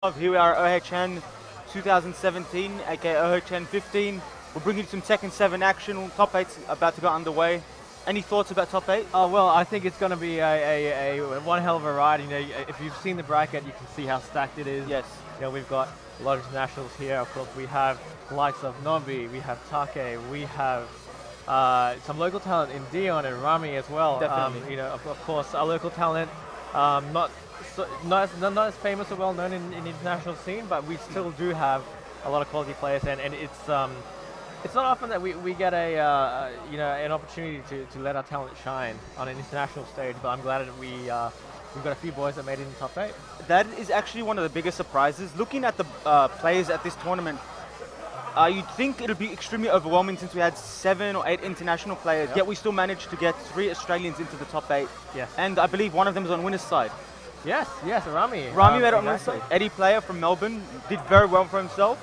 Here we are at OHN 2017, aka OHN15. We're bringing you some Tekken 7 action. Top 8's about to go underway. Any thoughts about top 8? Oh, well, I think it's going to be a one hell of a ride. You know, if you've seen the bracket, you can see how stacked it is. Yes. You know, we've got a lot of internationals here. Of course, we have the likes of NOBI, we have Tekken, we have some local talent in DEE-ON and Rame as well. Definitely. You know, of course, our local talent, not as famous or well known in the international scene, but we still do have a lot of quality players, and it's not often that we get a you know, an opportunity to let our talent shine on an international stage. But I'm glad that we've got a few boys that made it in top 8. That is actually one of the biggest surprises. Looking at the players at this tournament, you'd think it'll be extremely overwhelming since we had 7 or 8 international players, yet we still managed to get 3 Australians into the top 8. Yes. And I believe one of them is on winner's side. Yes, Rame. Rame made it on winner's side. Eddie player from Melbourne did very well for himself.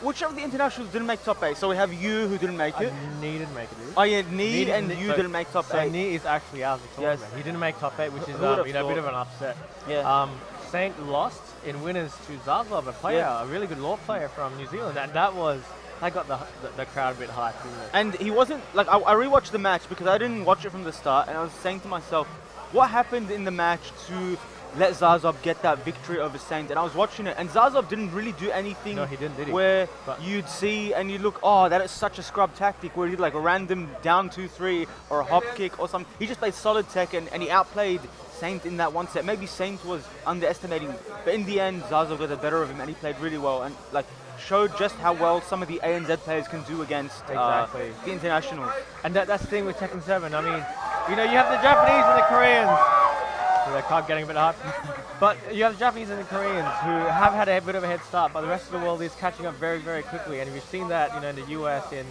Which of the internationals didn't make top 8? So we have you who didn't make it. NEE didn't make it, dude. Oh yeah, NEE and you didn't make top 8. So NEE is actually out of the tournament. Yes. He didn't make top 8, which is Who you know, a bit of an upset. Yeah. Saint lost in winners to Zazob, a player, a really good law player from New Zealand, and that got the crowd a bit hyped, didn't it? And he wasn't, like, I rewatched the match because I didn't watch it from the start, and I was saying to myself, what happened in the match to let Zazob get that victory over Saint? And I was watching it, and Zazob didn't really do anything. No, he didn't, did he? Where but you'd see and you look, oh, that is such a scrub tactic where he did like a random down 2-3 or a hop kick or something. He just played solid Tekken, and he outplayed Saint in that one set. Maybe Saint was underestimating, but in the end, Zazob got the better of him, and he played really well and like showed just how well some of the ANZ players can do against the internationals. And that's the thing with Tekken 7. I mean, you know, you have the Japanese and the Koreans. They're getting a bit hot. But you have the Japanese and the Koreans who have had a bit of a head start, but the rest of the world is catching up very, very quickly. And we've seen that, you know, in the US, in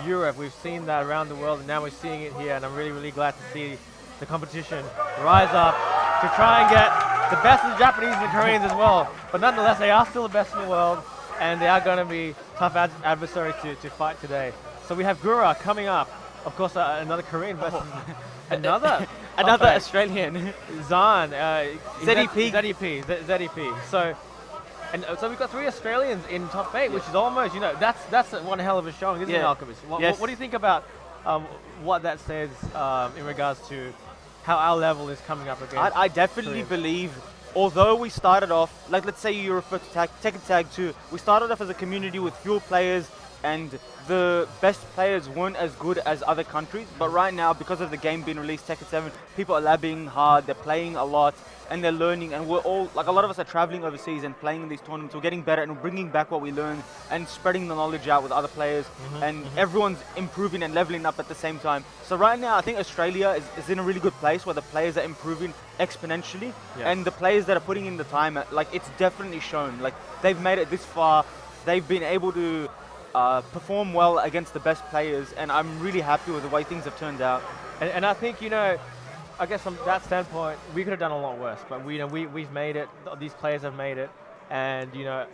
Europe, we've seen that around the world, and now we're seeing it here. And I'm really, really glad to see the competition rise up to try and get the best of the Japanese and the Koreans as well. But nonetheless, they are still the best in the world, and they are going to be tough adversaries to fight today. So we have Gura coming up. Of course, another Korean versus another Australian. Zan, ZEP. ZEP. So we've got 3 Australians in top 8, which is almost, you know, that's one hell of a showing, isn't it, Alchemist? What do you think about what that says in regards to how our level is coming up against? I definitely believe, although we started off, like let's say you refer to Tekken Tag 2, we started off as a community with fewer players, and the best players weren't as good as other countries. But right now, because of the game being released, Tekken 7, people are labbing hard, they're playing a lot, and they're learning, and we're all, like a lot of us are traveling overseas and playing in these tournaments. We're getting better and we're bringing back what we learned and spreading the knowledge out with other players, and everyone's improving and leveling up at the same time. So right now, I think Australia is in a really good place where the players are improving exponentially, and the players that are putting in the time, like it's definitely shown. Like they've made it this far, they've been able to perform well against the best players, and I'm really happy with the way things have turned out. And I think, you know, I guess from that standpoint, we could have done a lot worse, but we've made it. These players have made it, and you know,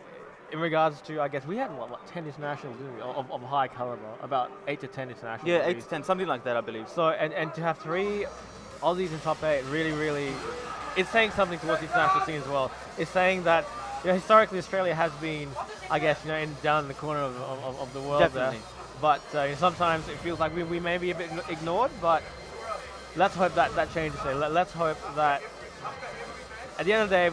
in regards to, I guess we had what 10 internationals, didn't we, of high caliber, about 8 to 10 internationals. Yeah, 8 to 10, something like that, I believe. So and to have 3 Aussies in top 8, really, it's saying something towards the international scene as well. It's saying that, you know, historically Australia has been, I guess, you know, down in the corner of the world. Definitely. There. But sometimes it feels like we may be a bit ignored, but let's hope that changes today. Let's hope that at the end of the day,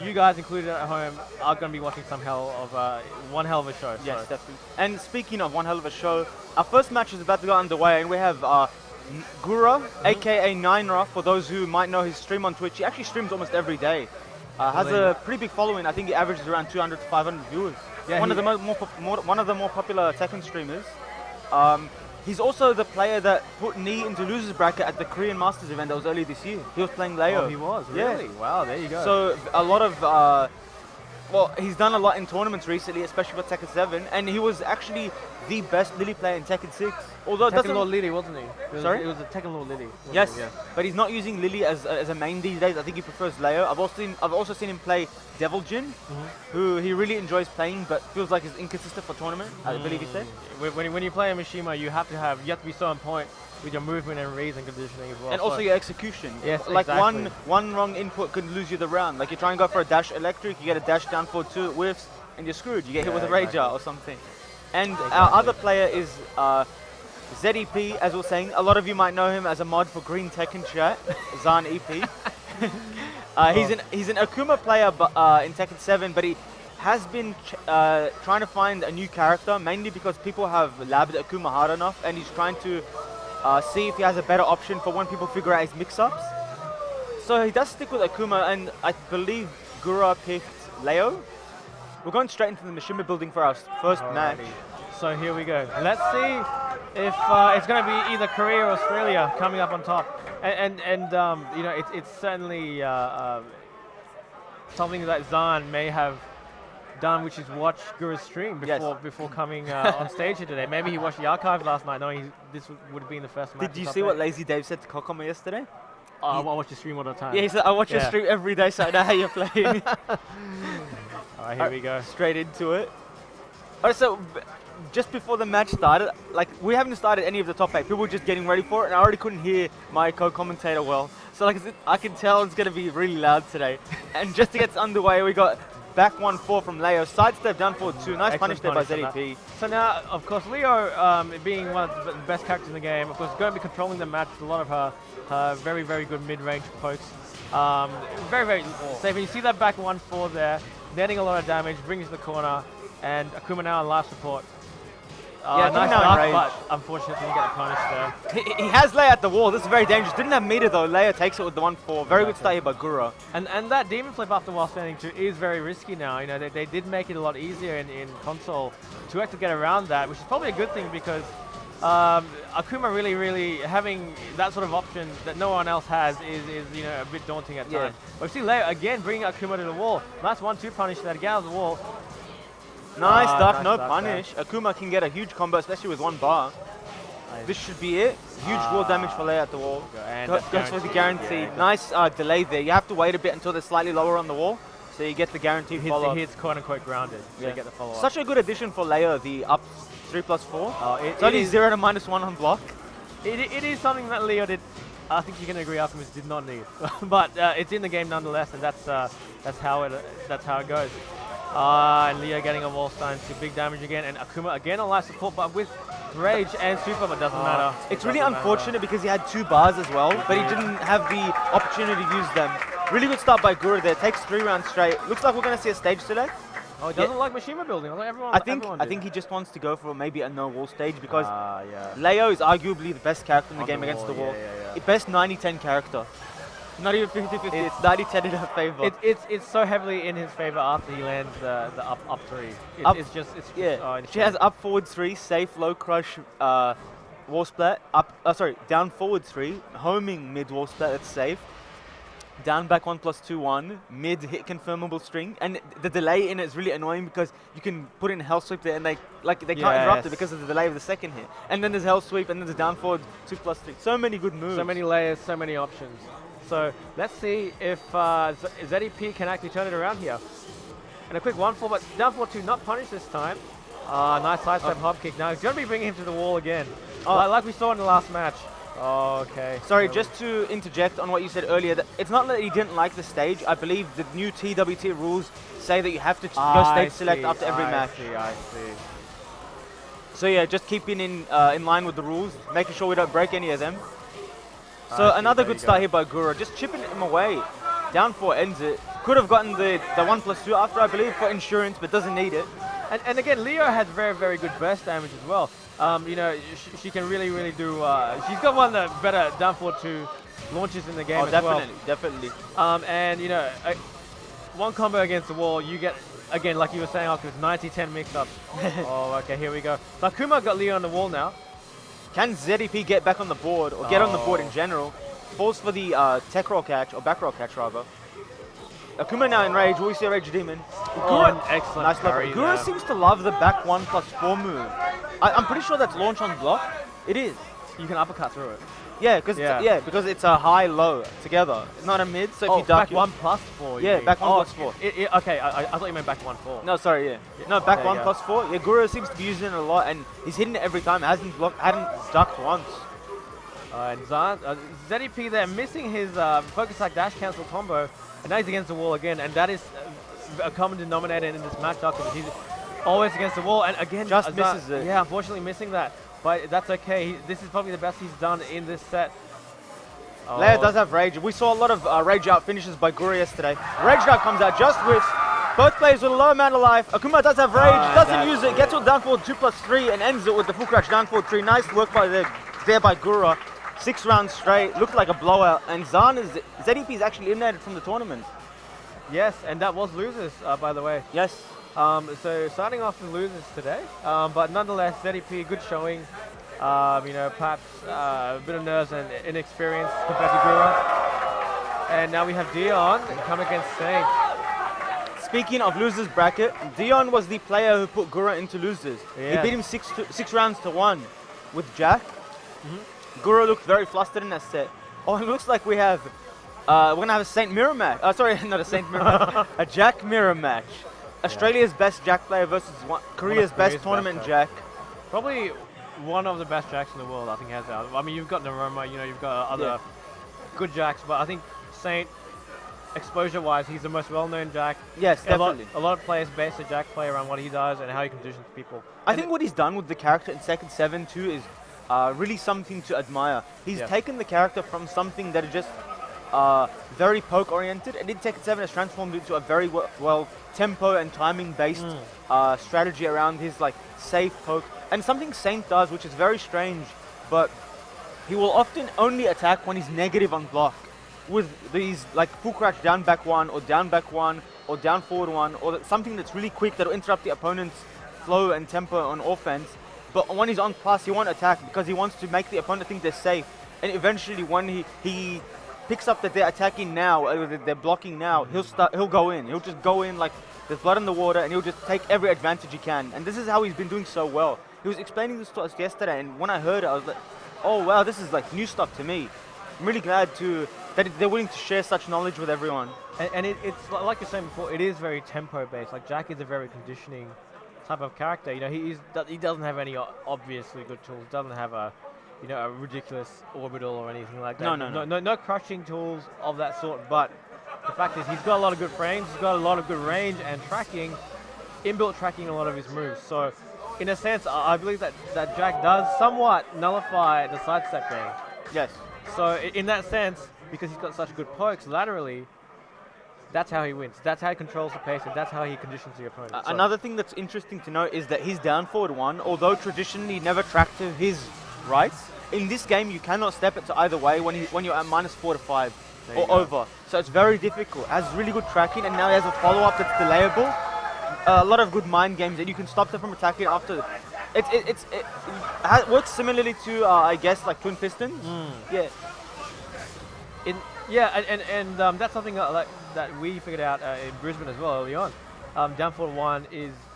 you guys included at home, are going to be watching one hell of a show. Yes, definitely. And speaking of one hell of a show, our first match is about to go underway, and we have Gura, aka Ninera, for those who might know his stream on Twitch. He actually streams almost every day. Has a pretty big following. I think he averages around 200 to 500 viewers. Yeah, one of the more popular Tekken streamers. He's also the player that put NEE into losers bracket at the Korean Masters event that was earlier this year. He was playing Leo. Oh, he was, really? Yeah. Wow, there you go. So a lot of, well, he's done a lot in tournaments recently, especially for Tekken 7, and he was actually the best Lily player in Tekken 6. Although it Tekken doesn't. Lord Lily, wasn't he? Sorry? It was a Tekken Lord Lily. wasn't Yes, it? Yeah. but he's not using Lily as a main these days. I think he prefers Leo. I've also seen him play Devil Jin, who he really enjoys playing, but feels like he's inconsistent for tournament. I believe he said. When you play a Mishima, you have to be so on point with your movement and reads and conditioning as well. And also your execution. Yes, like exactly. one wrong input could lose you the round. Like you try and go for a dash electric, you get a dash down for 2 whiffs, and you're screwed. You get hit with a Rager or something. And our other player is ZEP, as we were saying. A lot of you might know him as a mod for Green Tekken chat, Zan EP. He's an Akuma player in Tekken 7, but he has been trying to find a new character, mainly because people have labbed Akuma hard enough, and he's trying to see if he has a better option for when people figure out his mix-ups. So he does stick with Akuma, and I believe Gura picked Leo. We're going straight into the Mishima building for our first match. So here we go. Let's see if it's going to be either Korea or Australia coming up on top. And you know, it's certainly something that Zan may have done, which is watch Gura's stream before coming on stage here today. Maybe he watched the archive last night, knowing this would have been the first match. Did you see what Lazy Dave said to Kkokkoma yesterday? I watch your stream all the time. Yeah, he said, I watch your stream every day, so I know how you're playing. All right, here we go. Straight into it. All right, so just before the match started, like we haven't started any of the top 8. People were just getting ready for it, and I already couldn't hear my co-commentator well. So like I can tell it's going to be really loud today. And just to get underway, we got back 1-4 from Leo. Sidestep down forward 2. Nice punish there by ZEP. So now, of course, Leo being one of the best characters in the game, of course, going to be controlling the match with a lot of her very, very good mid-range pokes. Very, very safe. And you see that back 1-4 there, netting a lot of damage, brings the corner, and Akuma now on life support. Nice dart, but unfortunately didn't get a punish there. He has Leo at the wall. This is very dangerous. Didn't have meter though. Leo takes it with the 1-4. Very good start here by Gura. And that demon flip after while standing too is very risky now. You know, they did make it a lot easier in console to actually get around that, which is probably a good thing because Akuma really having that sort of option that no one else has is you know, a bit daunting at times. But we see Leo again bringing Akuma to the wall. Nice 1-2 punish that get out of the wall. Nice duck, no punish. Akuma can get a huge combo, especially with 1 bar. Nice. This should be it. Huge wall damage for Leo at the wall. Goes for the guarantee. Yeah, nice delay there. You have to wait a bit until they're slightly lower on the wall, so you get the guaranteed follow. He's quote-unquote grounded, so you get the follow-up. Such a good addition for Leo, the up 3+4. It's only 0 to -1 on block. It is something that Leo did. I think you can agree, Alchemist did not need, but it's in the game nonetheless, and that's how it goes. And Leo getting a wall stun to big damage again, and Akuma again on life support, but with rage and super, but doesn't matter. It's really unfortunate because he had 2 bars as well, but he didn't have the opportunity to use them. Really good start by Gura there. Takes 3 rounds straight. Looks like we're going to see a stage select. Oh, he doesn't like Mishima building. I think he just wants to go for maybe a no wall stage because Leo is arguably the best character in the game against the wall. Best 90-10 character. Not even 50-50, it's 90-10 in her favor. It's so heavily in his favor after he lands the up 3. She has up forward 3, safe, low crush, wall splat, down forward 3, homing mid wall splat, that's safe. Down back 1+2-1, mid hit confirmable string, and the delay in it is really annoying because you can put in hell sweep there and they can't interrupt it because of the delay of the second hit. And then there's hell sweep and then there's down forward 2+3. So many good moves. So many layers, so many options. So let's see if ZEP can actually turn it around here. And a quick 1-4, but down 4-2, not punished this time. Nice sidestep hop kick. Now he's going to be bringing him to the wall again, like we saw in the last match. Okay. Sorry, just to interject on what you said earlier, it's not that he didn't like the stage. I believe the new TWT rules say that you have to go stage select after every match. I see. So yeah, just keeping in line with the rules, making sure we don't break any of them. So another good start here by Gura, just chipping him away. Down 4 ends it. Could have gotten the 1+2 after, I believe, for insurance, but doesn't need it. And again, Leo has very good burst damage as well. You know, she can really do. She's got one of the better down 4-2 launches in the game as well. Definitely. And you know, one combo against the wall, you get again, like you were saying, Alchemist, 90-10 mix-ups. Okay, here we go. So Akuma got Leo on the wall now. Can ZEP get back on the board, or get on the board in general? Falls for the tech roll catch, or back roll catch rather. Akuma now in rage. Will we see a rage demon? Excellent. Nice level. Gura seems to love the back 1+4 move. I'm pretty sure that's launch on block. It is. You can uppercut through it. Yeah, because it's a high-low together. It's not a mid, so if you duck... back 1+4. Yeah, back 1+4. Okay, I thought you meant back 1-4. No, sorry, yeah. No, back 1+4. Yeah, Gura seems to be using it a lot, and he's hitting it every time. Hadn't ducked once. And ZEP there missing his focus like dash cancel combo, and now he's against the wall again, and that is a common denominator in this matchup because he's always against the wall, and again just misses it. Yeah, unfortunately missing that, but that's okay. This is probably the best he's done in this set. Leia does have rage. We saw a lot of rage out finishes by Gura yesterday. Rage out comes out just with both players with a low amount of life. Akuma does have rage, doesn't use it, gets to a down forward 2+3 and ends it with the full crouch down forward 3. Nice work by there by Gura. 6 rounds straight, looked like a blowout, and ZEP is actually eliminated from the tournament. Yes, and that was losers, by the way. Yes. So starting off with losers today, but nonetheless, ZEP, good showing. Perhaps a bit of nerves and inexperience compared to Gura. And now we have DEE-ON coming against Saint. Speaking of losers bracket, DEE-ON was the player who put Gura into losers. Yeah. He beat him 6 rounds to 1 with Jack. Gura looked very flustered in that set. Oh, it looks like we have, we're gonna have a Saint mirror match. Sorry, not a Saint mirror match, a Jack mirror match. Australia's best Jack player versus Korea's best tournament Jack. Probably one of the best Jacks in the world, I think, has that. I mean, you've got Naroma, you've got other good Jacks, but I think Saint, exposure-wise, he's the most well-known Jack. Yes, definitely. A lot of players base the Jack play around what he does and how he conditions people. I think what he's done with the character in Tekken 7 too is really something to admire. He's taken the character from something that is just very poke-oriented, and in Tekken 7 has transformed it into a very well tempo and timing-based strategy around his safe poke. And something Saint does, which is very strange, but he will often only attack when he's negative on block. With these full crouch down back 1 or down back 1 or down forward 1 or something that's really quick that'll interrupt the opponent's flow and tempo on offense. But when he's on plus, he won't attack because he wants to make the opponent think they're safe. And eventually, when he picks up that they're attacking now, or that they're blocking now, he'll go in. He'll just go in like there's blood in the water, and he'll just take every advantage he can. And this is how he's been doing so well. He was explaining this to us yesterday, and when I heard it, I was like, oh wow, this is new stuff to me. I'm really glad that they're willing to share such knowledge with everyone. And it's like you're saying before, it is very tempo based. Like Jack is a very conditioning type of character. He doesn't have any obviously good tools. Doesn't have a ridiculous orbital or anything like that. No crushing tools of that sort. But the fact is, he's got a lot of good frames. He's got a lot of good range and tracking, inbuilt tracking a lot of his moves. So in a sense, I believe that Jack does somewhat nullify the sidestep game. Yes. So in that sense, because he's got such good pokes laterally, that's how he wins. That's how he controls the pace, and that's how he conditions the opponent. Another thing that's interesting to note is that his down forward 1, although traditionally never tracked to his rights, in this game you cannot step it to either way when you're at -4 to 5 or over. So it's very difficult. Has really good tracking, and now he has a follow-up that's delayable. A lot of good mind games that you can stop them from attacking after. It works similarly to I guess like Twin Pistons. Yeah. That's something that we figured out in Brisbane as well early on. Down forward 1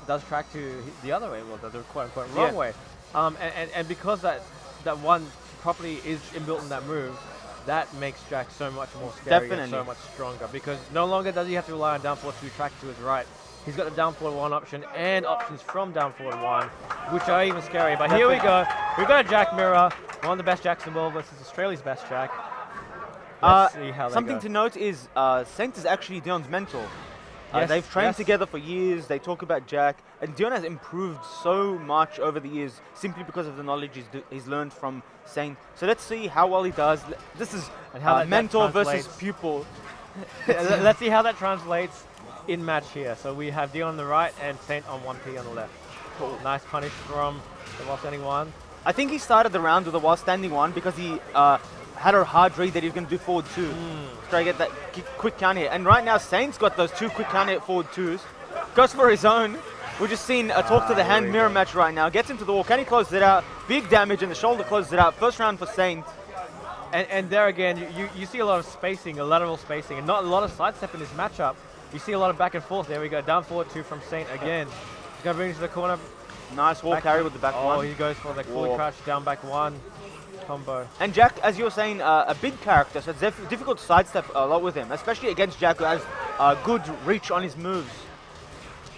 does track to the other way, well, the quote-unquote wrong way. And because that one property is inbuilt in that move, that makes Jack so much more scary and so much stronger, because no longer does he have to rely on down forward to track to his right. He's got the down forward 1 option and options from down forward 1, which are even scary. But here we go. We've got a Jack mirror, one of the best Jacks in the world versus Australia's best Jack. Let's see how they something go. to note is Saint is actually DEE-ON's mentor. Yes, they've trained together for years. They talk about Jack, and DEE-ON has improved so much over the years simply because of the knowledge he's learned from Saint. So let's see how well he does. This is how mentor versus pupil. Let's see how that translates in match here. So we have DEE-ON on the right and Saint on 1P on the left. Cool. Nice punish from the while standing 1. I think he started the round with a while standing 1 because he had a hard read that he was going to do forward 2. Try to get that quick counter hit. And right now, Saint's got those 2 quick counter hit forward 2s. Goes for his own. We're just seeing a talk to the hand mirror match right now. Gets into the wall. Can he close it out? Big damage, and the shoulder closes it out. First round for Saint. And there again, you see a lot of spacing, a lateral spacing, and not a lot of sidestep in this matchup. You see a lot of back and forth. There we go. Down forward 2 from Saint again. He's going to bring it to the corner. Nice wall carry with the back Oh, one. he goes for the full crouch down back one combo. And Jack, as you were saying, a big character, so it's difficult to sidestep a lot with him, especially against Jack, who has good reach on his moves.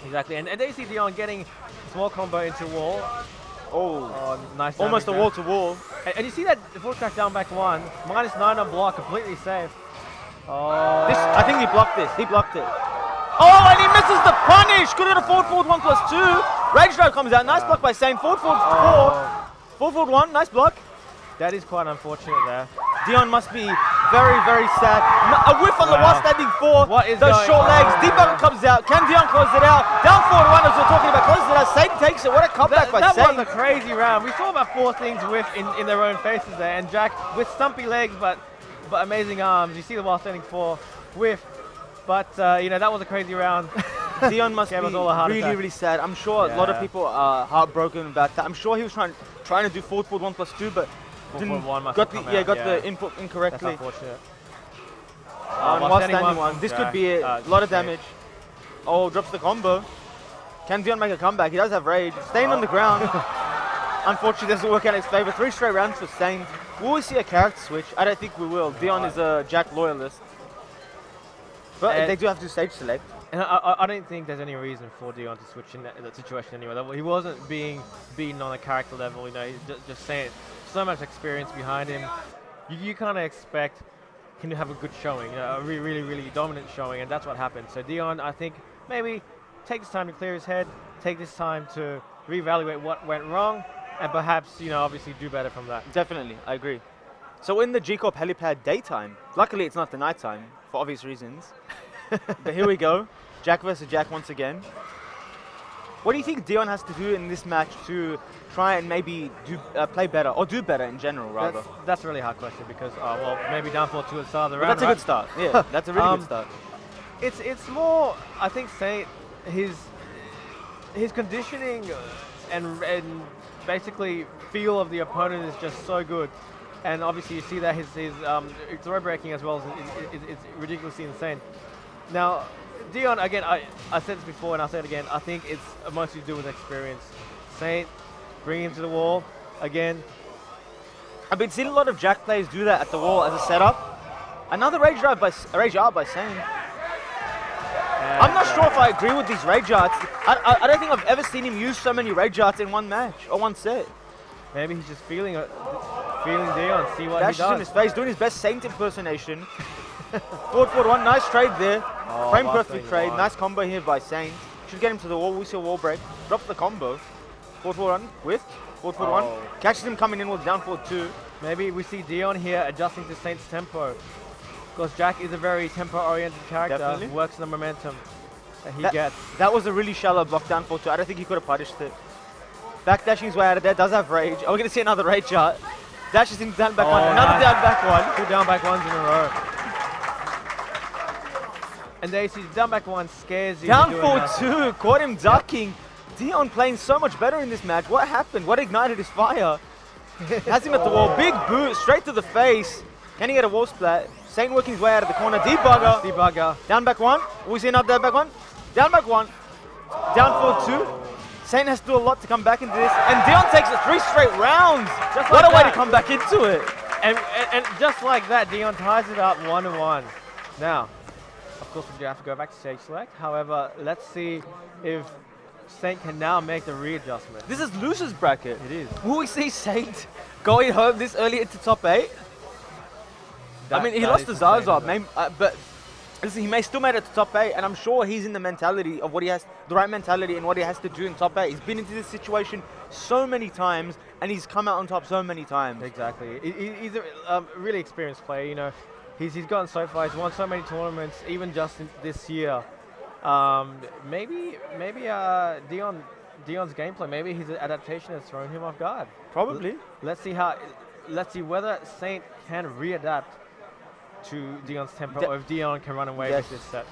Exactly, and there you see D-ON getting small combo into wall. Oh, nice. almost a wall to wall. And you see that full crash down back one, -9 on block, completely safe. Oh. I think he blocked this. He blocked it. Oh, and he misses the punish. Could have forward 1+2. Rage drive comes out. Nice block by Saint. Forward 4. Forward 1. Nice block. That is quite unfortunate there. D.EON must be very, very sad. A whiff on the wall standing 4. What is those short legs? on? D-Bugger comes out. Can D.EON close it out? Down forward 1 as we're talking about. Closes it out. Saint takes it. What a comeback by That Saint. was a crazy round. We saw about 4 things whiff in their own faces there, and Jack with stumpy legs but amazing arms. You see the wall standing 4 whiff, but you know, that was a crazy round. D.EON must be really, really sad. I'm sure a lot of people are heartbroken about that. I'm sure he was trying to do forward 1+2, but got the input incorrectly. That's unfortunate. While standing one. This could be a lot of damage. Oh, drops the combo. Can D.EON make a comeback? He does have rage. Staying on the ground. Unfortunately, doesn't work out in his favor. 3 straight rounds for Saint. Will we see a character switch? I don't think we will. D.EON is a Jack loyalist. But they do have to stage select. And I don't think there's any reason for D.EON to switch in that situation anyway. He wasn't being beaten on a character level, you know, he's just saying so much experience behind him. You kind of expect him to have a good showing, you know, a really, really dominant showing, and that's what happened. So D.EON, I think, maybe take this time to clear his head, take this time to reevaluate what went wrong, and perhaps, you know, obviously do better from that. Definitely, I agree. So in the G-Corp helipad daytime, luckily it's not the nighttime, for obvious reasons. But here we go, Jack versus Jack once again. What do you think D.EON has to do in this match to try and maybe play better, or do better in general, rather? That's a really hard question because, well, maybe down 4-2 at the start of the But round. that's a good start. Yeah, that's a really good start. It's more, I think, Saint, his conditioning and basically feel of the opponent is just so good. And obviously you see that his throw breaking as well is ridiculously insane. Now, D.EON, again, I said this before and I'll say it again, I think it's mostly to do with experience. Saint, bring him to the wall, again. I've been seeing a lot of Jack players do that at the wall as a setup. Another rage out by Saint. I'm not sure if I agree with these rage arts. I don't think I've ever seen him use so many rage arts in one match or one set. Maybe he's just feeling D.EON, see what Dashes he does. in his face, doing his best Saint impersonation. Forward 1, nice trade there. Frame perfect trade, nice combo here by Saint. Should get him to the wall, we see a wall break. Drops the combo. Forward 1 with, forward 1. Catches him coming in with down forward 2. Maybe we see D.EON here adjusting to Saint's tempo. Because Jack is a very tempo-oriented character. Definitely. Works the momentum that he gets. That was a really shallow block down forward 2. I don't think he could have punished it. Backdashing his way out of there, does have rage. Are we going to see another rage art? Dashes him down back one, another down back one. 2 down back ones in a row. And there you see down back one scares you. Down forward 2, caught him ducking. D.EON playing so much better in this match. What happened? What ignited his fire? Has him at the wall. Big boot, straight to the face. Can he get a wall splat? Saint working his way out of the corner. Debugger. Debugger. Down back 1. We see another down back 1. Down back 1. Down forward 2. Saint has to do a lot to come back into this. And D.EON takes it 3 straight rounds. What a way to come back into it. And just like that, D.EON ties it up 1-1. Now, of course, we do have to go back to stage select. However, let's see if Saint can now make the readjustment. This is loser's bracket. It is. Will we see Saint going home this early into top 8? I mean, he lost to Zaza, but listen, he may still made it to top 8, and I'm sure he's in the mentality of what he has, the right mentality and what he has to do in top 8. He's been into this situation so many times, and he's come out on top so many times. Exactly. He's a really experienced player, you know. He's gotten so far, he's won so many tournaments, even just this year. Maybe D.EON's gameplay, maybe his adaptation has thrown him off guard. Probably. Let's see whether Saint can readapt to D.EON's tempo, or if D.EON can run away with this set.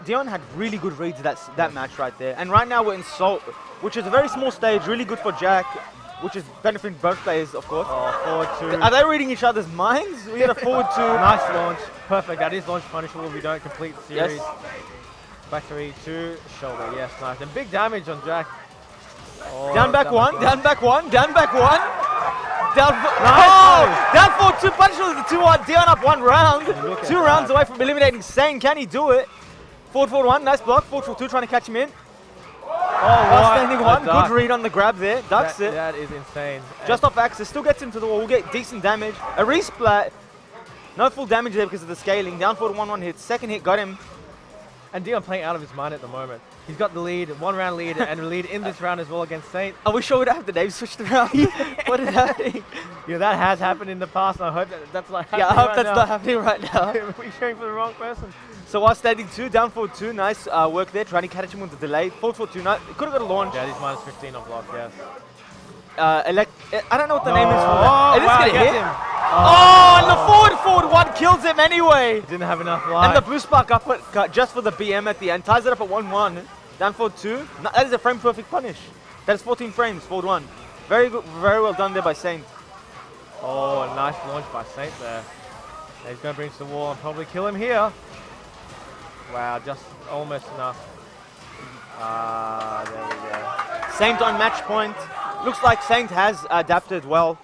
D.EON had really good reads that match right there. And right now we're in Salt, which is a very small stage, really good for Jack, which is benefiting both players, of course. Forward 2. Are they reading each other's minds? We get a forward 2. Nice launch. Perfect. That is launch punishable if we don't complete the series. Yes. Back 3, 2, shoulder. Yes, nice. And big damage on Jack. Oh, Down back one, down back one, down back one. Down down 4-2 punch with the 2-1. D-ON up 1 round. 2 rounds away from eliminating Sane. Can he do it? Forward 1, nice block. Forward 2, trying to catch him in. Outstanding one. Good read on the grab there. Ducks it. That is insane. Just off axis, still gets him to the wall. We'll get decent damage. A resplat. No full damage there because of the scaling. Down forward 1-1 hit. Second hit got him. And D-ON playing out of his mind at the moment. He's got the lead, 1 round lead, and a lead in this round as well against Saint. Are we sure we'd have the names switched around? What is happening? Yeah, that has happened in the past, and I hope that's like I hope that's not happening right now. We're showing for the wrong person. So while standing 2, down forward 2, nice work there, trying to catch him with the delay. Forward 2, nice. Could have got a launch. Yeah, he's minus 15 on block, yes. I don't know what the name is for that. It is wow, going to hit. him. And the forward 1 kills him anyway. Didn't have enough life. And the blue spark uppercut just for the BM at the end. Ties it up at 1-1. Down forward 2. That is a frame perfect punish. That is 14 frames, forward 1. Very good, very well done there by Saint. Oh, nice launch by Saint there. He's going to bring to the wall and probably kill him here. Wow, just almost enough. There we go. Saint on match point. Looks like Saint has adapted well,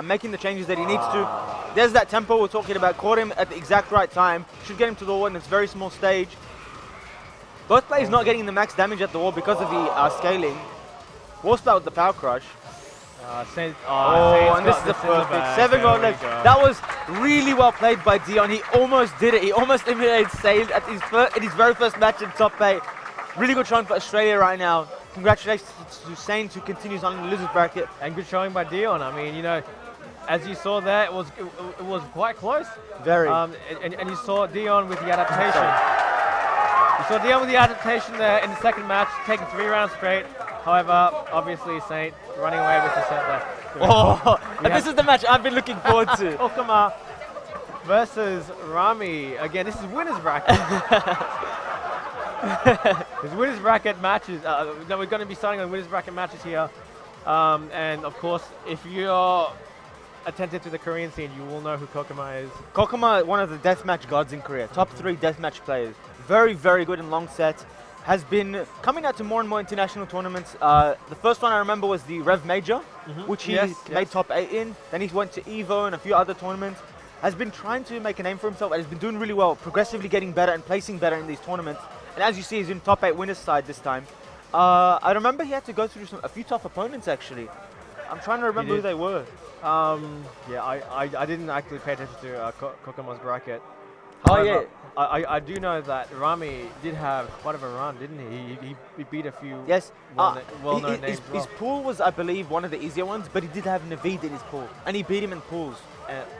making the changes that he needs to. There's that tempo we're talking about. Caught him at the exact right time. Should get him to the wall in this very small stage. Both players not getting the max damage at the wall because of the scaling. Wall splat with the power crush. Saint, and this is the perfect 7 gold legs. That was really well played by D-ON. He almost did it. He almost eliminated Saint at his very first match in top 8. Really good showing for Australia right now. Congratulations to Saint, who continues on in the losers bracket. And good showing by D-ON. I mean, you know, as you saw there, it was quite close. Very. And you saw D-ON with the adaptation. You saw D-ON with the adaptation there in the second match, taking 3 rounds straight. However, obviously Saint running away with the set there. And this is the match I've been looking forward to. Kkokkoma versus Rame. Again, this is winners bracket. There's winners bracket matches. Now we're going to be starting on winners bracket matches here. And of course, if you're attentive to the Korean scene, you will know who Kkokkoma is. Kkokkoma, one of the deathmatch gods in Korea. Top 3 deathmatch players. Very, very good in long sets. Has been coming out to more and more international tournaments. The first one I remember was the Rev Major, which he made top 8 in. Then he went to EVO and a few other tournaments. Has been trying to make a name for himself and has been doing really well, progressively getting better and placing better in these tournaments. And as you see, he's in top 8 winners side this time. I remember he had to go through a few tough opponents actually. I'm trying to remember who they were. Yeah, I didn't actually pay attention to Kokkoma's bracket. Oh yeah. I do know that Rame did have quite of a run, didn't he? He beat a few well-known names. His pool was, I believe, one of the easier ones, but he did have Naveed in his pool, and he beat him in pools.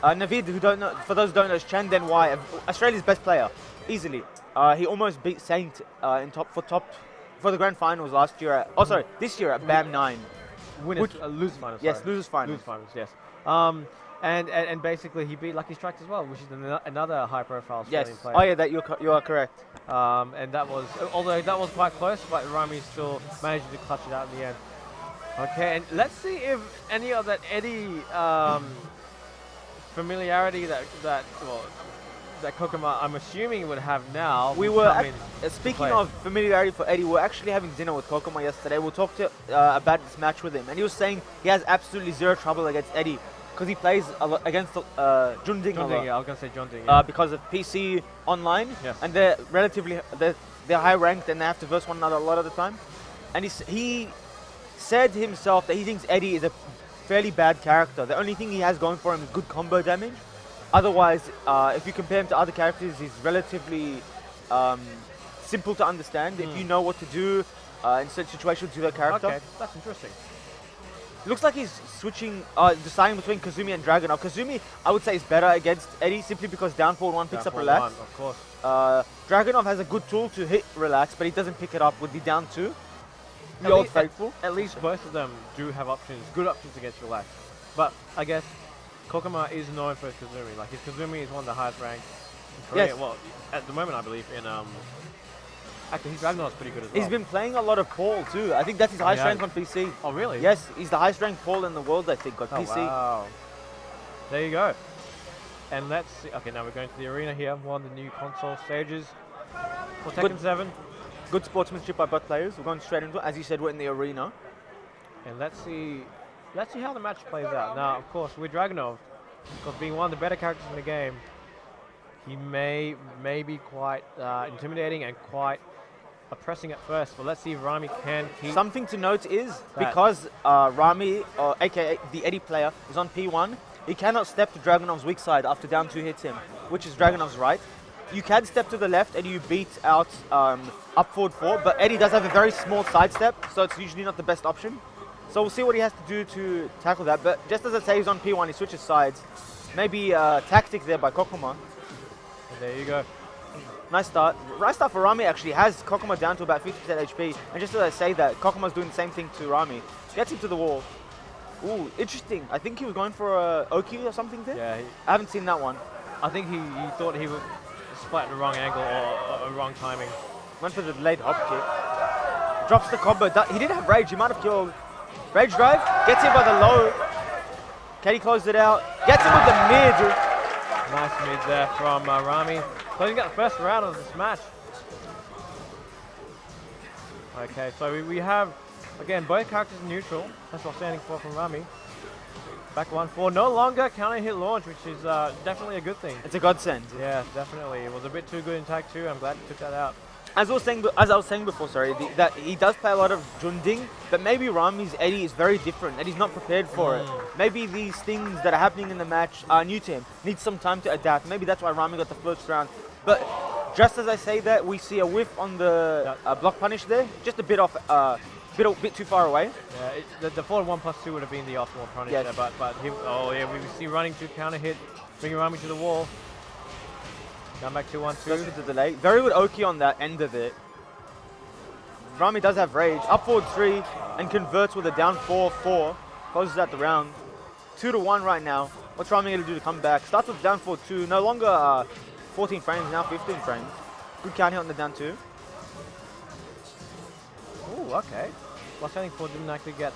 Naveed, who don't know, for those who don't know, is Chen Den Wai, Australia's best player, easily. He almost beat Saint for the grand finals last year. This year at BAM 9. Losers finals. Yes, losers finals. Losers finals. Yes. And basically he beat Lucky Strikes as well, which is another high-profile Australian player. Oh yeah, you are correct. And that was, although that was quite close, but Rame still managed to clutch it out in the end. Okay, and let's see if any of that Eddie familiarity that Kkokkoma, I'm assuming, would have now. We were speaking of familiarity for Eddie. We were actually having dinner with Kkokkoma yesterday. We'll talk about this match with him, and he was saying he has absolutely zero trouble against Eddie. Because he plays against Junding a lot. Yeah, I was going to say Junding. Yeah. Because of PC online, and they're relatively they're high ranked and they have to verse one another a lot of the time. And he said himself that he thinks Eddie is a fairly bad character. The only thing he has going for him is good combo damage. Otherwise, if you compare him to other characters, he's relatively simple to understand. If you know what to do in certain situations to that character. Okay, that's interesting. Looks like he's switching, deciding between Kazumi and Dragunov. Kazumi, I would say, is better against Eddie simply because down forward 1 picks up relax. Of course. Dragunov has a good tool to hit relax, but he doesn't pick it up with the down 2. The old faithful. At least both of them do have good options against relax. But I guess Kkokkoma is known for his Kazumi. Like his Kazumi is one of the highest ranked in Korea. Yes. Well, at the moment I believe in actually, his Dragunov's pretty good as well. He's been playing a lot of Paul too. I think that's his highest rank on PC. Oh, really? Yes, he's the highest ranked Paul in the world, I think, on PC. Wow. There you go. And let's see. Okay, now we're going to the arena here. One of the new console stages for Tekken 7. Good sportsmanship by both players. We're going straight into it. As you said, we're in the arena. And let's see how the match plays out. Now, of course, with Dragunov, because being one of the better characters in the game, he may be quite intimidating and quite oppressing at first. But let's see if Rame can keep. Something to note is that. because Rame, aka the Eddie player, is on P1, he cannot step to Dragunov's weak side after down 2 hits him, which is Dragunov's right. You can step to the left and you beat out up forward 4, but Eddie does have a very small sidestep, so it's usually not the best option. So we'll see what he has to do to tackle that. But just as I say, he's on P1, he switches sides. Maybe tactic there by kkokkoma. And there you go. Nice start. Nice start for Rame actually. Has kkokkoma down to about 50% HP. And just as I say that, kkokoma's doing the same thing to Rame. Gets him to the wall. Ooh, interesting. I think he was going for a Oki or something there. Yeah. I haven't seen that one. I think he thought he was split at the wrong angle or wrong timing. Went for the delayed hop kick. Drops the combo. He didn't have rage. He might have killed. Rage drive. Gets him by the low. Can he close it out? Gets him with the mid. Nice mid there from Rame. Closing out the first round of this match. Okay, so we have, again, both characters neutral. That's what standing for from Rame. Back 1-4. No longer counter hit launch, which is definitely a good thing. It's a godsend. Yeah, definitely. It was a bit too good in tag 2. I'm glad he took that out. As I was saying before, that he does play a lot of Junding, but maybe Rame's Eddie is very different. Eddie's not prepared for it. Maybe these things that are happening in the match are new to him. Needs some time to adapt. Maybe that's why Rame got the first round. But just as I say that, we see a whiff on the block punish there, just a bit off, bit too far away. Yeah, the forward 1+2 would have been the optimal punish there, but he, we see running to counter hit, bringing Rame to the wall. Down back 2-1-2. Goes with the delay. Very good Oki on that end of it. Rame does have rage. Up forward 3 and converts with a down 4-4. Closes out the round. 2-1 right now. What's Rame going to do to come back? Starts with down 4-2. No longer 14 frames, now 15 frames. Good counter on the down 2. Ooh, okay. Well, standing 4 didn't actually get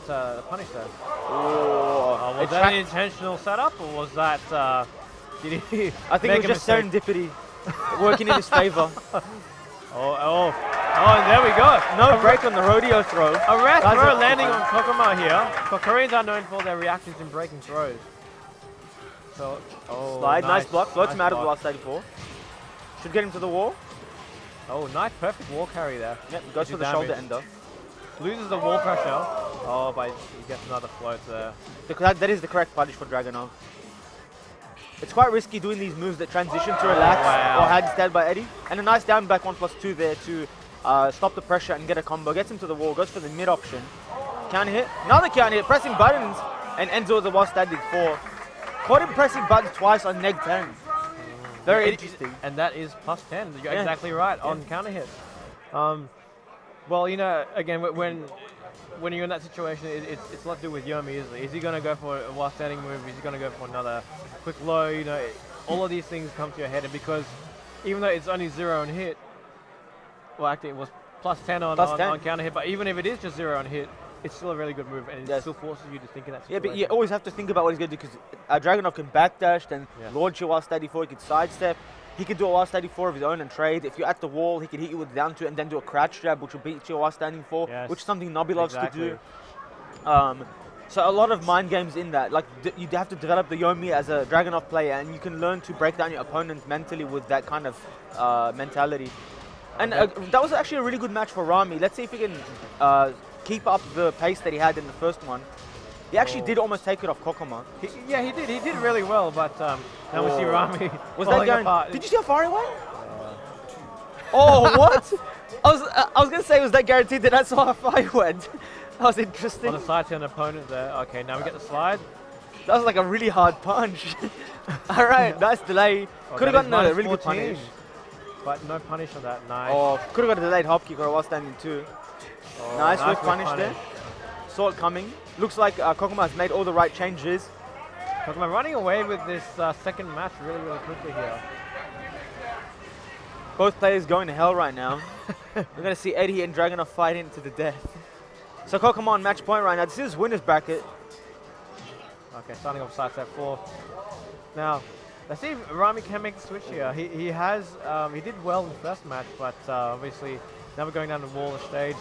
punish there. Oh, was that an intentional setup, or was that... did he I think it was just serendipity working in his favor. And there we go. No break on the rodeo throw. A rare throw landing on kkokkoma here. But Koreans are known for their reactions in breaking throws. So, slide, nice block. Floats him out of the last 34. Should get him to the wall. Oh, nice, perfect wall carry there. Yep, goes for the shoulder ender. Loses the wall pressure. Oh, but he gets another float there. That is the correct punish for Dragunov. It's quite risky doing these moves that transition to relax or handstand by Eddie. And a nice down back 1+2 there to stop the pressure and get a combo. Gets him to the wall, goes for the mid option. Counter hit, another counter hit, pressing buttons, and ends with the while standing 4. Caught him pressing buttons twice on neg 10. Very interesting. And that is +10. You're exactly right on counter hit. Well, you know, again, when you're in that situation, it's a lot to do with Yomi, isn't it? Is he going to go for a while standing move? Is he going to go for another quick low? You know, all of these things come to your head, and because even though it's only 0 on hit, well, actually it was +10 on counter hit, but even if it is just 0 on hit, it's still a really good move, and it still forces you to think in that situation. Yeah, but you always have to think about what he's going to do, because Dragunov can backdash, then launch your while steady 4, he can sidestep. He can do a while standing 4 of his own and trade. If you're at the wall, he can hit you with down 2 and then do a crouch jab, which will beat you while standing 4, which is something NOBI loves to do. So a lot of mind games in that. Like you have to develop the Yomi as a Dragunov player, and you can learn to break down your opponent mentally with that kind of mentality. And that was actually a really good match for Rame. Let's see if he can keep up the pace that he had in the first one. He actually did almost take it off kkokkoma. He did. He did really well, but now we see Rame was that going apart. Did you see how far he went? Oh, what? I was going to say, was that guaranteed that I saw how far he went? That was interesting. On the side to an opponent there. Okay, now we get the slide. That was like a really hard punch. All right, nice delay. Could have gotten a really good punish. But no punish on that. Nice. Oh, could have got a delayed hop kick or a while standing 2. Nice whip punish there. Saw it coming. Looks like kkokkoma has made all the right changes. kkokkoma running away with this second match really, really quickly here. Both players going to hell right now. We're going to see Eddie and Dragunov fighting to the death. So kkokkoma on match point right now. This is winner's bracket. Okay, starting off side set 4. Now, let's see if Rame can make the switch here. He did well in the first match, but obviously now we're going down the wall of stage.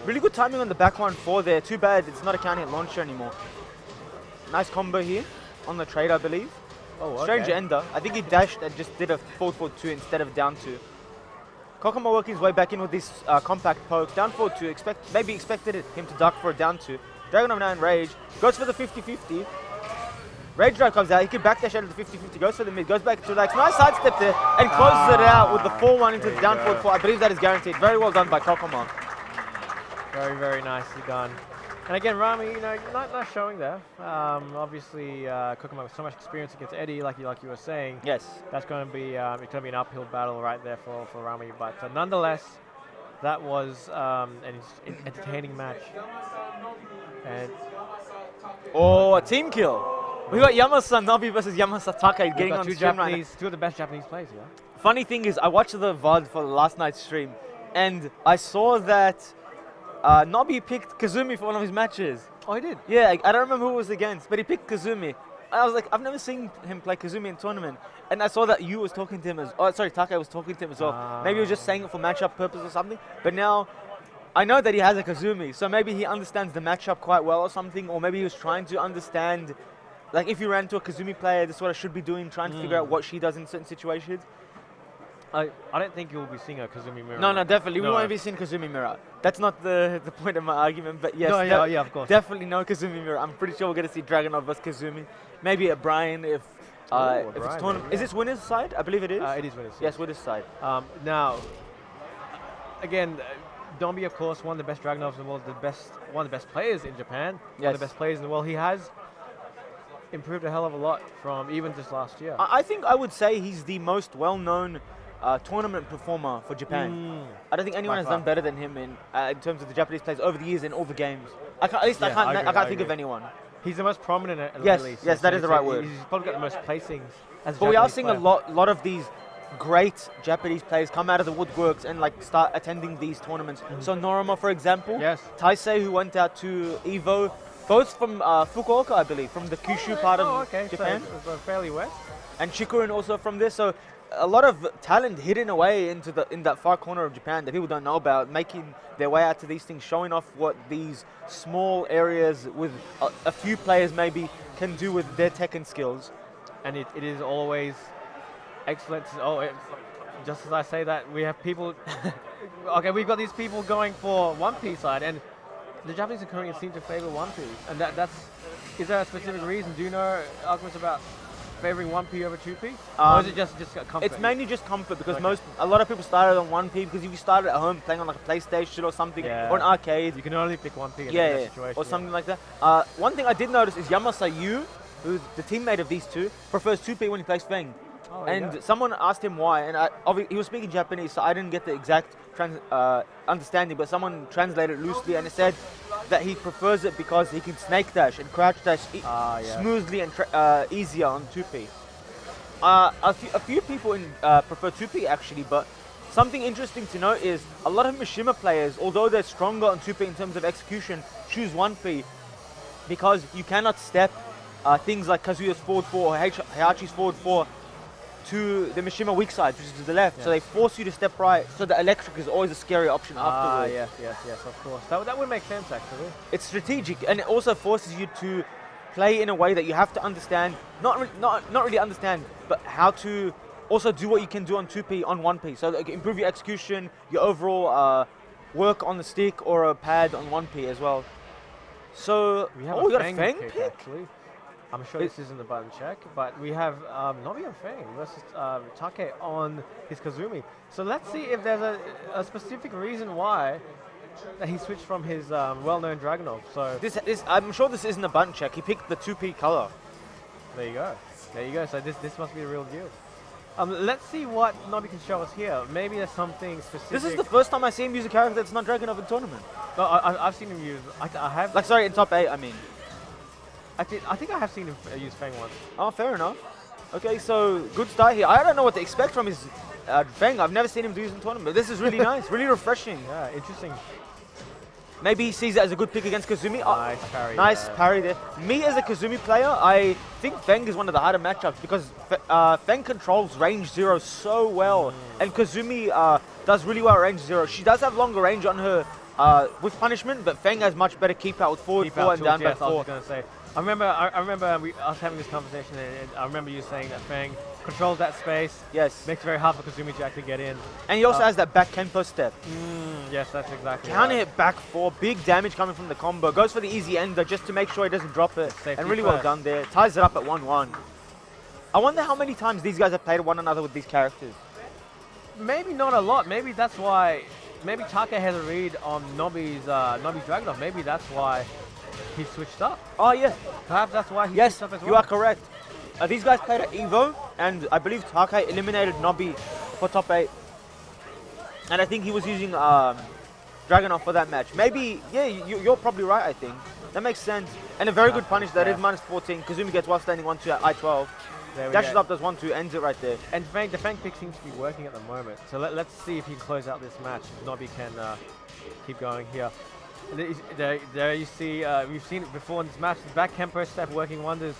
Really good timing on the back 1-4 there. Too bad it's not a counter hit launcher anymore. Nice combo here on the trade, I believe. Oh, okay. Strange ender. I think he dashed and just did a forward 4-2 instead of down 2. Kkokkoma working his way back in with this compact poke. Down 4-2. Maybe expected him to duck for a down 2. Dragunov now in rage. Goes for the 50-50. Rage drive comes out. He can backdash out of the 50-50. Goes for the mid. Goes back to relax. Nice sidestep there. And closes it out with the 4-1 into the down 4-4. I believe that is guaranteed. Very well done by Kkokkoma. Very, very nicely done. And again, Rame, you know, not showing there. Obviously, Kkokkoma with so much experience against Eddie, like you were saying. Yes. That's going to be it's going to be an uphill battle right there for Rame. But nonetheless, that was an entertaining match. And oh, a team kill. We got YAMASA NOBI versus YAMASA Take getting on stream right now. two of the best Japanese players, yeah. Funny thing is, I watched the VOD for last night's stream, and I saw that NOBI picked Kazumi for one of his matches. Oh, he did? Yeah, I don't remember who it was against, but he picked Kazumi. I was like, I've never seen him play Kazumi in tournament. And I saw that you was talking to him as Take was talking to him as well. Maybe he was just saying it for matchup purpose or something. But now, I know that he has a Kazumi, so maybe he understands the matchup quite well or something, or maybe he was trying to understand, like if you ran into a Kazumi player, this is what I should be doing, trying to figure out what she does in certain situations. I don't think you'll be seeing a Kazumi mirror. No, definitely. We won't be seeing Kazumi mirror. That's not the point of my argument, but yes. No, yeah, of course. Definitely no Kazumi mirror. I'm pretty sure we're going to see Dragunov versus Kazumi. Maybe a Brian if it's tournament. Yeah. Is this winner's side? I believe it is. It is winner's side. Yes, winner's side. Now, again, NOBI, of course, one of the best Dragunovs in the world, one of the best players in Japan, one of the best players in the world. He has improved a hell of a lot from even just last year. I think I would say he's the most well-known tournament performer for Japan. I don't think anyone has done better than him in terms of the Japanese players over the years in all the games. I can't think of anyone. He's the most prominent at yes, least. Yes, that is the right word. He's probably got the most placings as But we are seeing a lot of these great Japanese players come out of the woodworks and like start attending these tournaments. So Norama, for example, Taisei, who went out to Evo, both from Fukuoka, I believe, from the Kyushu part of Japan. So fairly west. And Chikurin also from this. So a lot of talent hidden away in that far corner of Japan that people don't know about, making their way out to these things, showing off what these small areas with a few players maybe can do with their Tekken skills. And it is always excellent. Just as I say that, we have people. Okay, we've got these people going for 1P side, and the Japanese and Koreans seem to favor 1P. And is there a specific reason? Do you know arguments about favoring 1P over 2P? Or is it just comfort? It's mainly just comfort because a lot of people started on 1P because if you started at home playing on like a PlayStation or something or an arcade, you can only pick 1P in that situation. Or something like that. One thing I did notice is YAMASA Yu, who's the teammate of these two, prefers 2P when he plays Feng. Someone asked him why, and he was speaking Japanese, so I didn't get the exact understanding, but someone translated it loosely, and it said that he prefers it because he can snake dash and crouch dash smoothly and easier on 2P. A few people prefer 2P actually, but something interesting to note is a lot of Mishima players, although they're stronger on 2P in terms of execution, choose 1P because you cannot step things like Kazuya's forward 4 or Heihachi's forward 4 to the Mishima weak side, which is to the left. So they force you to step right, so the electric is always a scary option afterwards. Yes, of course. That would make sense, actually. It's strategic, and it also forces you to play in a way that you have to understand, not really understand, but how to also do what you can do on 2P on 1P. So like, improve your execution, your overall work on the stick or a pad on 1P as well. So we got a Feng pick, actually. I'm sure this isn't the button check, but we have NOBI on Feng versus Take on his Kazumi. So let's see if there's a specific reason why that he switched from his well-known Dragunov. So I'm sure this isn't a button check. He picked the 2P color. There you go. So this must be the real deal. Let's see what NOBI can show us here. Maybe there's something specific. This is the first time I see him use a character that's not Dragunov in tournament. No, I've seen him use. I have. Like sorry, in top 8, I mean. I think I have seen him use Feng once. Oh, fair enough. Okay, so good start here. I don't know what to expect from his Feng. I've never seen him do this in tournament. This is really nice, really refreshing. Yeah, interesting. Maybe he sees it as a good pick against Kazumi. Nice parry. Nice parry there. Me as a Kazumi player, I think Feng is one of the harder matchups because Feng controls range 0 so well. And Kazumi does really well at range 0. She does have longer range on her with punishment, but Feng has much better keep out with forward Keep 4 out and down tools, back yes, I 4. was going to say. I remember us having this conversation, and I remember you saying that Feng controls that space. Yes. Makes it very hard for Kazumi to actually get in. And he also has that back Kenpo step. Yes, that's exactly Counter right. hit back 4, big damage coming from the combo. Goes for the easy ender just to make sure he doesn't drop it. Safety And really well first. done there. Ties it up at 1-1. I wonder how many times these guys have played one another with these characters. Maybe not a lot. Maybe that's why. Maybe Taka has a read on Nobi's Dragunov. Maybe that's why he switched up. Oh yeah, Perhaps that's why he yes, switched up as well. you are correct. These guys played at Evo, and I believe Take eliminated Nobi for top 8. And I think he was using Dragunov for that match. Maybe, yeah, you're probably right, I think. That makes sense. And a very good punish, that is -14. Kazumi gets while standing 1-2 at I-12. There we Dashes go. up, does 1-2, ends it right there. And the Fang pick seems to be working at the moment. So let's see if he can close out this match. If Nobi can keep going here. And there you see, we've seen it before in this match. The back Kempo step working wonders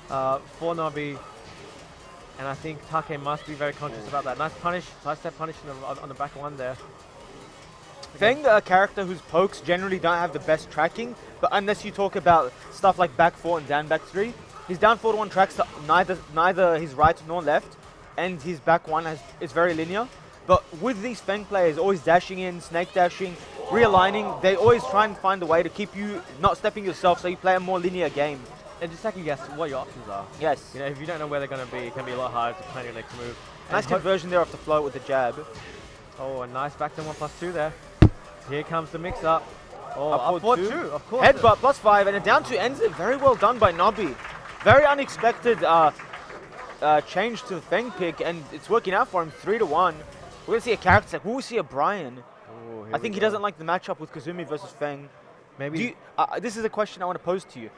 for Nobi. And I think Take must be very conscious about that. Nice punish, side step punish on the back one there. Feng, a character whose pokes generally don't have the best tracking, but unless you talk about stuff like back 4 and down back 3, his down 4-1 tracks to neither his right nor left, and his back 1 is very linear. But with these Feng players always dashing in, snake dashing, realigning, they always try and find a way to keep you not stepping yourself, so you play a more linear game. And just second guess what your options are. Yes. You know, if you don't know where they're going to be, it can be a lot harder to plan your next move. Nice conversion there off the float with the jab. Oh, a nice back to 1+2 there. Here comes the mix-up. Oh, Up up 4-2, 2, of course. Headbutt +5, and a down 2 ends it. Very well done by Nobi. Very unexpected change to the Feng pick, and it's working out for him 3-1. We're going to see a character set. Will we see a Brian? Ooh, here I we think he go. doesn't like the matchup with Kazumi versus Feng. Maybe. This is a question I want to pose to you.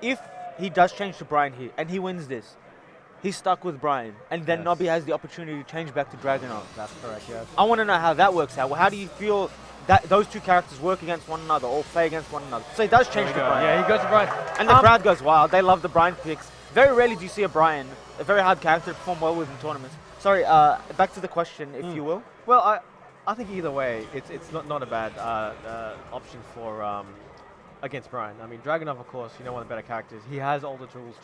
If he does change to Brian here, and he wins this, he's stuck with Brian, and then Yes. Nobi has the opportunity to change back to Dragunov. That's correct, yes. I want to know how that works out. Well, how do you feel that those two characters work against one another or play against one another? So he does change to Brian. Yeah, he goes to Brian. And the crowd goes wild. They love the Brian picks. Very rarely do you see a Brian, a very hard character, perform well with in tournaments. Sorry, back to the question, if you will. Well, I think either way, it's not a bad option for against Brian. I mean, Dragunov, of course, one of the better characters. He has all the tools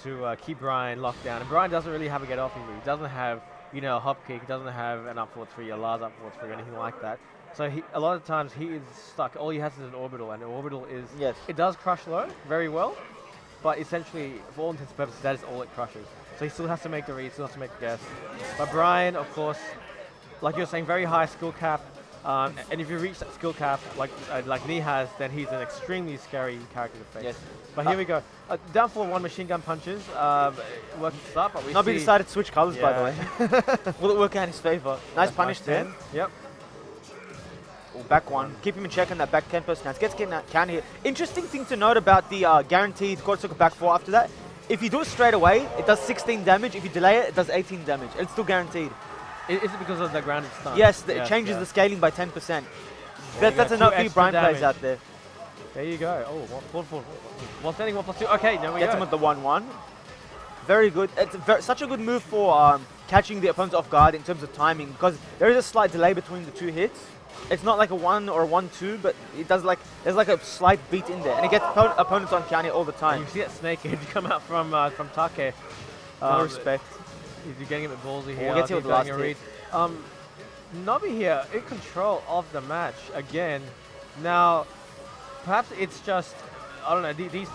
to keep Brian locked down. And Brian doesn't really have a get-off move. He doesn't have, a hop kick. He doesn't have an up forward 3, a Lars up forward 3, anything like that. So a lot of times he is stuck. All he has is an orbital, and the orbital is, it does crush low very well, but essentially, for all intents and purposes, that is all it crushes. So he still has to make the read, still has to make the guess. But Brian, of course, like you're saying, very high skill cap. And if you reach that skill cap, like Nee has, then he's an extremely scary character to face. Yes. But here we go. Down for 1 machine gun punches. Working to start, but we Nobi see... decided to switch colors, by the way. Will it work out in his favor? Nice punish there. Yep. Oh, back 1. Keep him in check on that back Kenpo stance. Gets counter here. Interesting thing to note about the guaranteed Kotsuka back 4 after that. If you do it straight away, it does 16 damage. If you delay it, it does 18 damage. It's still guaranteed. Is it because of the grounded stun? Yes, it changes the scaling by 10%. That's a note for you Brian players out there. There you go. Oh, one standing 1+2. Okay, there we go. Gets him with the 1-1. Very good. It's such a good move for catching the opponent off guard in terms of timing, because there is a slight delay between the 2 hits. It's not like a 1 or a 1-2, but it does there's like a slight beat in there, and it gets opponents on counter all the time. And you see that snake edge come out from Take. No respect. He's getting a bit ballsy here. We'll get to the last hit. Nobi here in control of the match again. Now, perhaps it's just, I don't know, these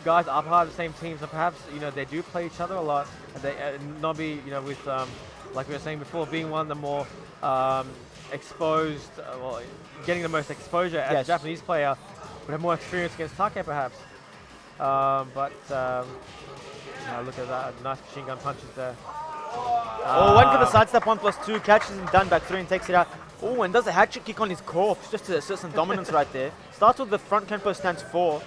guys are part of the same team, so perhaps, they do play each other a lot. And Nobi, with, like we were saying before, being one of the more exposed, getting the most exposure as a Japanese player, would have more experience against Take perhaps. Look at that, nice machine gun punches there. Went for the sidestep 1+2, catches him down back 3 and takes it out. Oh, and does a hatchet kick on his corpse just to assert some dominance right there. Starts with the front Kenpo stance 4.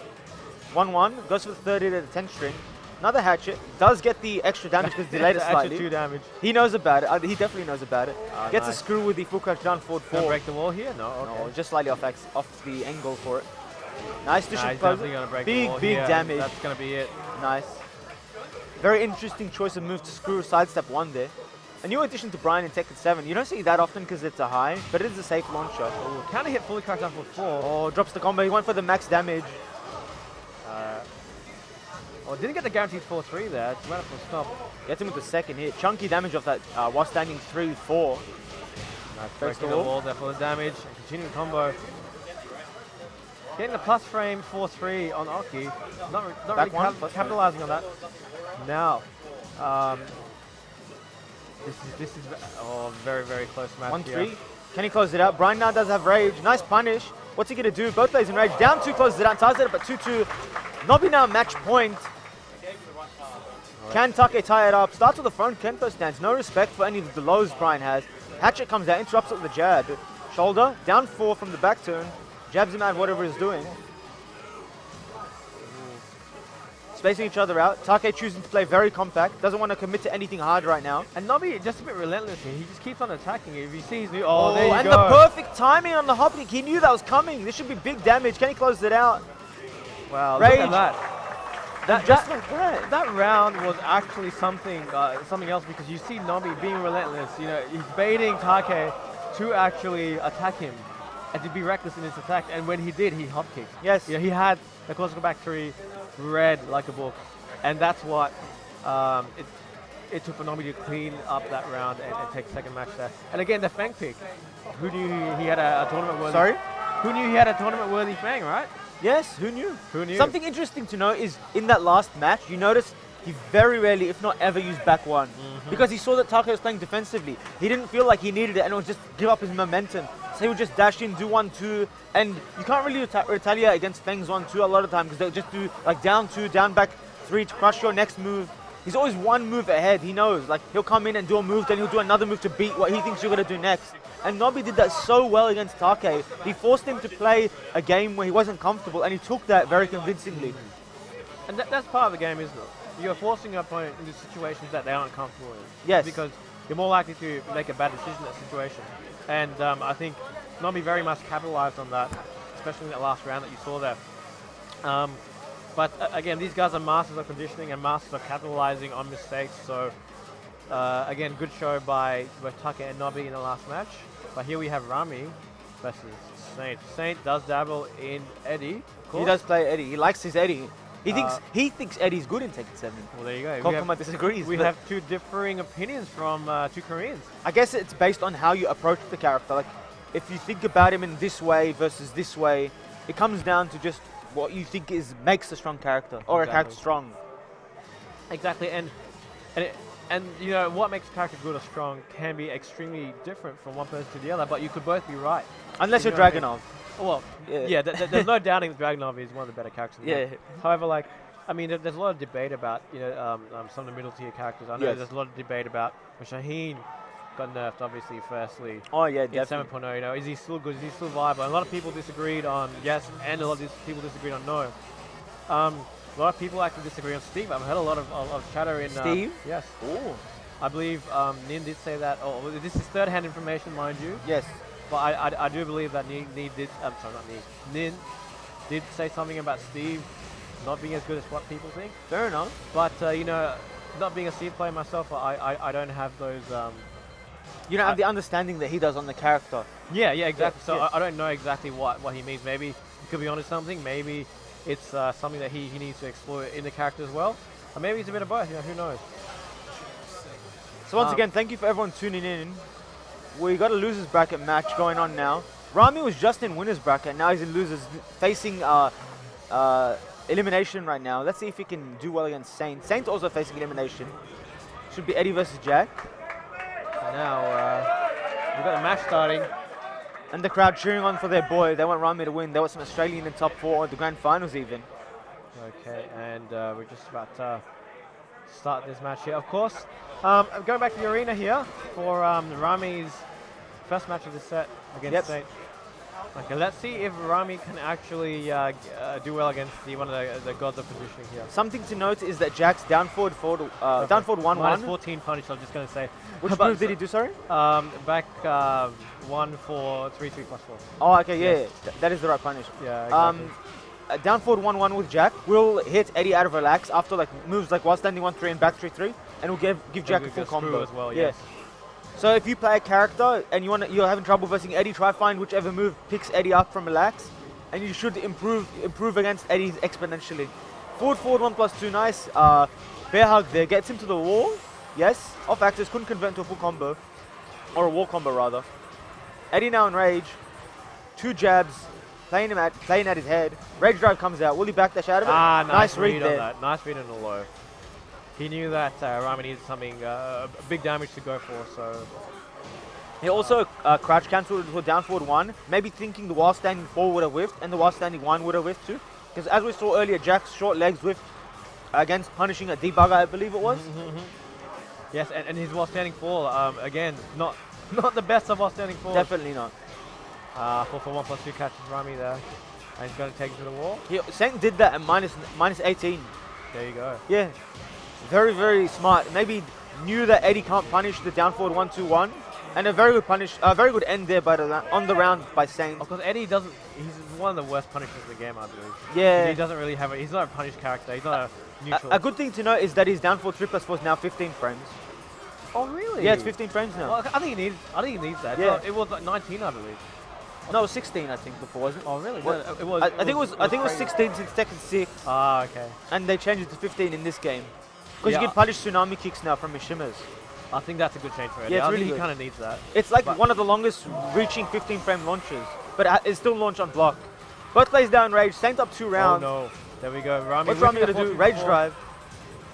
1-1, goes for the 30 to the 10 string. Another hatchet, does get the extra damage because delayed it slightly. Extra 2 damage. He knows about it, he definitely knows about it. Gets nice. a screw with the full crouch down forward 4. Gonna break the wall here? No, okay. No, just slightly off the angle for it. Nice to He's definitely gonna break the wall big here. damage. That's gonna be it. Nice. Very interesting choice of move to screw sidestep 1 there. A new addition to Brian in Tekken 7. You don't see that often because it's a high, but it is a safe launcher. Ooh, counter hit fully cracked down for 4. Oh, drops the combo. He went for the max damage. Oh, didn't get the guaranteed 4-3 there. Just went up for a stop. Gets him with the second hit. Chunky damage off that while standing 3-4. Nice, breaking the wall there for the damage. And continuing combo. Getting the plus frame 4-3 on Oki. Not really capitalizing on that. Now, this is very, very close match 1-3. here. Can he close it out? Brian now does have rage. Nice punish. What's he going to do? Both players in rage. Down 2 closes it out. Ties it up at 2-2. Nobi now match point. Can Take tie it up? Starts with the front Kento stance. No respect for any of the lows Brian has. Hatchet comes out, interrupts it with a jab. Shoulder, down 4 from the back turn. Jabs him out whatever he's doing. Spacing each other out. Take choosing to play very compact. Doesn't want to commit to anything hard right now. And Nobi just a bit relentless here. He just keeps on attacking. If you see his new... there you and go. the perfect timing on the hop kick. He knew that was coming. This should be big damage. Can he close it out? Wow, Rage. look at that. That round was actually something else because you see Nobi being relentless. You know, he's baiting Take to actually attack him and to be reckless in his attack. And when he did, he hop kicked. Yes. You know, he had the classical back 3 read like a book, and that's what it took for Nobi to clean up that round and take second match there. And again, the Fang pick. Who knew he had a tournament worthy? Sorry? Who knew he had a tournament worthy Fang, right? Yes, who knew? Who knew? Something interesting to note is in that last match, you notice he very rarely, if not ever, used back 1 because he saw that Take was playing defensively. He didn't feel like he needed it and it would just give up his momentum. So he would just dash in, do 1-2, and you can't really retaliate against Feng's 1-2 a lot of time because they'll just do like down 2, down back 3 to crush your next move. He's always one move ahead. He knows, like he'll come in and do a move, then he'll do another move to beat what he thinks you're gonna do next. And Nobi did that so well against Take. He forced him to play a game where he wasn't comfortable, and he took that very convincingly. And that's part of the game, isn't it? You're forcing your opponent into situations that they aren't comfortable in. Yes. Because you're more likely to make a bad decision in that situation. And I think Nobi very much capitalized on that, especially in that last round that you saw there. But again, these guys are masters of conditioning and masters of capitalizing on mistakes. So again, good show by both Take and Nobi in the last match. But here we have Rame versus Saint. Saint does dabble in Eddie. He does play Eddie. He likes his Eddie. He thinks Eddie's good in Tekken 7. Well, there you go. Kkokkoma disagrees. We have two differing opinions from 2 Koreans. I guess it's based on how you approach the character. Like, if you think about him in this way versus this way, it comes down to just what you think makes a strong character or a character strong. Exactly, and you know what makes a character good or strong can be extremely different from one person to the other, but you could both be right. Unless you're Dragunov. Well, yeah, there's no doubting that Dragunov is one of the better characters. Yeah. However, like, I mean, there's a lot of debate about some of the middle tier characters. I know there's a lot of debate about Shaheen got nerfed, obviously, firstly. Oh yeah, in definitely. 7.0, you know, is he still good? Is he still viable? And a lot of people disagreed on yes, and a lot of people disagreed on no. A lot of people actually disagree on Steve. I've heard a lot of chatter in Steve. Yes. Oh. I believe Nin did say that. Oh, this is third-hand information, mind you. Yes. But I do believe that Nin did. I'm sorry, not Nin. Nin did say something about Steve not being as good as what people think. Fair enough. But you know, not being a Steve player myself, I don't have those. You don't have the understanding that he does on the character. Yeah, exactly. Yeah, so yeah. I don't know exactly what he means. Maybe he could be onto something. Maybe it's something that he needs to explore in the character as well. Or maybe it's a bit of both. You know, who knows? So once again, thank you for everyone tuning in. We got a losers bracket match going on now. Rame was just in winners bracket. Now he's in losers, facing elimination right now. Let's see if he can do well against Saint. Saint also facing elimination. Should be Eddie versus Jack. Now we've got a match starting. And the crowd cheering on for their boy. They want Rame to win. They want some Australian in top 4 at the grand finals even. Okay, and we're just about to start this match here. Of course, going back to the arena here for Rame's first match of the set against Saint. Okay, let's see if Rame can actually do well against one of the gods of conditioning here. Something to note is that Jack's down forward 1-1. Minus 14 punish, I was just going to say. Which move did he do, sorry? Back 1 for 3-3 plus 4. Oh, okay, yeah. That is the right punish. Yeah, exactly. Down forward 1-1 with Jack will hit Eddie out of relax after like moves like while standing 1-3 and back 3-3, and will give Jack a full combo as well. Yes. So if you play a character and you're having trouble versing Eddie, try find whichever move picks Eddie up from relax, and you should improve against Eddie exponentially. Forward 1+2, nice. Bear hug there, gets him to the wall. Yes, off axis, couldn't convert into a full combo, or a wall combo rather. Eddie now in rage, 2 jabs, playing at his head. Rage drive comes out. Will he backdash out of it? Nice read there. on that. Nice read on the low. He knew that Rame needed something big damage to go for, so. He also crouch cancelled to a down forward 1, maybe thinking the while standing 4 would have whiffed, and the while standing 1 would have whiffed too. Because as we saw earlier, Jack's short legs whiffed against punishing a debugger, I believe it was. Yes, and his while standing fall, again, not the best of while standing falls. Definitely not. 4 for 1+2 catches Rame there, and he's going to take it to the wall. Saint did that at minus 18. There you go. Yeah, very, very smart. Maybe knew that Eddie can't punish the down forward 1-2-1. And a very good end there on the round by Saint. Of course, Eddie doesn't. He's one of the worst punishers in the game, I believe. Yeah. He doesn't really have he's not a punish character. He's not a neutral. A good thing to note is that his down forward 3+4 is now 15 frames. Oh really? Yeah, it's 15 frames now. Well, I think he needs that. Yeah. It was like 19, I believe. No, it was 16, I think, before, wasn't it? Oh really? Well, No, it was. I think it was crazy. 16 since Tekken 6. Ah, okay. And they changed it to 15 in this game. Because Yeah. you can punish tsunami kicks now from his shimmers. I think that's a good change for Eddie. Yeah, it's I really think he good. kind of needs that. It's like But- one of the longest reaching 15 frame launches, but it's still launched on block. Both plays down rage, Saint up 2 rounds. Oh no. There we go. Rame. What's Rame gonna do? Rage drive.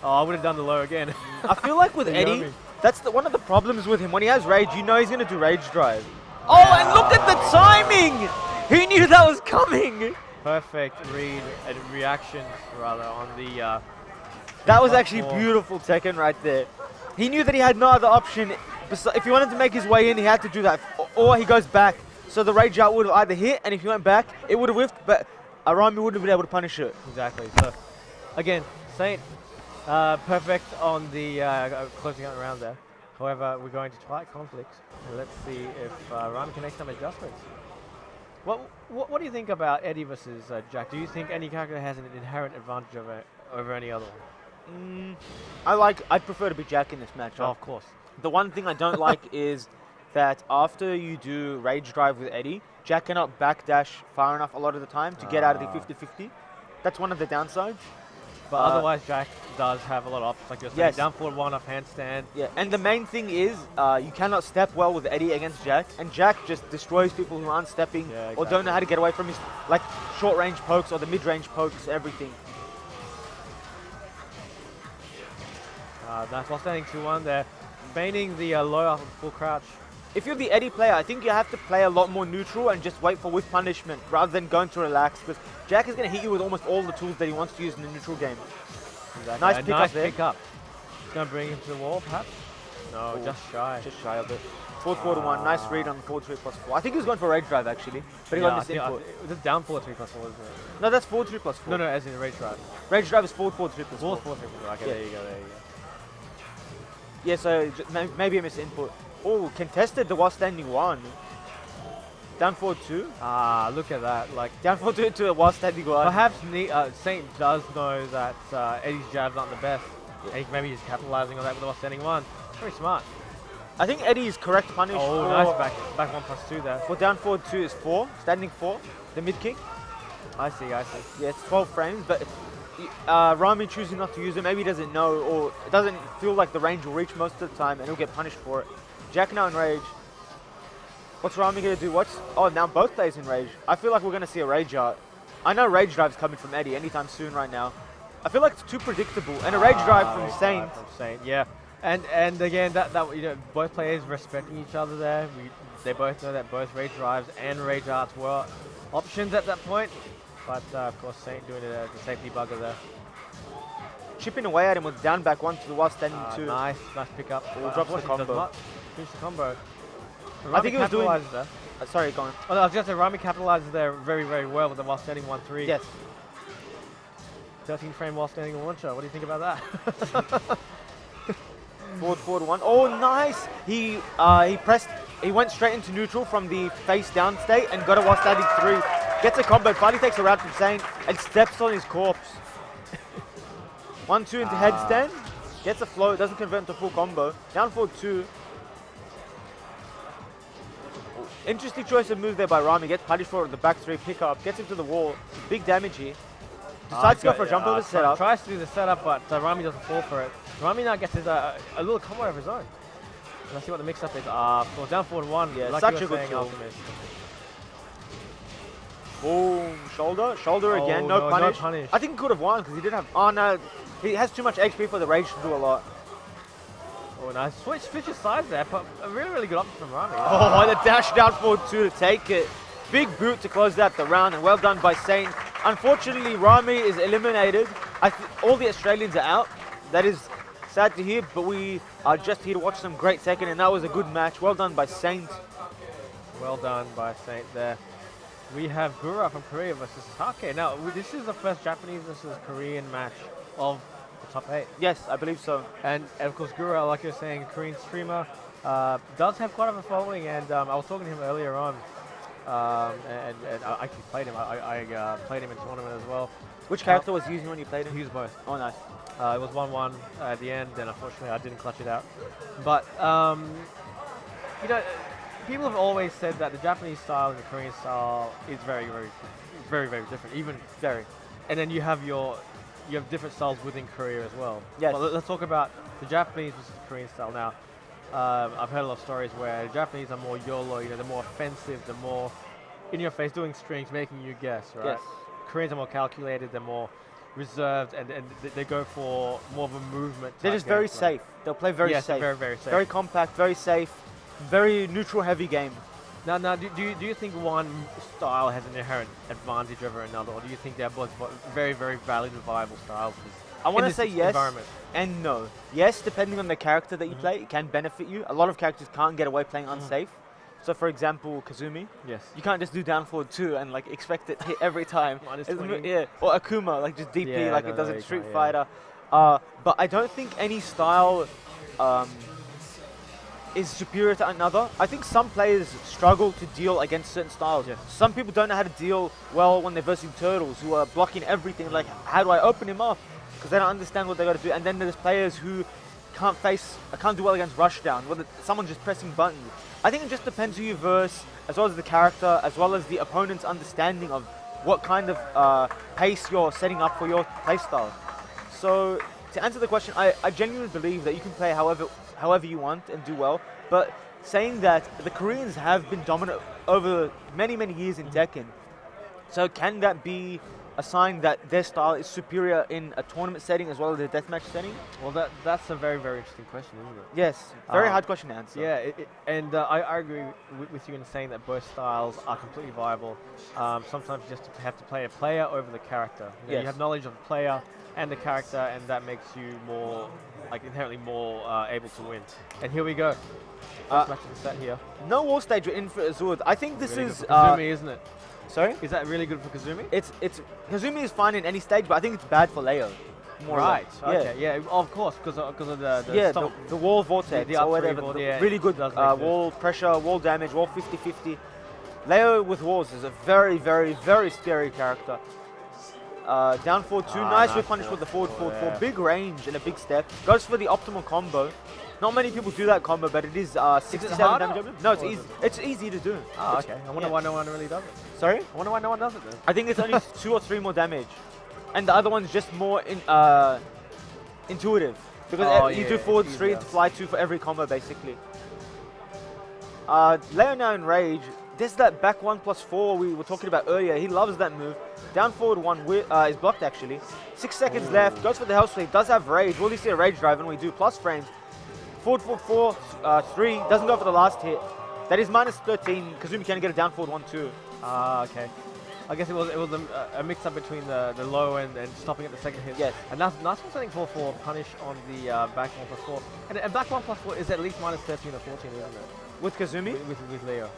Oh, I would have done the low again. I feel like with You know Eddie, me. that's one of the problems with him. When he has rage, you know he's gonna do rage drive. Oh, and look at the timing! He knew that was coming! Perfect read and reaction, rather, on the. That was actually four. beautiful Tekken right there. He knew that he had no other option. If he wanted to make his way in, he had to do that. Or he goes back. So the rage out would have either hit, and if he went back, it would have whiffed, but Rame wouldn't have been able to punish it. Exactly. So, again, Saint perfect on the closing out round there. However, we're going to Twilight Conflict. And let's see if Rame can make some adjustments. What do you think about Eddie versus Jack? Do you think any character has an inherent advantage over any other one? I'd prefer to be Jack in this matchup. Oh, of course. The one thing I don't like is that after you do rage drive with Eddie, Jack cannot backdash far enough a lot of the time to get out of the 50-50. That's one of the downsides. But otherwise, Jack does have a lot of options, like you're saying. Yes. Down forward 1 off handstand. Yeah, and the main thing is you cannot step well with Eddie against Jack, and Jack just destroys people who aren't stepping or don't know how to get away from his short range pokes or the mid range pokes, everything. Nice. While standing 2-1 there, feigning the low off full crouch. If you're the Eddie player, I think you have to play a lot more neutral and just wait for whiff punishment rather than going to relax, because Jack is going to hit you with almost all the tools that he wants to use in the neutral game. Exactly. Nice pick up there. Pick up. Going to bring him to the wall, perhaps? No, Ooh, just shy. Just shy of it. Forward 4-1, nice read on the forward 3+4. I think he was going for rage drive actually, but he got this input. This is down forward 3+4, isn't it? No, that's forward 3+4. No, as in rage drive. Rage drive is forward 3+4. Forward 4 3+4. Okay, Yeah. there you go. Yeah, so maybe a misinput. Oh, contested the while standing 1. Down forward 2. Ah, look at that. Like, Down forward 2 to a while standing 1. perhaps Saint does know that Eddie's jabs aren't the best. And maybe he's capitalizing on that with the while standing 1. Very smart. I think Eddie's correct punish. Oh, nice back 1+2 there. For down forward 2 is 4, standing 4, the mid kick. I see. Yeah, it's 12 frames, but Rame choosing not to use it, maybe he doesn't know, or it doesn't feel like the range will reach most of the time, and he'll get punished for it. Jack now in rage. What's Rame going to do? Now both players in rage. I feel like we're going to see a rage art. I know rage drive's coming from Eddie anytime soon right now. I feel like it's too predictable, and a rage drive from Saint. Yeah. And again, that both players respecting each other there. They both know that both rage drives and rage arts were options at that point. But of course, Saint doing it as a safety bugger there. Chipping away at him with down back 1 to the while standing 2. Nice pick up. Drops the Does combo. not finish the combo. I think he was doing. Capitalizes there. Sorry, go on. Oh, no, I was just saying, Rame capitalizes there very, very well with the while standing 1-3. Yes. 13 frame while standing launcher. What do you think about that? Forward 1. Oh, nice! He went straight into neutral from the face down state and got a while standing 3. Gets a combo, finally takes a round from Saint and steps on his corpse. 1-2 into headstand. Gets a flow, doesn't convert into full combo. Down forward 2. Interesting choice of move there by Rame. Gets punished for it with the back 3 pickup. Gets him to the wall. Big damage here. Decides to go for a jump over setup. Tries to do the setup, but Rame doesn't fall for it. Rame now gets his, a little combo of his own. Let's see what the mix-up is. For down forward 1. Yeah, like such a good kill. Boom, shoulder again, no punish. I think he could have won because he didn't have, oh no, he has too much HP for the rage to do a lot. Oh nice, switches sides there, but a really good option from Rame. Oh, the dash down forward 2 to take it. Big boot to close out the round, and well done by Saint. Unfortunately, Rame is eliminated. All the Australians are out. That is sad to hear, but we are just here to watch some great Tekken, and that was a good match. Well done by Saint. Well done by Saint there. We have Gura from Korea versus Take. Now, this is the first Japanese versus Korean match of the top 8. Yes, I believe so. And of course, Gura, like you're saying, Korean streamer, does have quite a following. And I was talking to him earlier on, and I actually played him. I played him in tournament as well. Which character was he using when you played him? He used both. Oh, nice. It was 1-1 at the end, and unfortunately, I didn't clutch it out. But you know, people have always said that the Japanese style and the Korean style is very different, even very. And then you have different styles within Korea as well. Yes. But let's talk about the Japanese versus the Korean style now. I've heard a lot of stories where the Japanese are more YOLO, you know, they're more offensive, they're more in your face, doing strings, making you guess, right? Yes. Koreans are more calculated, they're more reserved, and they go for more of a movement. They're just very safe. They'll play very safe. Very safe. Very compact, very safe, very neutral heavy game. Now, do you think one style has an inherent advantage over another, or do you think they're both very valid and viable styles? I want to say yes environment? And no. Yes, depending on the character that you play, it can benefit you. A lot of characters can't get away playing unsafe. So, for example, Kazumi. Yes. You can't just do down forward 2 and like expect it to hit every time. -20. Yeah. Or Akuma, like just DP like it does in Street Fighter. Yeah. But I don't think any style is superior to another. I think some players struggle to deal against certain styles. Yes. Some people don't know how to deal well when they're versing turtles, who are blocking everything. Like, how do I open him up? Because they don't understand what they got to do. And then there's players who can't do well against rushdown, whether someone's just pressing buttons. I think it just depends who you verse, as well as the character, as well as the opponent's understanding of what kind of pace you're setting up for your playstyle. So, to answer the question, I genuinely believe that you can play however you want and do well, but saying that the Koreans have been dominant over many years in Tekken, so can that be a sign that their style is superior in a tournament setting as well as a deathmatch setting? Well, that's a very interesting question, isn't it? Yes, very hard question to answer. Yeah, and I agree with you in saying that both styles are completely viable. Sometimes you just have to play a player over the character. You know, you have knowledge of the player and the character, and that makes you more, like, inherently more able to win. And here we go. First match of the set here. No wall stage in for Azur. I think this really is Kazumi, isn't it? Sorry? Is that really good for Kazumi? It's Kazumi is fine in any stage, but I think it's bad for Leo. Right. Okay. Yeah. Of course, because of the wall vortex or whatever. Really good wall pressure, wall damage, wall 50/50. Leo with walls is a very scary character. Down forward 2, nice whip punish with the forward 4. Big range and a big step. Goes for the optimal combo. Not many people do that combo, but it is 67 damage. No, it's easy. It's easy to do. Oh, okay. I wonder why no one really does it. Sorry? I wonder why no one does it then. I think it's only 2 or 3 more damage, and the other one's just more intuitive because you do forward 3 to fly 2 for every combo basically. Leo now in rage. There's that back 1+4 we were talking about earlier. He loves that move. Down forward 1 is blocked actually. 6 seconds left. Goes for the hell sweep. Does have rage. Will he see a rage drive? And we do plus frames. Forward 4, 3. Doesn't go for the last hit. That is -13. Kazumi can get a down forward 1, 2. Okay. I guess it was a mix up between the low and stopping at the second hit. Yes. And that's nice setting for punish on the back 1+4. And back 1+4 is at least -13 or 14, isn't it? With Kazumi? With Leo.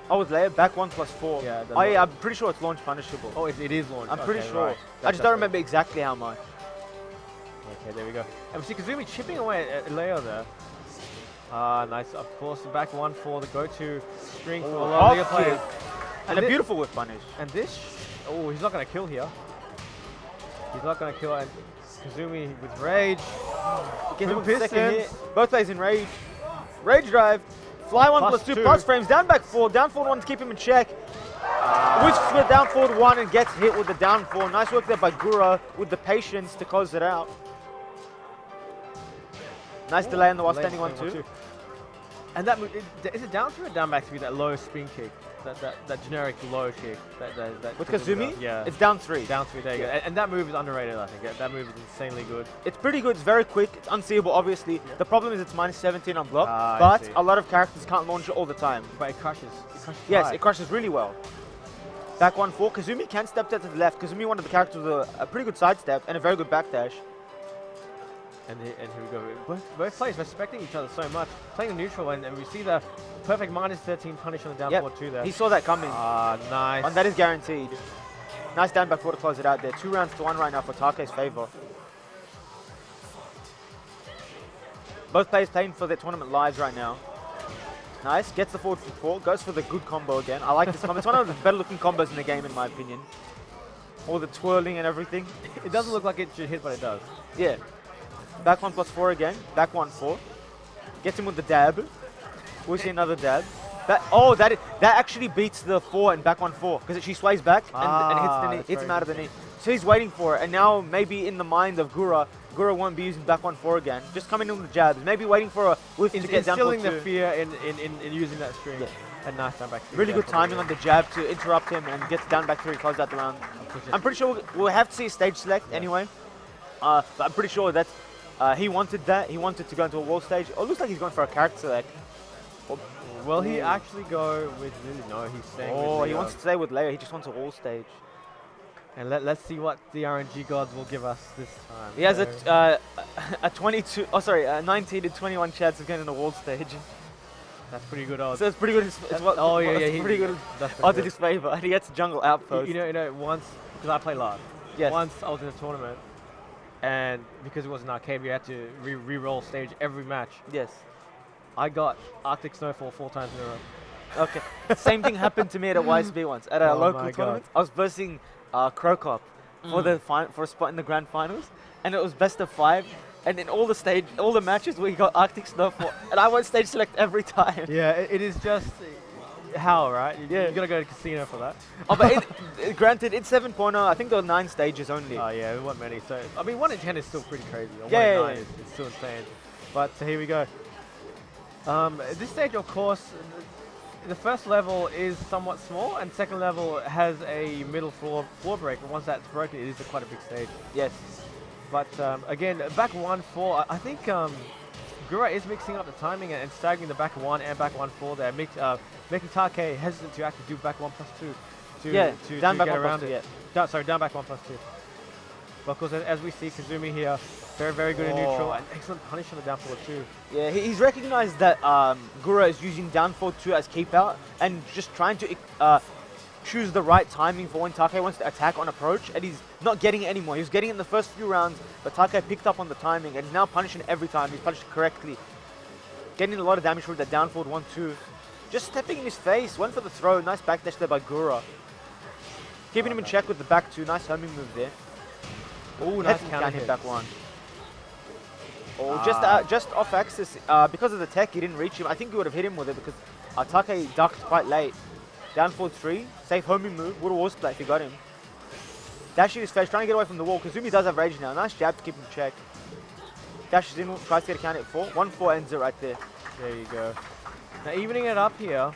Oh, with Leo, back 1+4. Yeah. I'm pretty sure it's launch punishable. Oh, it is launch. I'm pretty sure. Right. I just don't remember exactly how much. Okay, there we go. And we see Kazumi chipping away at Leo there. Nice, of course, the back 1 for the go-to string for a lot of Leo players. And a beautiful whip punish. And this, he's not going to kill here. He's not going to kill, and Kazumi with rage. Get him a second hit. Both players in rage. Rage drive. Fly 1 Plus plus 2 two. plus frames. Down back 4. Down forward 1 to keep him in check. Whiffs with down forward 1 and gets hit with the down 4. Nice work there by Gura with the patience to close it out. Nice delay on the while standing 1-2. And that move, is it down 3 or down back 3, that low spin kick? That generic low kick. That With Kazumi? Yeah. It's down 3. Down 3, there you go. And that move is underrated, I think. That move is insanely good. It's pretty good. It's very quick. It's unseeable, obviously. Yeah. The problem is it's minus 17 on block, I but see. a lot of characters can't launch it all the time. But it crushes. Yes, high. it crushes really well. Back 1-4. Kazumi can step to the left. Kazumi, one of the characters with a pretty good sidestep and a very good backdash. And here we go. Both players respecting each other so much. Playing the neutral, and we see the perfect minus 13 punish on the down forward 2 there. He saw that coming. Nice. And that is guaranteed. Nice down back 4 to close it out there. 2 rounds to 1 right now for Take's favor. Both players playing for their tournament lives right now. Nice. Gets the forward 4. Goes for the good combo again. I like this combo. It's one of the better looking combos in the game, in my opinion. All the twirling and everything. It doesn't look like it should hit, but it does. Yeah. Back 1 plus 4 again. Back 1-4. Gets him with the dab. We'll see another dab. That actually beats the 4 and back 1-4 because she sways back and hits the knee, hits him out of the knee. So he's waiting for it, and now maybe in the mind of Gura won't be using back 1-4 again. Just coming in with the jabs. Maybe waiting for a whiff to get down. Instilling the fear in using that string. Yeah. And nice down back 3. Really good timing on the jab to interrupt him and gets down back 3, close out the round. I'm pretty sure we'll have to see a stage select anyway. But I'm pretty sure that he wanted that. He wanted to go into a wall stage. Oh, it looks like he's going for a character select. Will he actually go with Lily? No, he's staying with Leo. He wants to stay with Leo. He just wants a wall stage. And let's see what the RNG gods will give us this time. He has a 19 to 21 chance of getting in a wall stage. That's pretty good odds. So it's pretty good. It's pretty good odds in his favor. And he gets jungle outpost. You know, once, because I play live. Yes. Once I was in a tournament, and because it was an arcade, we had to re-roll stage every match. Yes. I got Arctic Snowfall 4 times in a row. Okay. Same thing happened to me at a YSB once. At a local tournament. I was versing Krokop for a spot in the grand finals, and it was best of 5. And in all the matches, we got Arctic Snowfall, and I went stage select every time. Yeah, it is just hell, right? Yeah. You gotta go to casino for that. Oh, but granted, it's 7.0. I think there were 9 stages only. Oh yeah, there weren't many. So I mean, 1 in 10 is still pretty crazy. Or 1 in 9 is still insane. But here we go. This stage, of course, the first level is somewhat small, and second level has a middle floor break. But once that's broken, it is quite a big stage. Yes. But again, back 1-4, I think Gura is mixing up the timing and staggering the back 1 and back 1-4 there, making Take hesitant to actually do back 1 plus 2 to down back get 1 around plus 2, it. Down back 1 plus 2. But of course, as we see, Kazumi here, very good in neutral, and excellent punish on the down forward 2. Yeah, he's recognized that Gura is using down forward 2 as keep out, and just trying to choose the right timing for when Take wants to attack on approach, and he's not getting it anymore. He was getting it in the first few rounds, but Take picked up on the timing, and he's now punishing every time. He's punished correctly. Getting a lot of damage with that down forward 1-2. Just stepping in his face, went for the throw. Nice backdash there by Gura. Keeping him in check with the back 2. Nice homing move there. Oh, nice counter hit back 1. Oh, just off axis. Because of the tech, he didn't reach him. I think he would have hit him with it because Take ducked quite late. Down forward 3. Safe homing move. Would have wall split if he got him. Dashing his face, trying to get away from the wall. Kazumi does have rage now. Nice jab to keep him in check. Dashes in, tries to get a counter at 4. 1-4 ends it right there. There you go. Now evening it up here.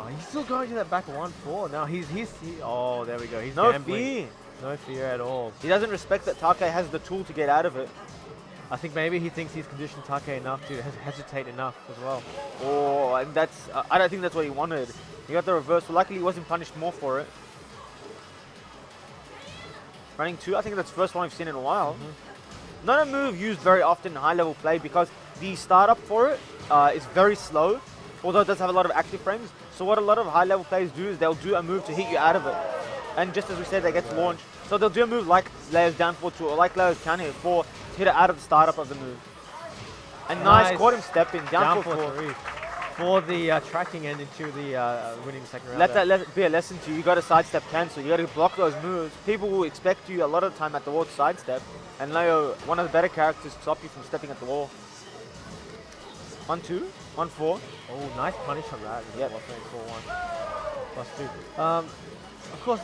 He's still going to that back 1-4. Now oh, there we go. He's no gambling. fear. No fear at all. He doesn't respect that Take has the tool to get out of it. I think maybe he thinks he's conditioned Take enough to hesitate enough as well. Oh, and that's I don't think that's what he wanted. He got the reversal. Luckily, he wasn't punished more for it. Running 2, I think that's the first one we've seen in a while. Not a move used very often in high-level play because the startup for it is very slow, although it does have a lot of active frames. So what a lot of high-level players do is they'll do a move to hit you out of it. And just as we said, they get launched. So they'll do a move like Leo's down 4-2 or like Leo's counter hit 4 to hit it out of the startup of the move. And nice, caught him stepping, down 4-3. For the tracking and into the winning second round. Let that be a lesson to you. You got to sidestep cancel. You got to block those moves. People will expect you a lot of the time at the wall to sidestep. And Leo, one of the better characters to stop you from stepping at the wall. 1-2, 1-4. Oh, nice punish on that. Yep. 4-1. Of course,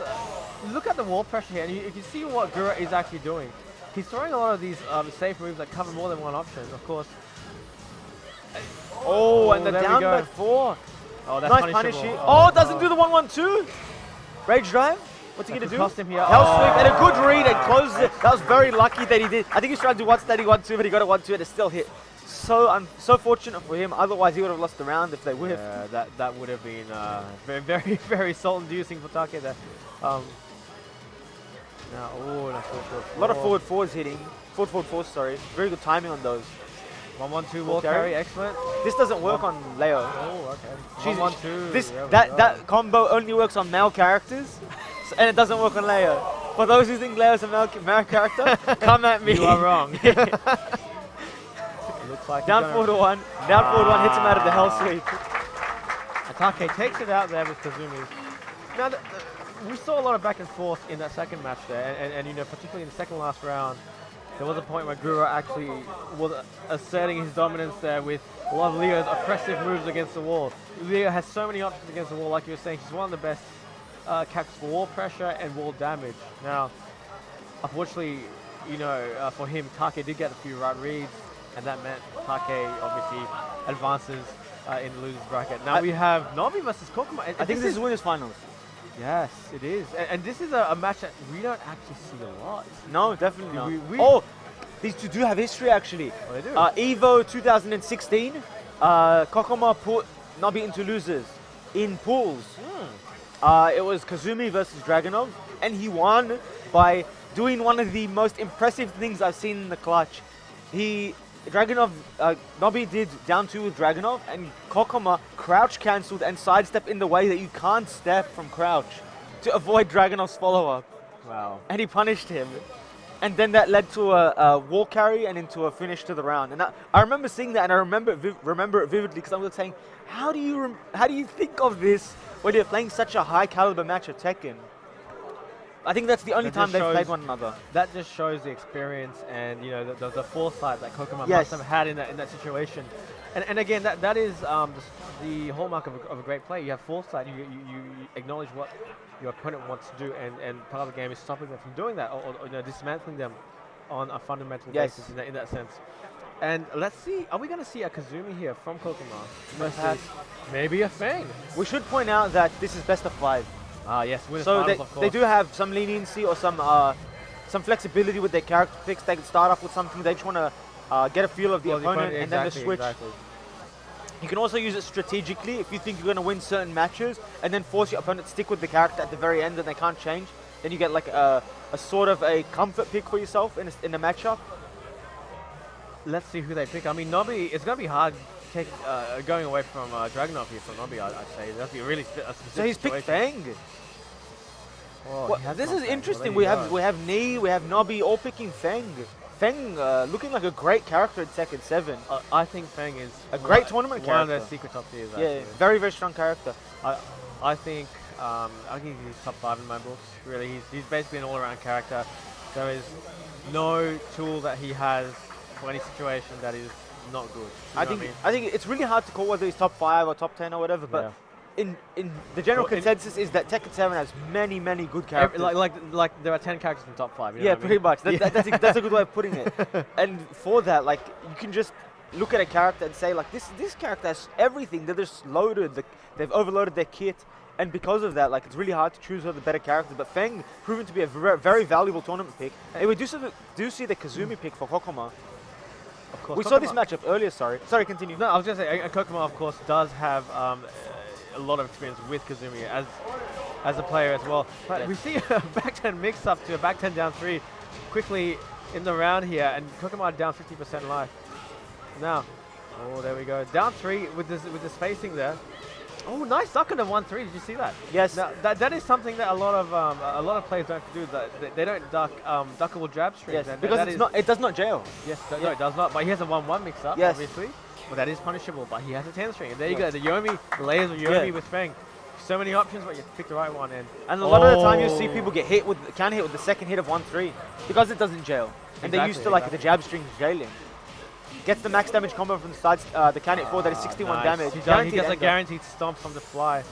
look at the wall pressure here, and you can see what Gura is actually doing. He's throwing a lot of these safe moves that cover more than one option, of course. Oh, and the there we down go. back 4. Oh, that's Nice punish punishable. here. Oh, doesn't do the 1-1-2. Rage drive. What's he That going to could do? cost him here. Hell Oh. sweep and a good read and closes it. That was very lucky that he did. I think he was trying to do 1-steady 1-2, but he got a 1-2 and it still hit. So fortunate for him. Otherwise, he would have lost the round if they would have. Yeah, that would have been very, very salt-inducing for Take there. Now, oh, nice forward. A lot of forward fours hitting. Forward fours, sorry. Very good timing on those. 1-1-2 wall carry, excellent. This doesn't work on Leo. Oh, okay. She's- 1-1-2. This there we that go. that combo only works on male characters, and it doesn't work on Leo. For those who think Leo's a male character, come at me. You are wrong. Looks like Down 4-1. Down 4-1 hits him out of the hell sweep. Atake takes it out there with Kazumi. Now, we saw a lot of back and forth in that second match there, and you know, particularly in the second last round, there was a point where Gura actually was asserting his dominance there with a lot of Leo's oppressive moves against the wall. Leo has so many options against the wall, like you were saying. He's one of the best characters for wall pressure and wall damage. Now, unfortunately, you know, for him, Take did get a few right reads, and that meant Take obviously advances in the loser's bracket. Now we have Nobi versus Kkokkoma. I think this is winners finals. Yes, it is. And this is a match that we don't actually see a lot. No, definitely not. We- Oh, these two do have history actually. Oh, they do? Evo 2016, Kkokkoma put Nobi into losers in pools. It was Kazumi versus Dragunov, and he won by doing one of the most impressive things I've seen in the clutch. Nobi did down 2 with Dragunov, and Kkokkoma crouch cancelled and sidestep in the way that you can't step from crouch to avoid Dragunov's follow-up. Wow. And he punished him. And then that led to a wall carry and into a finish to the round. And I remember seeing that, and I remember it vividly because I was saying, how do you think of this when you're playing such a high caliber match of Tekken? I think that's the only That time just they've shows- played one another. That just shows the experience and, you know, the foresight that Kkokkoma Yes. must have had in that situation. And again, that is the hallmark of a great play. You have foresight. You acknowledge what your opponent wants to do, and part of the game is stopping them from doing that, or you know, dismantling them on a fundamental Yes. basis in that sense. And let's see, are we going to see a Kazumi here from Kkokkoma versus maybe a Fang? We should point out that this is best of 5. Yes, winners So finals, of course. they do have some leniency or some flexibility with their character picks. They can start off with something they just want to get a feel of the Well, opponent and then the exactly, switch. exactly. You can also use it strategically if you think you're going to win certain matches and then force your opponent to stick with the character at the very end and they can't change. Then you get like a sort of a comfort pick for yourself in a matchup. Let's see who they pick. I mean, Nobi, it's going to be hard going away from Dragunov here for Nobi, I'd say. That's be really a specific So he's picked situation. Fang. Oh, Well, he has this not is Fang. Well, interesting. there We you have go. we have Nii, we have Nobi all picking Fang. Fang looking like a great character in Tekken 7. I think Fang is A great tournament one of their character. secret top tiers. Yeah, Actually. very, very strong character. I think he's top 5 in my books. Really, he's basically an all-around character. There is no tool that he has for any situation that is not good. You I know think what I mean? I think it's really hard to call whether he's top 5 or top 10 or whatever. But in the general Well, consensus is that Tekken 7 has many good characters. Like there are 10 characters in top 5. You know Yeah, what I pretty mean? much. That's a good way of putting it. And for that, like, you can just look at a character and say, like, this character has everything. They're just loaded. They've overloaded their kit. And because of that, like, it's really hard to choose who are the better characters. But Fang proven to be a very valuable tournament pick. And we do see the Kazumi pick for Kkokkoma. Of course, We saw this Kkokkoma- matchup earlier, sorry. Sorry, continue. No, I was going to say, Kkokkoma, of course, does have a lot of experience with Kazumi as a player as well. But Yeah. we see a back 10 mix-up to a back 10 down 3 quickly in the round here, and Kkokkoma down 50% life. Now, oh, there we go. Down 3 with the spacing there. Oh, nice duck into 1-3. Did you see that? Yes. Now, that is something that a lot of players don't do. That they don't duck duckable jab strings. Yes, and because that it's is- not. It does not jail. Yes, no, Yeah. it does not. But he has a 1-1 mix-up, Yes. obviously. Well, that is punishable, but he has a 10 string. And there you go, Yes. the Yomi, layers of Yomi Yeah. with Fang. So many options, but you have to pick the right one. And a lot of the time you see Oh. people get hit with the second hit of 1-3 because it doesn't jail. And they're used to Exactly, like the jab strings jailing. Gets the max damage combo from the sides, the count hit 4, that is 61 nice. damage. He gets Guaranteed a ender. guaranteed stomp from the fly.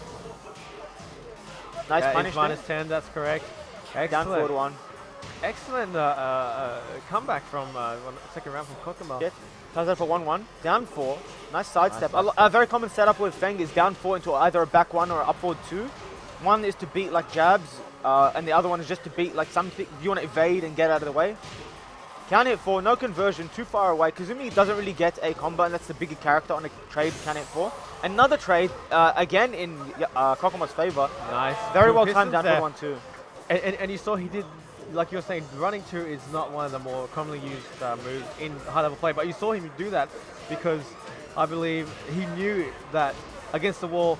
Nice That punish is there. minus 10, that's correct. Down Excellent. forward 1. Excellent comeback from second round from kkokkoma. Yep. Ties that for 1-1. Down 4. Nice sidestep. Nice A very common setup with Feng is down 4 into either a back 1 or an up forward 2. One is to beat like jabs, and the other one is just to beat like something you want to evade and get out of the way. Count hit 4, no conversion, too far away. Kazumi doesn't really get a combo, and that's the bigger character on a trade count hit 4. Another trade, again in kkokoma's favor. Nice. Very Good well timed pistons down for 1 2. And you saw he did, like you were saying, running 2 is not one of the more commonly used moves in high level play, but you saw him do that because I believe he knew that against the wall,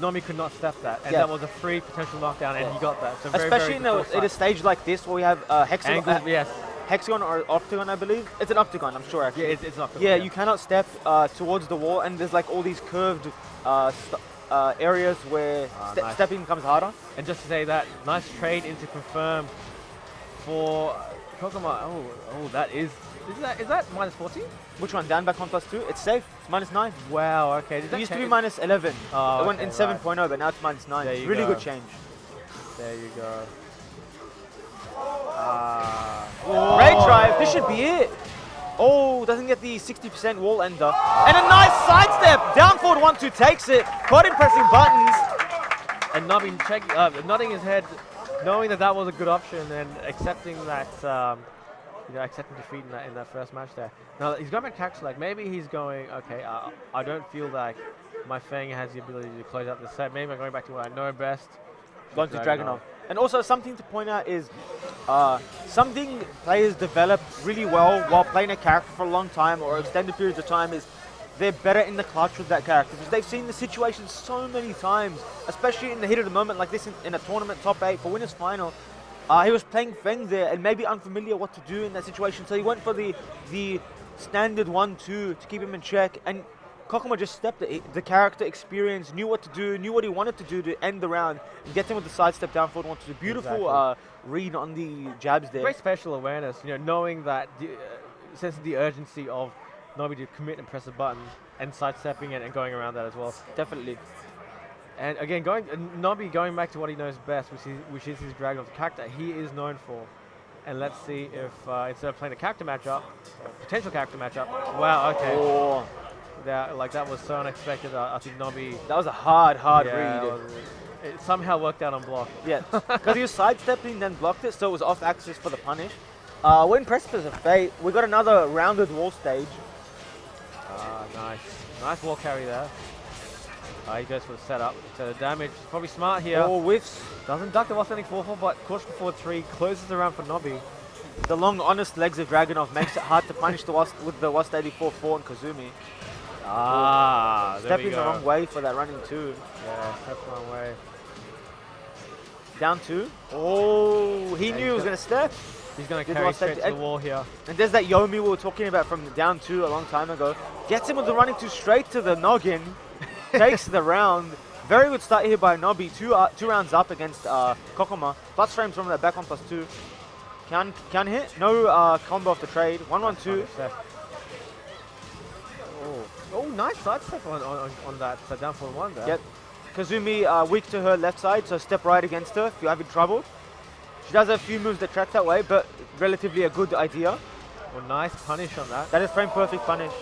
NOBI could not step that, and that was a free potential knockdown, and he got that. So especially in a stage like this where we have hexagon, yes. hexagon or octagon, I believe. It's an octagon, I'm sure actually. Yeah, it's an octagon. Yeah, you cannot step towards the wall, and there's like all these curved areas where nice. stepping becomes harder. And just to say that, nice trade into confirm for kkokkoma. Oh, that is that minus 40? Which one? Down back 1 plus 2? It's safe. It's minus 9. Wow, okay. Did It that used to be change? minus 11. Oh, It went okay, in 7.0, but now it's minus 9. There you Really go. good change. There you go. Great drive. This should be it. Oh, doesn't get the 60% wall ender. And a nice sidestep. Down forward 1-2 takes it. Quite impressive buttons. And NOBI nodding his head, knowing that that was a good option and accepting that, accepting defeat in that first match there. Now he's going back to Cax, like maybe he's going, okay, I don't feel like my Feng has the ability to close out the set. Maybe I'm going back to what I know best. Going to Dragunov. And also something to point out is something players develop really well while playing a character for a long time or extended periods of time is they're better in the clutch with that character because they've seen the situation so many times, especially in the heat of the moment like this in a tournament top 8 for winners final. He was playing Feng there and maybe unfamiliar what to do in that situation, so he went for the standard 1-2 to keep him in check, and kkokkoma just stepped it. The character experience, knew what to do, knew what he wanted to do to end the round, and get him with the sidestep down forward 1-2. Beautiful read on the jabs there. Great special awareness, knowing that, sense of the urgency of NOBI to commit and press a button and sidestepping it and going around that as well. Definitely. And again, NOBI going back to what he knows best, which is his Dragunov character he is known for. And let's see if instead of playing a character matchup, potential character matchup. Wow, okay. Oh. That was so unexpected. I think NOBI. That was a hard read. It somehow worked out on block. Yeah, because he was sidestepping, then blocked it, so it was off axis for the punish. We're in Precipice of Fate. We got another rounded wall stage. Nice wall carry there. He goes for the setup. So the damage is probably smart here. Oh, whiffs. Doesn't duck the wall standing 4-4, but caution forward 3, closes the round for NOBI. The long, honest legs of Dragunov makes it hard to punish the with the Wast 84-4 and Kazumi. There we Stepping the go. wrong way for that running 2. Yeah, step the wrong way. Down 2. Oh, he knew he was going to step. He's going to Did carry Wast straight to the 80 wall here. And there's that Yomi we were talking about from the down 2 a long time ago. Gets him with the running 2 straight to the noggin. Takes the round. Very good start here by NOBI. Two rounds up against kkokkoma. Plus frames from that back 1 plus 2. Can hit. No combo off the trade. 1-1-2. Oh, nice sidestep on that down for 1 there. Yep. Kazumi weak to her left side, so step right against her if you're having trouble. She does have a few moves that track that way, but relatively a good idea. Well, nice punish on that. That is frame perfect punish.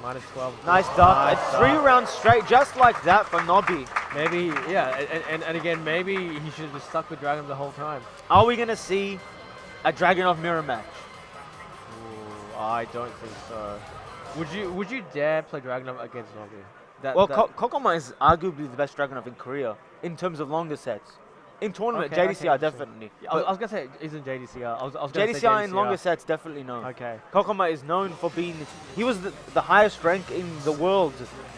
Minus 12. Nice duck. Nice 3 rounds straight, just like that for NOBI. Maybe, yeah, and again, maybe he should have just stuck with Dragon the whole time. Are we going to see a Dragunov mirror match? Ooh, I don't think so. Would you dare play Dragunov against NOBI? kkokkoma is arguably the best Dragunov in Korea in terms of longer sets. In tournament, JDCR definitely. I was going to say, isn't JDCR. I was gonna say JDCR in longer sets, definitely no. Okay. kkokkoma is known for being, he was the highest rank in the world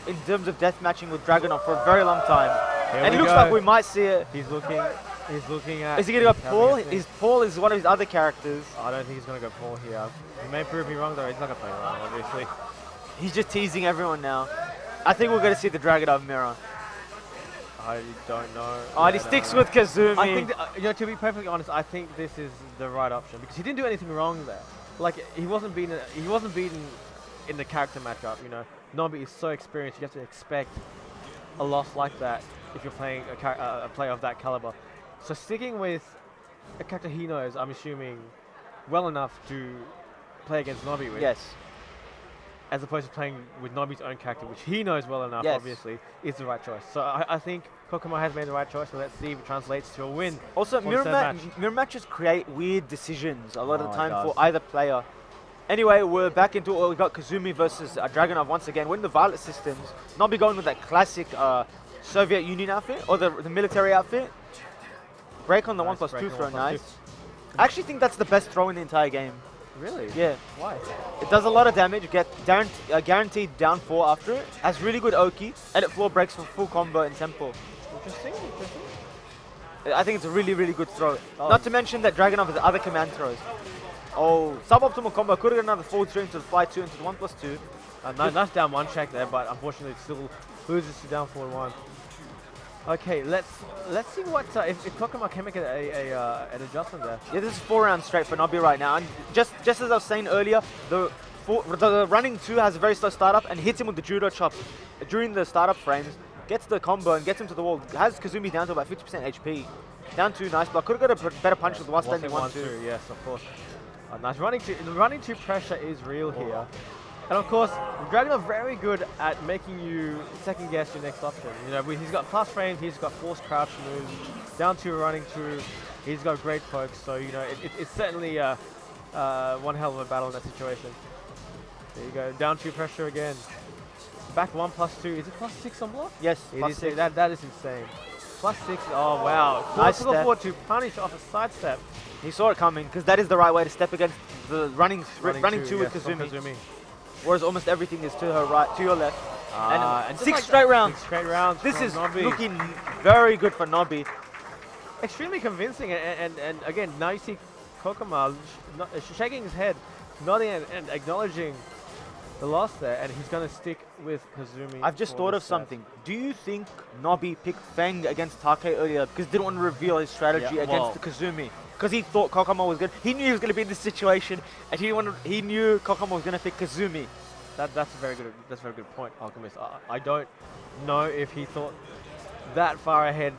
in terms of death matching with Dragunov for a very long time. And it looks like we might see it. He's looking at... Is he going to go Paul? Paul is one of his other characters. I don't think he's going to go Paul here. He may prove me wrong though, he's not going to play wrong, obviously. He's just teasing everyone now. I think we're going to see the Dragunov mirror. I don't know. Oh, and he sticks with Kazumi. I think, to be perfectly honest, I think this is the right option because he didn't do anything wrong there. Like he wasn't beaten in the character matchup. You know, Nobi is so experienced. You have to expect a loss like that if you're playing a player of that caliber. So sticking with a character he knows, I'm assuming, well enough to play against Nobi with. Yes. As opposed to playing with Nobi's own character, which he knows well enough, Yes. obviously, is the right choice. So I think kkokkoma has made the right choice, so let's see if it translates to a win. Also, on the third match. mirror matches create weird decisions a lot of Oh, the it time does. for either player. Anyway, we're back into it. We got Kazumi versus Dragunov once again. We're in the Violet systems. Nobi going with that classic Soviet Union outfit, or the military outfit. Break on the Nice 1+2 break on throw, 1+2. nice. I actually think that's the best throw in the entire game. Really? Yeah. Why? It does a lot of damage, get guaranteed down 4 after it, has really good Oki, edit floor breaks for full combo and tempo. Interesting. I think it's a really, really good throw. Oh. Not to mention that Dragunov has other command throws. Oh, suboptimal combo, could have got another forward stream to the fly 2 into the 1+2. Nice down 1 check there, but unfortunately it still loses to down forward 1. Okay, let's see what if kkokkoma can make an adjustment there. Yeah, this is 4 rounds straight for Nobi right now. And just as I was saying earlier, the running 2 has a very slow startup and hits him with the judo chop during the startup frames. Gets the combo and gets him to the wall. Has Kazumi down to about 50% HP. Down 2, nice block. Could have got a better punch with the one standing 1-2. Yes, of course. Nice running to pressure is real here. And of course, Dragunov very good at making you second guess your next option. You know, he's got plus frames, he's got force crouch moves, down 2 running 2, he's got great pokes. So you know, it's certainly one hell of a battle in that situation. There you go, down 2 pressure again. Back 1+2, is it +6 on block? Yes, It plus is, 6. that is insane. +6, oh wow. Nice Took a step. forward to punish off a sidestep. He saw it coming because that is the right way to step against the running 2 with yes, from Kazumi. Whereas almost everything is to her right, to your left. And just 6 like straight that, rounds. 6 straight rounds. This from is Nobi. looking very good for Nobi. Extremely convincing, and again, now you see kkokkoma shaking his head, nodding and acknowledging the loss there, and he's going to stick with Kazumi. I've just for thought of this set. something. Do you think Nobi picked Feng against Take earlier because he didn't want to reveal his strategy Yeah, against the Kazumi? Because he thought kkokkoma was good. He knew he was going to be in this situation, and he knew kkokkoma was going to pick Kazumi. That's a very good point, Alchemist. I don't know if he thought that far ahead.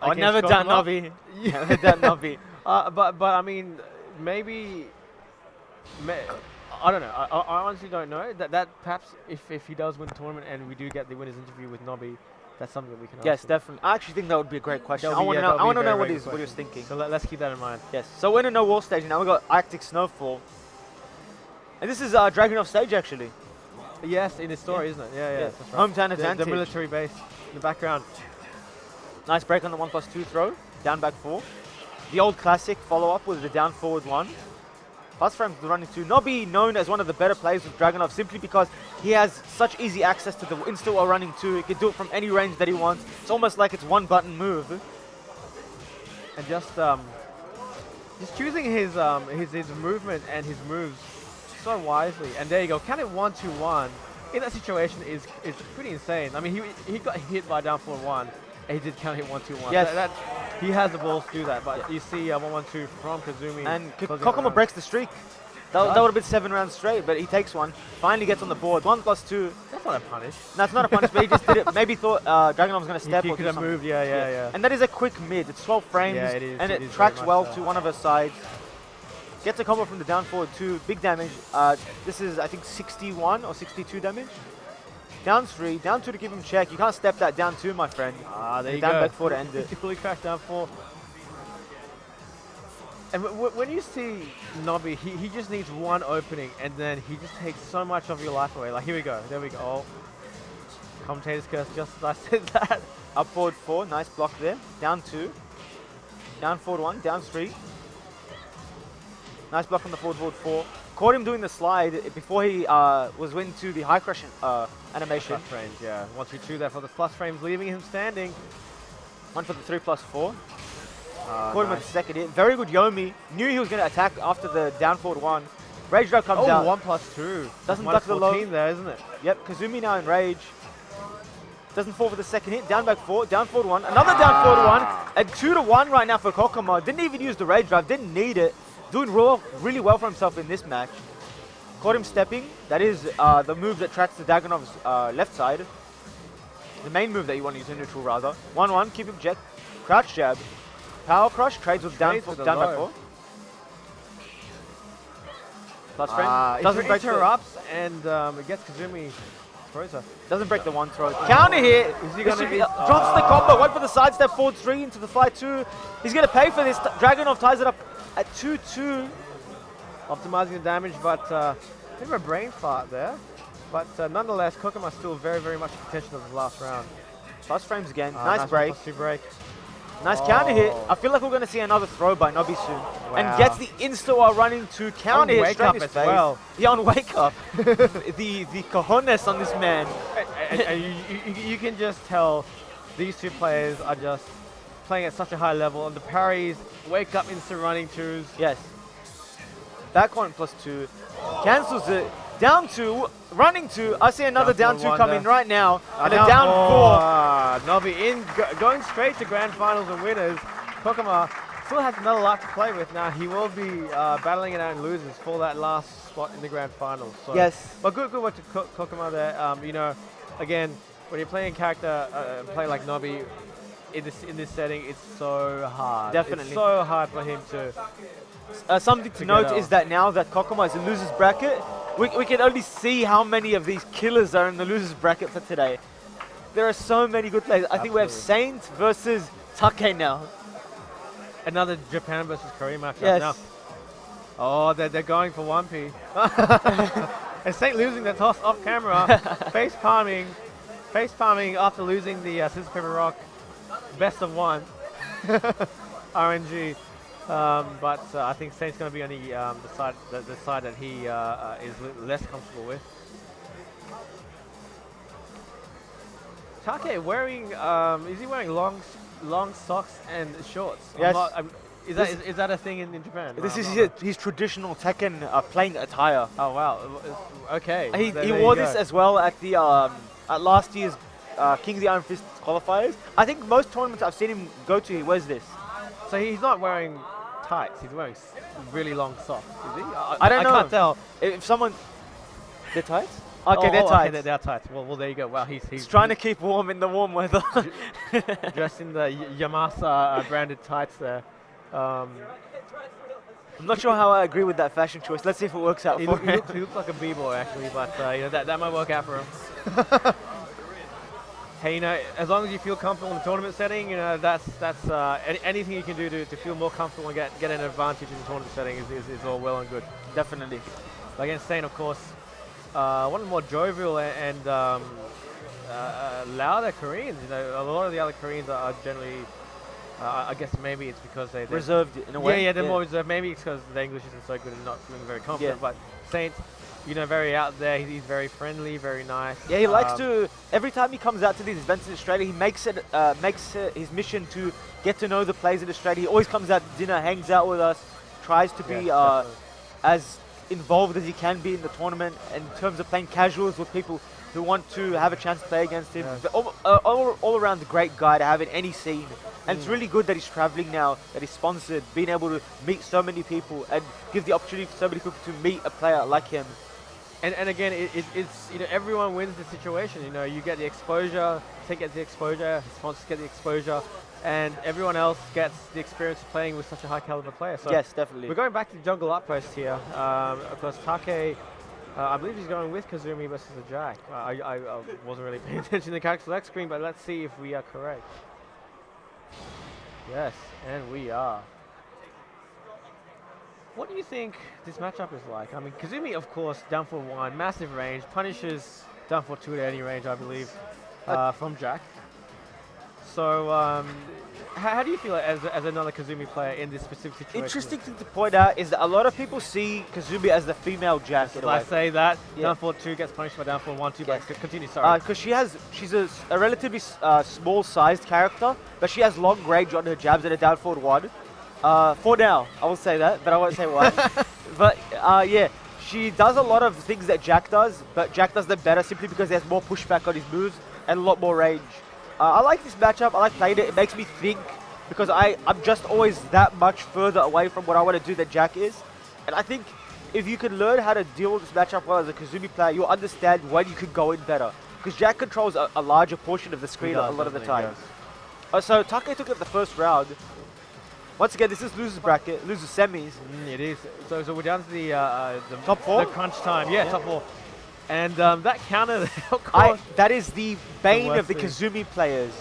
Oh, against never done kkokkoma. Nobi. Never done Nobi. But I mean, maybe. I don't know. I honestly don't know. That perhaps if he does win the tournament and we do get the winners interview with Nobi, that's something that we can ask Yes, him. definitely. I actually think that would be a great question. That'll I be- want to yeah, know. that'll I be want a to know very, what very he good was thinking. So let's keep that in mind. Yes. So we're in a no wall stage now. We got Arctic Snowfall, and this is Dragunov stage actually. Yes, in his story, isn't it? Yeah, Yeah. that's right. Hometown The advantage. military base in the background. Nice break on the 1+2 throw. Down back 4. The old classic follow up with the down forward 1. Plus frames with the running 2. Nobi known as one of the better players with Dragunov simply because he has such easy access to the insta or running 2. He can do it from any range that he wants. It's almost like it's one button move. And just choosing his movement and his moves so wisely. And there you go. Count it 1-2-1. In that situation is pretty insane. I mean, he got hit by down forward 1. And he did count hit 1-2-1. Yes. He has the balls to do that. But you see 1-1-2 from Kazumi. And closing that kkokkoma round. breaks the streak. That would have been 7 rounds straight, but he takes one. Finally gets on the board. 1+2. That's not a punish. No, it's not a punish, but he just did it. Maybe thought Dragunov was going to step He or could do have something. moved. Yeah. And that is a quick mid. It's 12 frames, Yeah, it is. and It it is tracks very well much to so. one of her sides. Gets a combo from the down forward 2. Big damage. This is, I think, 61 or 62 damage. Down 3. Down 2 to give him check. You can't step that down 2, my friend. There you down go. back 4 to end it. Fully cracked down 4. And when you see Nobi, he just needs one opening, and then he just takes so much of your life away. Like, here we go. There we go. Oh. Commentator's curse, just as I said that. Up forward 4. Nice block there. Down 2. Down forward 1. Down 3. Nice block on the forward 4. Caught him doing the slide before he was into the high crush animation. Plus frames, yeah. 1-2-2 there for the plus frames, leaving him standing. One for the 3+4. Caught him with the second hit. Very good Yomi. Knew he was going to attack after the down forward 1. Rage drive comes out. 1+2. Doesn't Minus duck the low. 14 there, isn't it? Yep, Kazumi now in rage. Doesn't fall for the second hit. Down back 4. Down forward 1. Another down forward 1. And 2-1 right now for kkokkoma. Didn't even use the rage drive. Didn't need it. Doing really well for himself in this match. Caught him stepping. That is the move that tracks the Dagonov's left side. The main move that you want to use in neutral rather. 1-1, keep him check. Crouch jab. Power crush, trades with down back 4. Plus frame. Doesn't break interrupts and it gets Kazumi throws her. Doesn't break the 1 throw. Counter hit. Is he gonna drops the combo. Went for the sidestep forward 3 into the fight 2. He's going to pay for this. Dragunov ties it up at 2-2. Optimizing the damage, but bit of a brain fart there. But nonetheless, kkokkoma still very, very much potential of the last round. Plus frames again. Nice break. Plus 2 break. Nice counter hit. I feel like we're going to see another throw by NOBI soon. Wow. And gets the insta while running to counter hit straight in his face. Well. Yeah, on wake up. the cojones on this man. And you can just tell these two players are just playing at such a high level. And the parries, wake up instant running twos. Yes. Back one plus 2. Cancels it. Down 2. Running 2. I see another down 2 coming right now. And a down 4. NOBI going straight to grand finals and winners. Kkokkoma still has another lot to play with now. He will be battling it out in losers for that last spot in the grand finals. So. Yes. But good work to Kkokkoma there. You know, again, when you're playing character, play like NOBI in this setting, it's so hard. Definitely. It's so hard for him to. Something to note is that now that Kkokkoma is in losers bracket, we can only see how many of these killers are in the losers bracket for today. There are so many good players. I think we have Saint versus Tekken now. Another Japan versus Korea matchup yes. now. Oh, they're going for 1P. And Saint losing the toss off camera. face palming after losing the scissors paper rock best of 1 RNG. But I think Saint's going to be on the side that he is less comfortable with. Take wearing is he wearing long socks and shorts? Yes. Is that a thing in Japan? This is his traditional Tekken playing attire. Oh wow. Okay. He wore this as well at the at last year's King of the Iron Fist qualifiers. I think most tournaments I've seen him go to, he wears this. So he's not wearing tights. He's wearing really long socks. Is he? I don't know. I can't tell. If someone, they're tights. Okay, they're tights. Okay, they're tights. Well, there you go. Wow, he's trying to keep warm in the warm weather. Dressed in the YAMASA branded tights there. I'm not sure how I agree with that fashion choice. Let's see if it works out for him. He looks like a b-boy actually, but you know that might work out for him. Hey, you know, as long as you feel comfortable in the tournament setting, you know that's anything you can do to feel more comfortable and get an advantage in the tournament setting is all well and good. Definitely. Against Saint, of course, one of the more jovial and louder Koreans. You know, a lot of the other Koreans are generally, I guess maybe it's because they're reserved in a way. Yeah, they're more reserved. Maybe it's because their English isn't so good and not feeling very confident. Yeah. But Saint, you know, very out there. He's very friendly, very nice. Yeah, he likes to. Every time he comes out to these events in Australia, he makes it his mission to get to know the players in Australia. He always comes out to dinner, hangs out with us, tries to be as involved as he can be in the tournament. And in terms of playing casuals with people who want to have a chance to play against him, all around a great guy to have in any scene. And it's really good that he's traveling now, that he's sponsored, being able to meet so many people and give the opportunity for so many people to meet a player like him. And again, it's, you know, everyone wins the situation. You know, you get the exposure, Tig gets the exposure, his sponsors get the exposure, and everyone else gets the experience of playing with such a high caliber player. So yes, definitely. We're going back to the jungle outpost here. Of course, Take, I believe he's going with Kazumi versus the Jack. I wasn't really paying attention to the character select screen, but let's see if we are correct. Yes, and we are. What do you think this matchup is like? I mean, Kazumi, of course, down for 1, massive range, punishes down for 2 to any range, I believe, from Jack. So, how do you feel as another Kazumi player in this specific situation? Interesting thing to point out is that a lot of people see Kazumi as the female Jack. Yes, I say that. Down for 2 gets punished by down for 1, 2, but continue, sorry. Because she's a relatively small-sized character, but she has long range on her jabs at a down forward 1. For now, I will say that, but I won't say why. But yeah, she does a lot of things that Jack does, but Jack does them better simply because there's more pushback on his moves and a lot more range. I like this matchup. I like playing it. It makes me think because I'm just always that much further away from what I want to do than Jack is. And I think if you can learn how to deal with this matchup well as a Kazumi player, you'll understand when you can go in better. Because Jack controls a larger portion of the screen a lot of the time. So Take took it the first round. Once again, this is losers bracket, losers semis. It is. So we're down to the top 4? The crunch time. Yeah, top 4. And that counter, of course. That is the bane of the Kazumi players.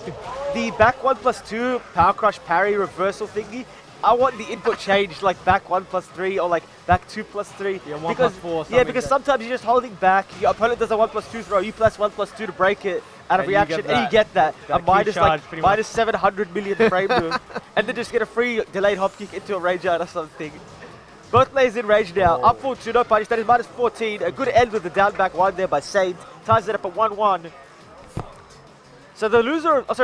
The back 1+2 power crush parry reversal thingy. I want the input change like back 1+3 or like back 2+3. Yeah, 1+4. Yeah, because sometimes you're just holding back. Your opponent does a 1+2 throw. You plus 1+2 to break it out of reaction, and you get that. A minus 700 million frame move, and then just get a free delayed hop kick into a range out or something. Both players in range now. Up 4-2, no punish. That is minus 14. A good end with the down back one there by Saint. Ties it up at 1-1. So the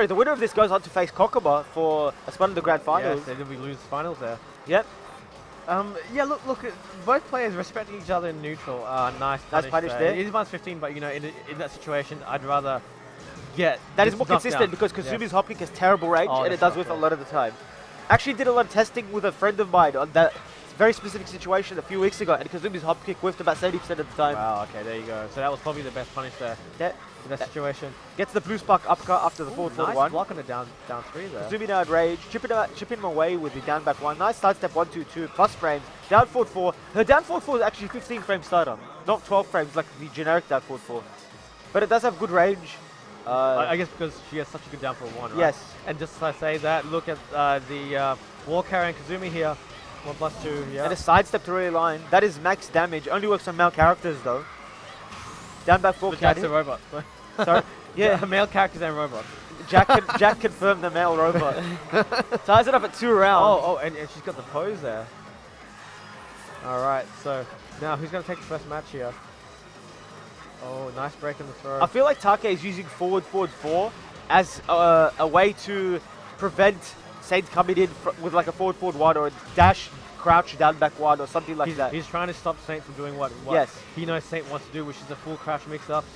the winner of this goes on to face Kkokkoma for a spot in the grand finals. Yes, we lose finals there. Yep. Yeah, look, both players respecting each other in neutral. Nice punish there. It is minus 15, but you know, in that situation, I'd rather get. That is more consistent because Kazumi's hop kick has terrible range, and it does whiff a lot of the time. Actually, did a lot of testing with a friend of mine on that very specific situation a few weeks ago, and Kazumi's hop kick whiffed about 70% of the time. Wow, okay, there you go. So that was probably the best punish there. In that situation. Gets the blue spark upcut after the forward nice 1. block on the down 3 there. Kazumi now at rage, chipping him away with the down back 1. Nice side step 1-2-2 plus frames. Down forward 4. Her down forward 4 is actually 15 frames starter, not 12 frames like the generic down forward 4. But it does have good range. I guess because she has such a good down forward 1, right? Yes. And just as I say that, look at the wall carrying Kazumi here. 1+2, yeah. And a sidestep to really line. That is max damage. Only works on male characters though. Down back 4 That's a robot. Sorry? Yeah. Male characters and robots. Jack confirmed the male robot. Ties it up at 2 rounds. And she's got the pose there. Alright, so now who's going to take the first match here? Oh, nice break in the throw. I feel like Take is using forward 4 as a way to prevent Saint coming in with like a forward 1 or a dash crouch down back 1 or something like that. He's trying to stop Saint from doing what he knows Saint wants to do, which is the full crouch mix-ups.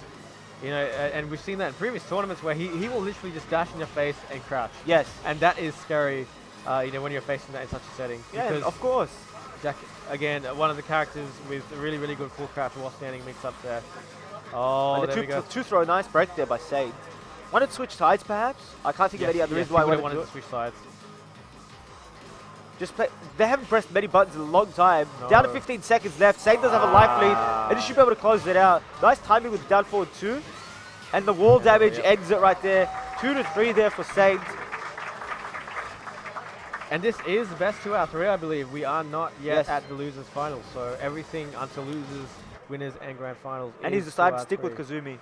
You know, and we've seen that in previous tournaments where he will literally just dash in your face and crouch. Yes. And that is scary, you know, when you're facing that in such a setting. Yeah, of course. Jack, again, one of the characters with a really, really good full crouch while standing mix-up there. Oh, there we go. 2 throw, nice break there by Saint. Wanted to switch sides, perhaps? I can't think of any other reason why I wanted to switch sides. Just play. They haven't pressed many buttons in a long time. No. Down to 15 seconds left. Saint does have a life lead, and he should be able to close it out. Nice timing with down forward 2. And the wall damage ends it right there. 2-3 there for Saint. And this is the best 2 out of 3, I believe. We are not yet at the losers finals, so everything until losers, winners, and grand finals. And he's decided to stick with Kazumi.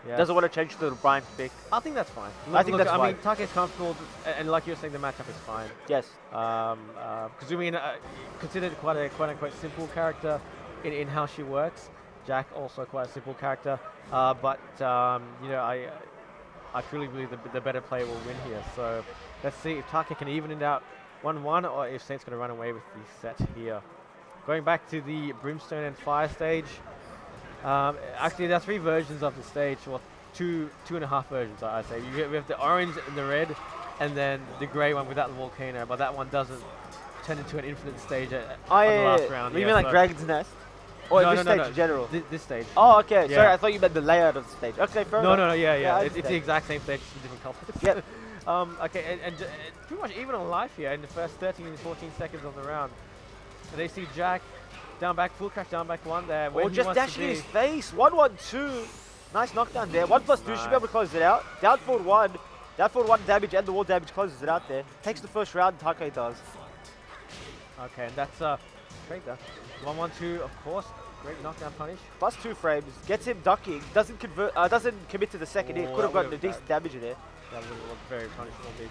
Yeah. Doesn't want to change to the Brian pick. I think that's fine. I think that's fine. I mean, Take's comfortable, and like you were saying, the matchup is fine. Yes. Kazumi, considered quite a quote-unquote simple character in how she works. Jack also quite a simple character, but you know, I truly believe the better player will win here. So let's see if Take can even it out 1-1, or if Saint's going to run away with the set here. Going back to the Brimstone and Fire stage. Actually, there are 3 versions of the stage, or 2.5 versions, I say. We have the orange and the red, and then the grey one without the volcano, but that one doesn't turn into an infinite stage on the last round. You mean like Dragon's Nest? Or this stage in general? This stage. Oh, okay. Yeah. Sorry, I thought you meant the layout of the stage. Okay, fair enough. No, yeah. It's the exact same stage, just different colors. Yep. Okay, and pretty much even on life here in the first 13 and 14 seconds of the round. And they see Jack down back, full crash down back 1 there. Or just dashing his face. 1-1-2. Nice knockdown there. 1+2 should be able to close it out. Down forward 1. Down forward 1 damage and the wall damage closes it out there. Takes the first round, Take does. Okay, and that's great there. 1-1-2, of course. Great knockdown punish. +2 frames. Gets him ducking. Doesn't commit to the second hit. Could have gotten a decent damage in there. That would have looked very punishable indeed.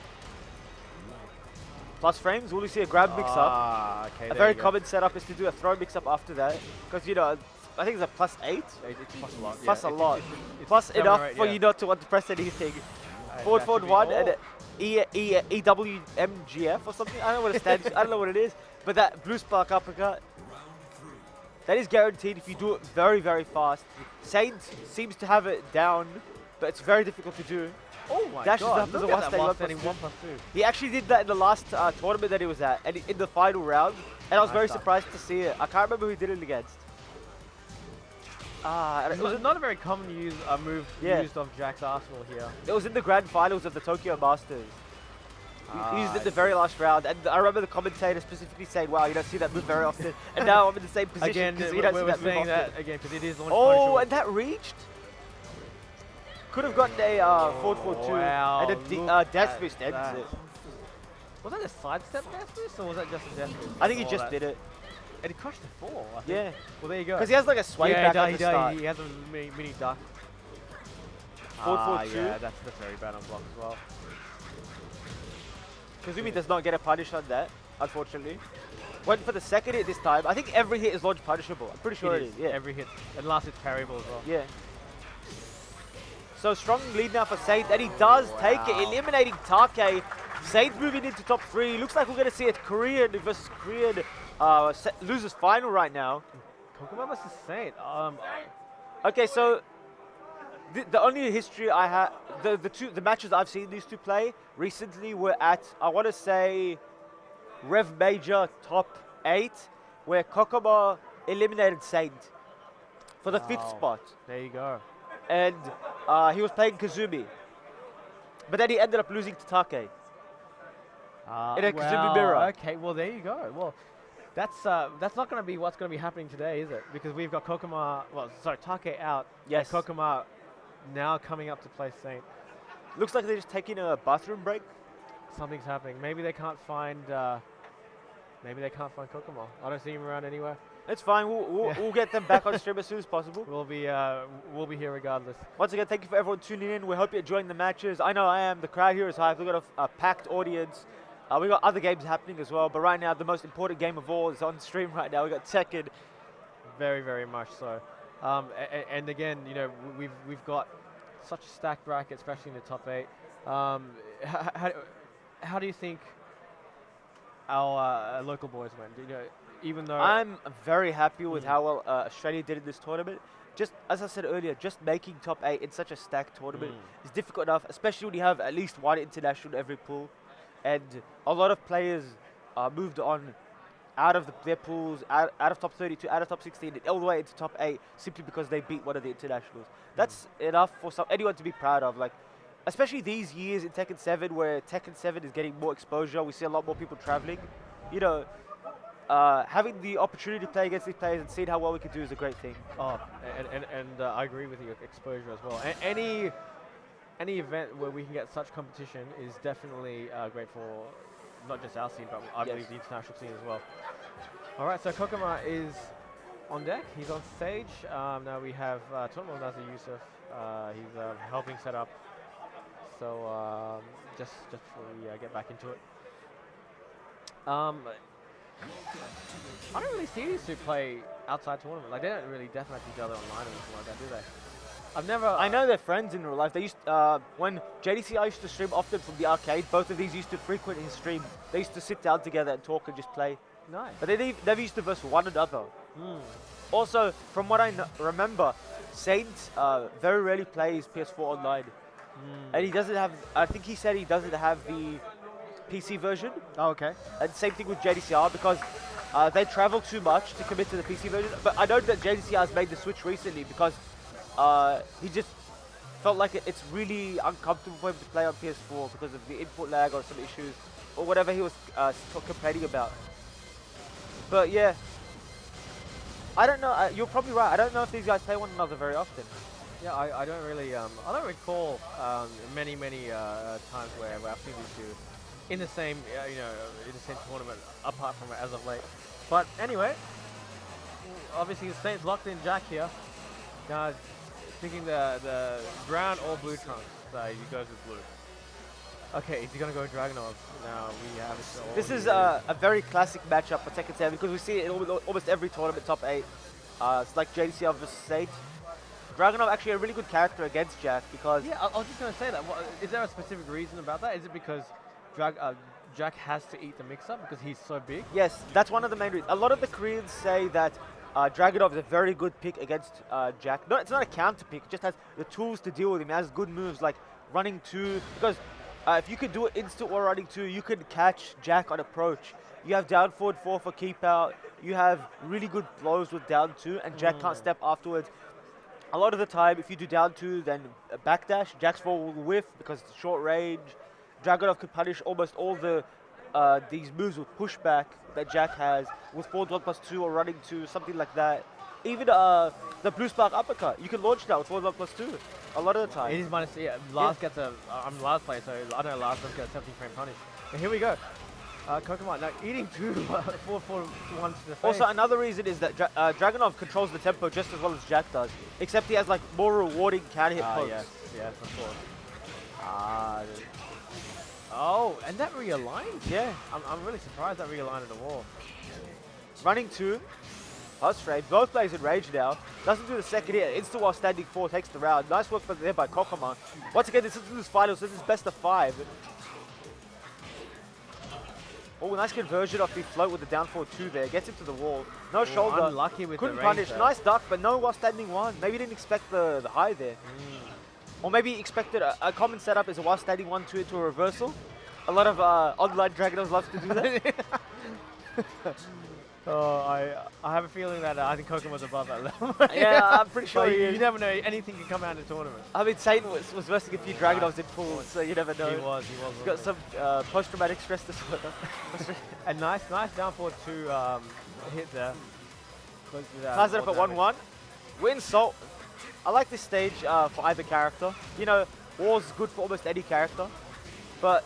Plus frames, will you see a grab mix-up? Okay, a very common setup is to do a throw mix-up after that. Because, you know, I think it's a +8. It's plus a lot. Plus a lot. Plus enough for you not to want to press anything. Forward 1 and EWMGF or something. I don't know what it stands for. I don't know what it is. But that blue spark uppercut, that is guaranteed if you do it very, very fast. Saint seems to have it down, but it's very difficult to do. Oh my Dashes god, up look as at a that one standing 1+2. He actually did that in the last tournament that he was at, and in the final round, And I was Nice very stuff. surprised to see it. I can't remember who he did it against. It was not a very common move Yeah. used off Jack's arsenal here. It was in the grand finals of the Tokyo Masters. He used it I the very last round, and I remember the commentator specifically saying, "Wow, you don't see that move very often." And now I'm in the same position Again, because you don't see we're that move saying often. that again because it is launch Oh, punishable. and that reached. Could have gotten a forward 4-2 wow, and a look dash at boost ends that. it. Was that a sidestep dash boost or was that just a dash boost? I think he Or just that- did it. And he crushed the 4. I think. Yeah, Well, there you go. because he has like a sway yeah, back at the start. he has a mini duck. Forward 4-2. Yeah, that's very bad on block as well. Kazumi does not get a punish on that, unfortunately. Went for the second hit this time. I think every hit is launch punishable. I'm pretty sure it is. Yeah. Every hit, unless it's parryable as well. Yeah. So strong lead now for Saint, and he does take it, Wow. eliminating Take. Saint moving into top 3. Looks like we're going to see a Korean versus Korean losers final right now. Kkokkoma versus Saint. Okay, so the only history I have, the matches I've seen these two play recently were at, I want to say, Rev Major top 8, where Kkokkoma eliminated Saint for the 5th spot. There you go. And he was playing Kazumi. But then he ended up losing to Take. In a Kazumi mirror. Okay, well there you go. Well, that's not going to be what's going to be happening today, is it? Because we've got Kkokkoma, Take out. Yes. And Kkokkoma now coming up to play Saint. Looks like they're just taking a bathroom break. Something's happening. Maybe they can't find. Maybe they can't find Kkokkoma. I don't see him around anywhere. It's fine. We'll get them back on stream as soon as possible. We'll be here regardless. Once again, thank you for everyone tuning in. We hope you're enjoying the matches. I know I am. The crowd here is hyped. We've got a packed audience. We've got other games happening as well. But right now, the most important game of all is on stream right now. We've got Tekken. Very, very much so. And again, you know, we've got such a stacked bracket, especially in the top 8. How do you think our local boys went? You know, even though I'm very happy with how well Australia did in this tournament. Just as I said earlier, just making top 8 in such a stacked tournament is difficult enough, especially when you have at least one international in every pool. And a lot of players moved on out of their pools, out of top 32, out of top 16, and all the way into top 8 simply because they beat one of the internationals. That's enough for anyone to be proud of. Like, especially these years in Tekken 7, where Tekken 7 is getting more exposure, we see a lot more people traveling. You know, having the opportunity to play against these players and seeing how well we can do is a great thing. Oh, and I agree with you, exposure as well. Any event where we can get such competition is definitely great for not just our scene, but I believe the international scene as well. All right, so Kkokkoma is on deck. He's on stage. Now we have Tournament Nazir Yusuf. He's helping set up. So just before we get back into it. I don't really see these two play outside tournament. Like, they don't really deathmatch each other online or anything like that, do they? I've never... I know they're friends in real life. They used when JDCI used to stream often from the arcade, both of these used to frequent his stream. They used to sit down together and talk and just play. Nice. But they never used to verse one another. Also, from what I remember, Saint very rarely plays PS4 online. And he doesn't have... I think he said he doesn't have the PC version. Oh, okay. And same thing with JDCR, because they travel too much to commit to the PC version. But I know that JDCR has made the switch recently because he just felt like it's really uncomfortable for him to play on PS4 because of the input lag or some issues or whatever he was complaining about. But yeah, I don't know. You're probably right. I don't know if these guys play one another very often. Yeah, I don't really, I don't recall many times where I've seen these two in the same, in the same tournament, apart from as of late. But anyway, obviously the Saints locked in Jack here. Now, thinking the brown or blue trunks. So he goes with blue. Okay, is he gonna go Dragunov? Now we have it. This is a very classic matchup for Tekken 7 because we see it in almost every tournament top 8. It's like JDCR versus Saint. Dragunov actually a really good character against Jack because... Yeah, I was just going to say that. Is there a specific reason about that? Is it because Jack has to eat the mix-up because he's so big? Yes, that's one of the main reasons. A lot of the Koreans say that Dragunov is a very good pick against Jack. No, it's not a counter pick, it just has the tools to deal with him. It has good moves like running 2, because if you could do it instant wall running 2, you could catch Jack on approach. You have down forward 4 for keep out. You have really good blows with down 2, and Jack can't step afterwards. A lot of the time, if you do down 2, then a backdash, Jack's fall will whiff because it's short range. Dragunov could punish almost all the these moves with pushback that Jack has with forward 1+2 or running 2, something like that. Even the blue spark uppercut, you can launch that with forward 1+2 a lot of the time. It is minus, yeah, Lars gets a, I'm last player, so I know Lars does get a 17 frame punish. But here we go. Kkokkoma now eating 2 4-1 to the face. Also, another reason is that Dragunov controls the tempo just as well as Jack does, except he has like more rewarding counter hit pokes. Yes, of course. Oh, and that realigned? Yeah. I'm really surprised that realigned at the wall. Running 2, plus frame, both players in rage now. Doesn't do the second hit, instant while standing 4 takes the round. Nice work there by Kkokkoma. Once again, this is finals, this is best of 5. Oh, nice conversion off the float with the down forward 2 there. Gets him to the wall. No shoulder. Unlucky with couldn't the punish. range, Nice duck, but no while standing 1. Maybe he didn't expect the high there. Or maybe he expected a common setup is a while standing 1-2 into a reversal. A lot of online Dragunovs love to do that. Oh, I have a feeling that I think Kkokkoma was above that level. Yeah, I'm pretty sure But he is. you never know, anything can come out in the tournament. I mean, Satan was versing a few Dragunovs in pools, so you never know. He was. He's got some post-traumatic stress disorder. And nice down forward 2 hit there. Ties it up at 1-1. Win Salt. I like this stage for either character. You know, War's good for almost any character, but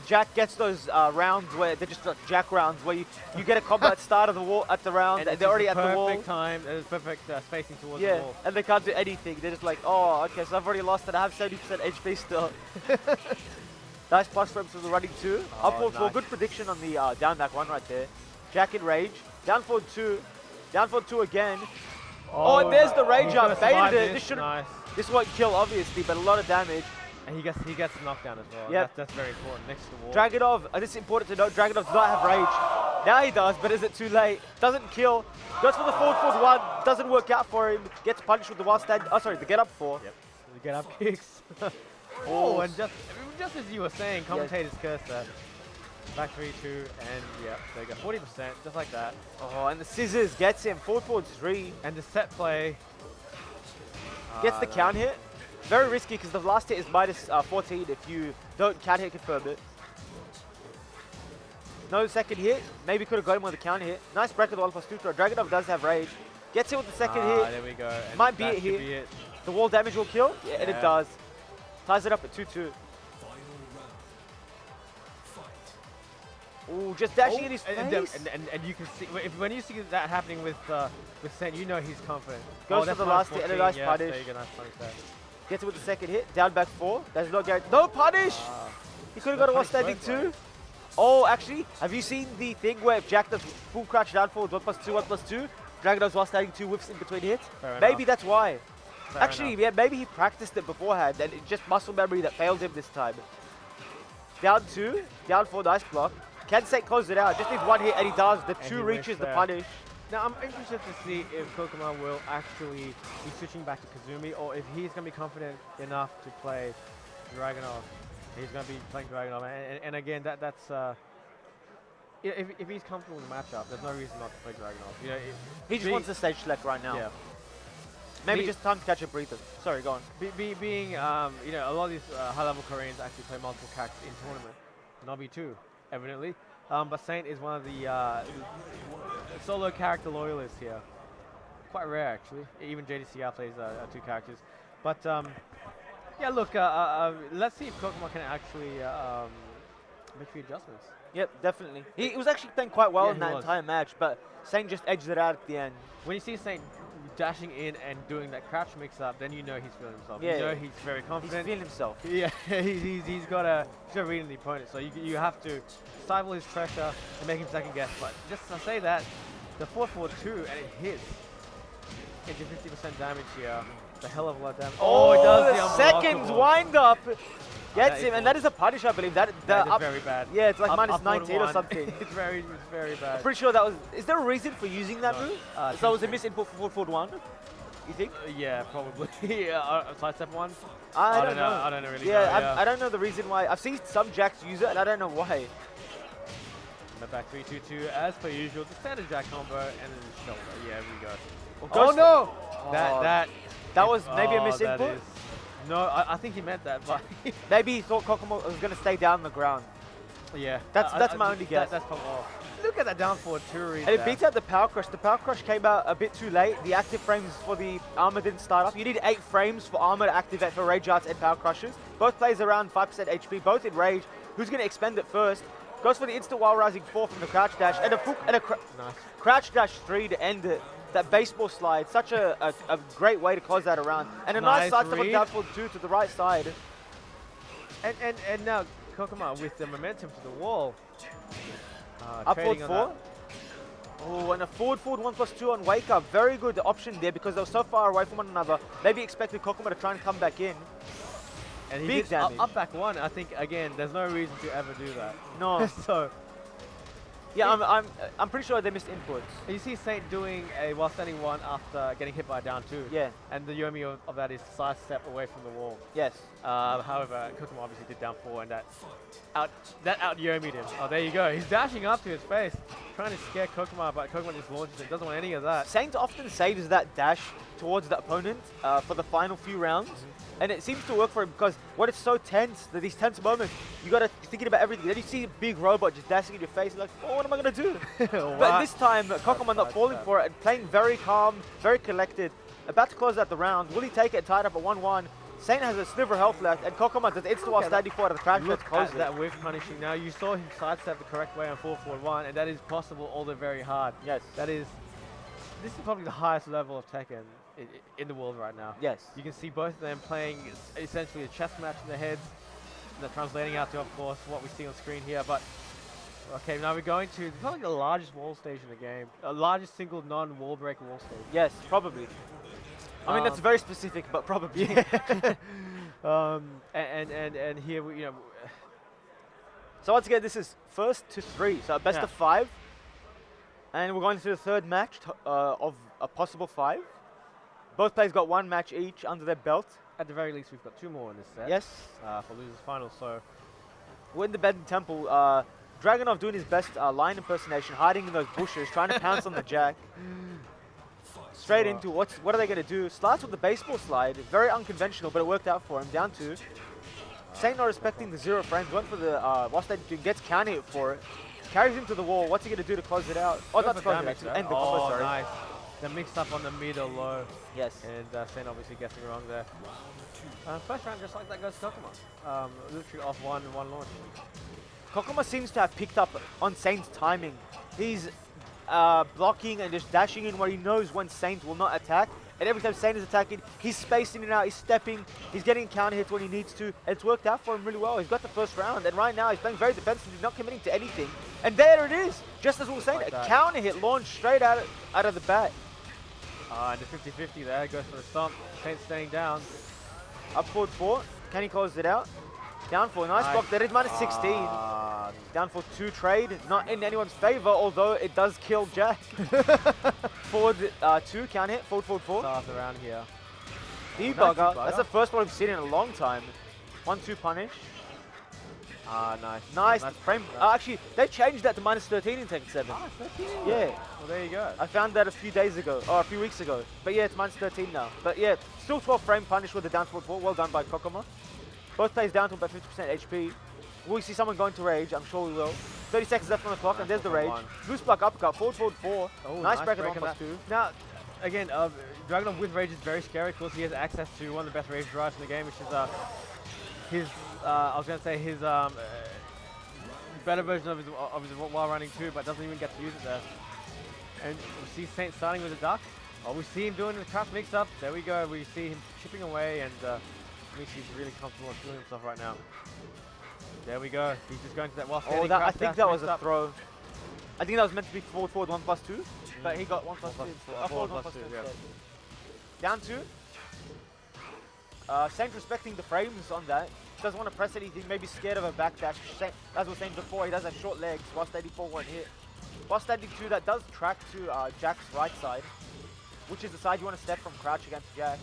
Jack gets those rounds where they're just like Jack rounds where you get a combo at start of the wall at the round and they're already at the wall. Perfect time, there's perfect spacing towards the Yeah, wall. and they can't do anything. They're just like, oh, okay, so I've already lost and I have 70% HP still. Nice plus frames for the running 2. Up forward 4, good prediction on the down back 1 right there. Jack in rage. Down forward 2. Down forward 2 again. Oh, and there's the rage up. Baited it. This won't kill, obviously, but a lot of damage. And he gets knocked down as well. Yep. That's very important. Next to the wall. Dragunov, this is important to note, Dragunov does not have rage. Now he does, but is it too late? Doesn't kill. Goes for the forward 1. Doesn't work out for him. Gets punished with the wild stand. Oh, sorry, the get up 4. Yep. The get up kicks. Oh, and just as you were saying, commentators cursed that. Back 3-2, and yeah, there you go. 40%, just like that. Oh, and the scissors gets him. Forward 3. And the set play. Gets the count hit. Very risky because the last hit is minus 14 if you don't count hit confirm it. No second hit. Maybe could have got him with a counter hit. Nice break of the 1+2 throw. Dragunov does have rage. Gets hit with the second hit. There we go. And might be it here. The wall damage will kill. Yeah, and it does. Ties it up at 2-2. Ooh, just dashing in his face. And you can see when you see that happening with Sen, you know he's confident. Goes for the last hit and a nice punish. There you go, nice punish there. Gets it with the second hit. Down back 4. There's no guarantee. No punish! He could have got a while standing 2. Oh, actually, have you seen the thing where if Jack does full crouch down forward 1+2, 1+2, Dragunov's while standing 2 whiffs in between hits? Maybe that's why. Actually, yeah, maybe he practiced it beforehand and it's just muscle memory that failed him this time. Down 2, down 4, nice block. Can Saint close it out? Just needs 1 hit and he does. The 2 reaches the punish. Now, I'm interested to see if Kkokkoma will actually be switching back to Kazumi or if he's going to be confident enough to play Dragunov. He's going to be playing Dragunov. And again, that's... if he's comfortable in the matchup, there's no reason not to play Dragunov. You know, he just wants the stage select right now. Yeah. Maybe just time to catch a breather. Sorry, go on. Being, you know, a lot of these high-level Koreans actually play multiple cacks in tournament. NOBI too, evidently. But Saint is one of the solo character loyalists here. Quite rare, actually. Even JDCR plays 2 characters. But, yeah, look, let's see if Kkokkoma can actually make a few adjustments. Yep, definitely. He was actually playing quite well in that entire match, but Saint just edged it out at the end. When you see Saint dashing in and doing that crouch mix-up, then you know he's feeling himself. Yeah, you know he's very confident. He's feeling himself. Yeah, he's got a read on the opponent, so you have to stifle his pressure and make him second guess. But just to say that, the 4-4-2 and it hits into 50% damage here. It's a hell of a lot of damage. Oh, it does the seconds wind up. Gets him, and that is a punish, I believe. That is very bad. Yeah, it's like minus 19 or something. It's very bad. I'm pretty sure that was... Is there a reason for using that move? So it was a misinput for forward 1? You think? Yeah, probably. Sidestep one. I don't know. I don't really know. Yeah, I don't know the reason why. I've seen some jacks use it, and I don't know why. And back 3-2-2 as per usual. The standard jack combo and then the shoulder. Yeah, here we go. Well, Oh no! That was maybe a misinput. No, I think he meant that, but Maybe he thought kkokkoma was going to stay down on the ground. yeah. That's my only guess. That's probably. Look at that down forward two read. And it beats out the power crush. The power crush came out a bit too late. The active frames for the armor didn't start off. You need 8 frames for armor to activate for rage arts and power crushes. Both players around 5% HP, both in rage. Who's going to expend it first? Goes for the instant while rising 4 from the crouch dash and a Nice. crouch dash 3 to end it. That baseball slide, such a great way to close that around. And a nice side step on down forward 2 to the right side. And now kkokkoma with the momentum to the wall. Up forward trading on 4. Oh, and a forward 1+2 on wake up. Very good option there because they were so far away from one another. Maybe expected kkokkoma to try and come back in. And he Big did damage. up back 1. I think again, there's no reason to ever do that. No. So Yeah, I'm pretty sure they missed inputs. you see Saint doing a while standing 1 after getting hit by a down 2. Yeah. And the Yomi of that is side step away from the wall. Yes. However, kkokkoma obviously did down 4 and that out Yomi'd him. Oh, there you go. He's dashing up to his face, trying to scare kkokkoma, but kkokkoma just launches him. Doesn't want any of that. Saint often saves that dash towards the opponent for the final few rounds. And it seems to work for him because when it's so tense, these tense moments, you got to thinking about everything. Then you see a big robot just dashing in your face, you're like, oh, what am I going to do? But this time, kkokkoma not falling for it and playing very calm, very collected. About to close out the round. Will he take it tied up at 1-1? Saint has a sliver of health left, and kkokkoma does instant while standing forward at the crouch. Look Close at that whiff punishing. Now you saw him sidestep the correct way on 4-4-1, and that is possible, although very hard. Yes. This is probably the highest level of Tekken in the world right now. Yes. You can see both of them playing essentially a chess match in their heads. They're translating out to, of course, what we see on screen here. But okay, now we're going to probably the largest wall stage in the game, largest single non-wall break wall stage. Yes, probably. I mean, that's very specific, but probably. And here we, So once again, this is first to 3, so a best of 5. And we're going to the third match of a possible 5. Both players got 1 match each under their belt. at the very least, we've got 2 more in this set. Yes. For losers final. So We're in the Bedlam Temple. Dragunov doing his best lion impersonation, hiding in those bushes, trying to pounce on the jack. Straight into what are they going to do? Starts with the baseball slide. Very unconventional, but it worked out for him. Down 2. Saint not respecting the 0 frames. Went for the gets counter hit for it. Carries him to the wall. What's he going to do to close it out? Oh, not to close it, actually. End the combo, sorry. Nice. The mix up on the middle low. Yes. And Saint obviously guessing wrong there. First round, just like that goes kkokkoma. Literally off one launch. kkokkoma seems to have picked up on Saint's timing. He's blocking and just dashing in where he knows when Saint will not attack. And every time Saint is attacking, he's spacing it out, he's stepping, he's getting counter hits when he needs to. And it's worked out for him really well. He's got the first round, and right now he's playing very defensively, not committing to anything. And there it is, just as we were saying, Like a counter hit launched straight out of the bat. And the 50-50 there, goes for the stomp. Saint staying down. Up forward 4, can he close it out? Down 4, nice block, that is minus 16. Down for 2 trade, not in anyone's favor, although it does kill Jack. Forward 2, counter hit, forward 4. Stars around here. Debugger, that's the first one we've seen in a long time. 1-2 punish. Nice. Nice frame. Actually, they changed that to minus 13 in Tekken 7. 13. Yeah. Well, there you go. I found that a few days ago, or a few weeks ago. But yeah, it's minus 13 now. But yeah, still 12 frame punish with the down forward 4. Well done by kkokkoma. Both players down to about 50% HP. Will we see someone going to rage? I'm sure we will. 30 seconds left on the clock, and there's the rage. Goose block uppercut, forward 4. Oh, nice break at break 1+2. Now, again, Dragunov with rage is very scary because he has access to one of the best rage drives in the game, which is I was going to say his better version of his while running too, but doesn't even get to use it there. And we see Saint starting with a duck. Oh, we see him doing the crouch mix-up. There we go. We see him chipping away, and makes he's really comfortable and feeling himself right now. There we go. He's just going to that while standing. I think that was a throw. I think that was meant to be forward 1+2, but he got 1+2 instead. Forward 1+2 instead. Down 2. Saint respecting the frames on that. Doesn't want to press anything, maybe scared of a backdash. As I was saying before, he does have short legs. While standing 4 won't hit. While standing 2, that does track to Jack's right side. which is the side you want to step from crouch against Jack.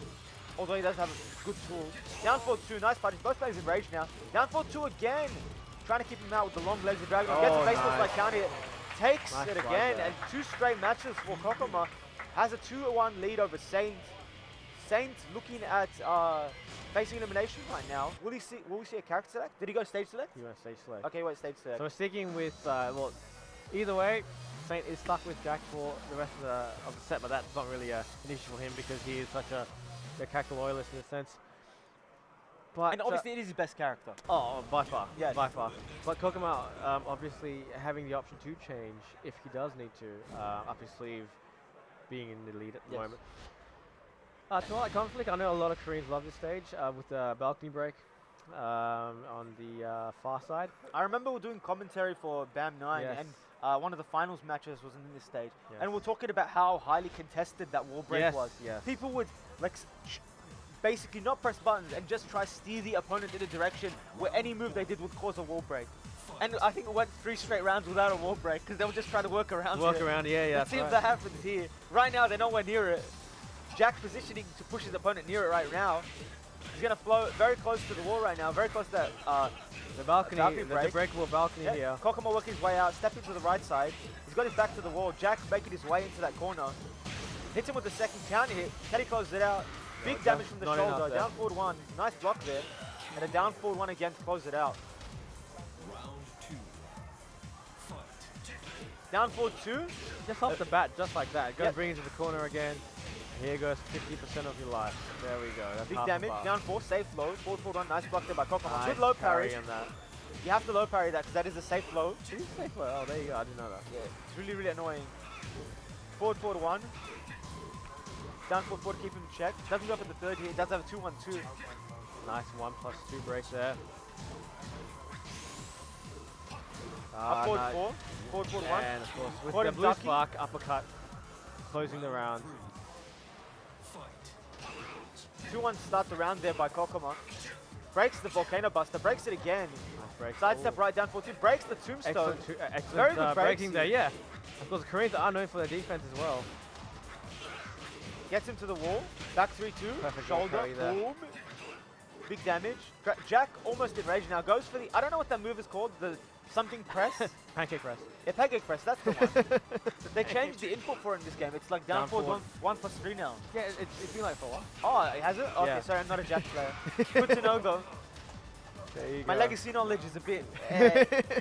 Although he does have a good tool. Down forward 2, nice punch. Both players in rage now. Down forward 2 again. Trying to keep him out with the long legs of Dragon. Gets a baseball like counter hit. Takes it again. And 2 straight matches for kkokkoma. Has a 2-1 lead over Saint. Saint looking at facing elimination right now. Will we see a character select? Did he go stage select? He went stage select. Okay, wait, stage select. So we're sticking with, well, either way, Saint is stuck with Jack for the rest of the set, but that's not really an issue for him because he is such a character loyalist in a sense. But and obviously it is his best character. Oh, by far. Yeah, by far. But kkokkoma, obviously having the option to change if he does need to, up his sleeve, being in the lead at the moment. Twilight Conflict, I know a lot of Koreans love this stage with the balcony break on the far side. I remember we're doing commentary for BAM 9 and one of the finals matches was in this stage. And we're talking about how highly contested that wall break was. People would like basically not press buttons and just try to steer the opponent in a direction where any move they did would cause a wall break. And I think it went 3 straight rounds without a wall break because they were just trying to work around it. Let's see if that happens here. Right now, they're nowhere near it. Jack positioning to push his opponent near it right now. He's going to flow very close to the wall right now, very close to that the balcony, the breakable balcony here. kkokkoma working his way out, stepping to the right side. He's got his back to the wall. Jack making his way into that corner. Hits him with the second counter hit. Can he close it out? Big damage from the shoulder. Down forward 1. Nice block there. And a down forward 1 again to close it out. Round 2. Fight. Down forward 2. Just off the bat, just like that. Go bring it to the corner again. Here goes 50% of your life. There we go. That's big damage. Down 4. Safe low. Forward 1. Nice block there by kkokkoma. Nice Good low parry. On that. You have to low parry that because that is a safe low. It is safe low. Oh, there you go. I didn't know that. Yeah, it's really, really annoying. Forward 1. Down forward to keep him in check. Doesn't go for the third here. Does have a 2-1-2. Nice 1+2 break there. Up forward nice. 4. Forward 1. And of course, with the blue spark uppercut, closing the round. 2-1 start the round there by kkokkoma. Breaks the volcano buster. Breaks it again. Nice Sidestep right down forward 2. Breaks the tombstone. Excellent Very good breaking there. Yeah. Of course, the Koreans are known for their defense as well. Gets him to the wall. Back 3-2. Perfect Shoulder. Boom. Big damage. Jack almost in rage now. Goes for the... I don't know what that move is called. The something press. Pancake press. Yeah, pancake press. That's the one. They changed the input for it in this game. It's like down forward 1+3 now. Yeah, it's been like for a while. Oh, it has it? Okay, sorry. I'm not a Jack player. Good to know, though. There you go. My legacy knowledge is a bit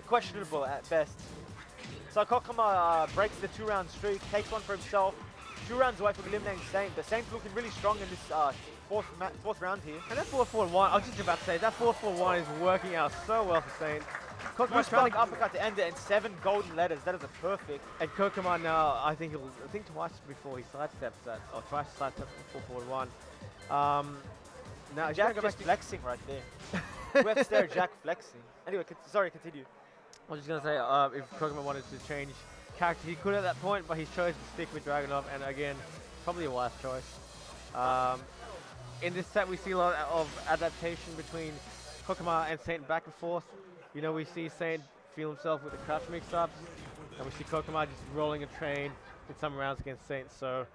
questionable at best. So kkokkoma breaks the 2-round streak. Takes one for himself. 2 rounds away from eliminating Saint. The Saint's looking really strong in this fourth round here. And that 4-4-1, I was just about to say, that 4-4-1 is working out so well for Saint. Blue spark uppercut to end it and 7 golden letters. That is a perfect. And kkokkoma now, I think twice before he sidesteps that, or twice sidesteps 4-4-1. Now Jack just flexing right there. We have to stare at Jack flexing. Anyway, sorry, continue. I was just going to say, if kkokkoma wanted to change character, he could at that point, but he's chosen to stick with Dragunov, and again, probably a wise choice. In this set, we see a lot of adaptation between kkokkoma and Saint back and forth. You know, we see Saint feel himself with the crouch mix-ups, and we see kkokkoma just rolling a train in some rounds against Saint. So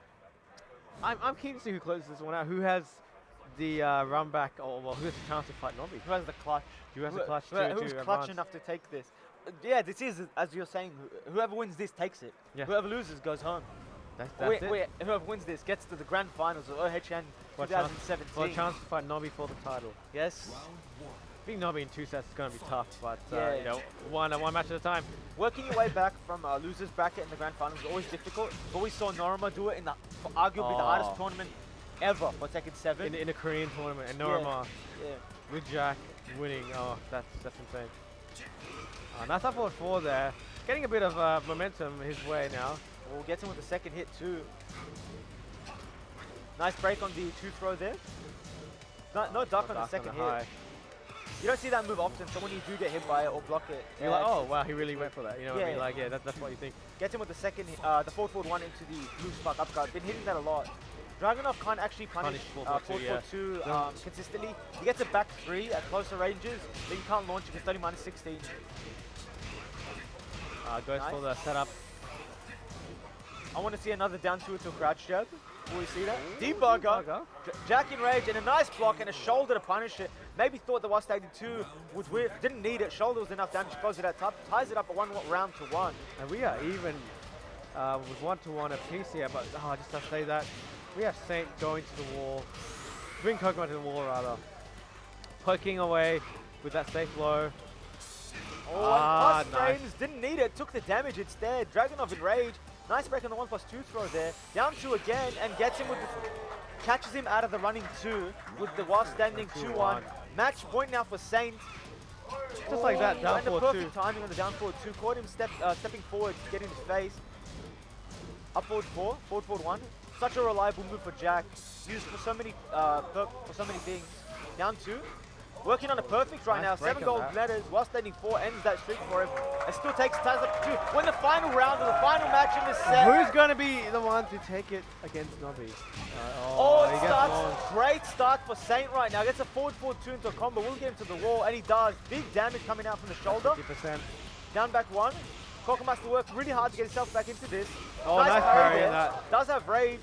I'm keen to see who closes this one out. Who has the run back, or well, who has the chance to fight NOBI? Who has the clutch? Who has the clutch Who's clutch enough to take this? Yeah, this is, as you're saying, whoever wins this takes it. Yeah. Whoever loses goes home. That's it. Whoever wins this gets to the grand finals of OHN 2017. For a chance to fight NOBI for the title. Yes. Being NOBI in 2 sets is going to be tough, but you know, one match at a time. Working your way back from losers bracket in the grand finals is always difficult, but we saw Norma do it in the arguably the hardest tournament ever for Tekken 7. In a Korean tournament, and Norma with Jack winning. Oh, that's insane. Nice up forward 4 there. Getting a bit of momentum his way now. We'll get him with the second hit too. Nice break on the 2 throw there. No duck on the second hit. You don't see that move often, so when you do get hit by it or block it, you're like, oh wow, he really went for that. You know what I mean? Like, yeah, that's what you think. Get him with the second, the forward 1 into the blue spark uppercut. Been hitting that a lot. Dragunov can't actually punish forward 2 consistently. He gets a back 3 at closer ranges, but you can't launch it with 30-16. Goes for the setup. I want to see another down 2 to a crouch jab. Will you see that? Debugger. Jack in rage and a nice block and a shoulder to punish it. Maybe thought the YAMASA 2 would whiff. Didn't need it. Shoulder was enough damage to close it out. Ties it up at 1 round to 1. And we are even with 1-1 apiece here, but just to say that, we have Saint going to the wall, bring kkokkoma to the wall rather, poking away with that safe low. Oh, and nice. frames, didn't need it, took the damage instead. Dragunov in rage, nice break on the 1+2 throw there. Down 2 again and gets him with the, catches him out of the running 2 with the while standing 2-1. Match point now for Saint. Just like that, down and the forward perfect 2. timing on the down forward 2. Caught him stepping forward, getting his face. Up forward 4, forward 1. Such a reliable move for Jack. Used for so many things. Down 2. Working on a perfect right now. 7 gold letters. While standing 4 ends that streak for him. And still takes ties up to 2. Win the final round of the final match in this set. Who's going to be the one to take it against NOBI? It starts. Great start for Saint right now. Gets a forward 2 into a combo. Will get him to the wall, and he does. Big damage coming out from the shoulder. 50%. Down back 1. kkokkoma has to work really hard to get himself back into this. Oh, nice parry in that. Does have rage.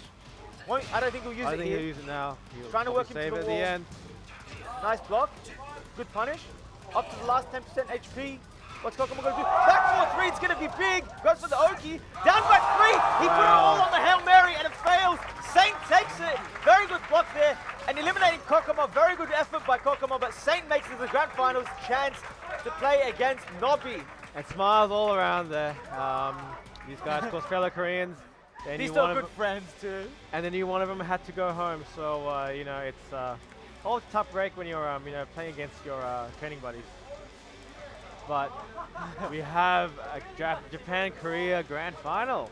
I don't think he'll use it here. I think he'll use it now. Trying to work him save to it the at the wall. end. Nice block. Good punish. Up to the last 10% HP. What's kkokkoma going to do? Back 4-3, it's going to be big. Goes for the Oki. Down by 3. He put it all on the Hail Mary and it fails. Saint takes it. Very good block there. And eliminating kkokkoma. Very good effort by kkokkoma, but Saint makes it to the grand finals chance to play against NOBI. And smiles all around there. These guys, of course, fellow Koreans. These are good friends too. And then one of them had to go home. So, you know, it's always a tough break when you're, you know, playing against your training buddies. But we have a Japan-Korea grand final.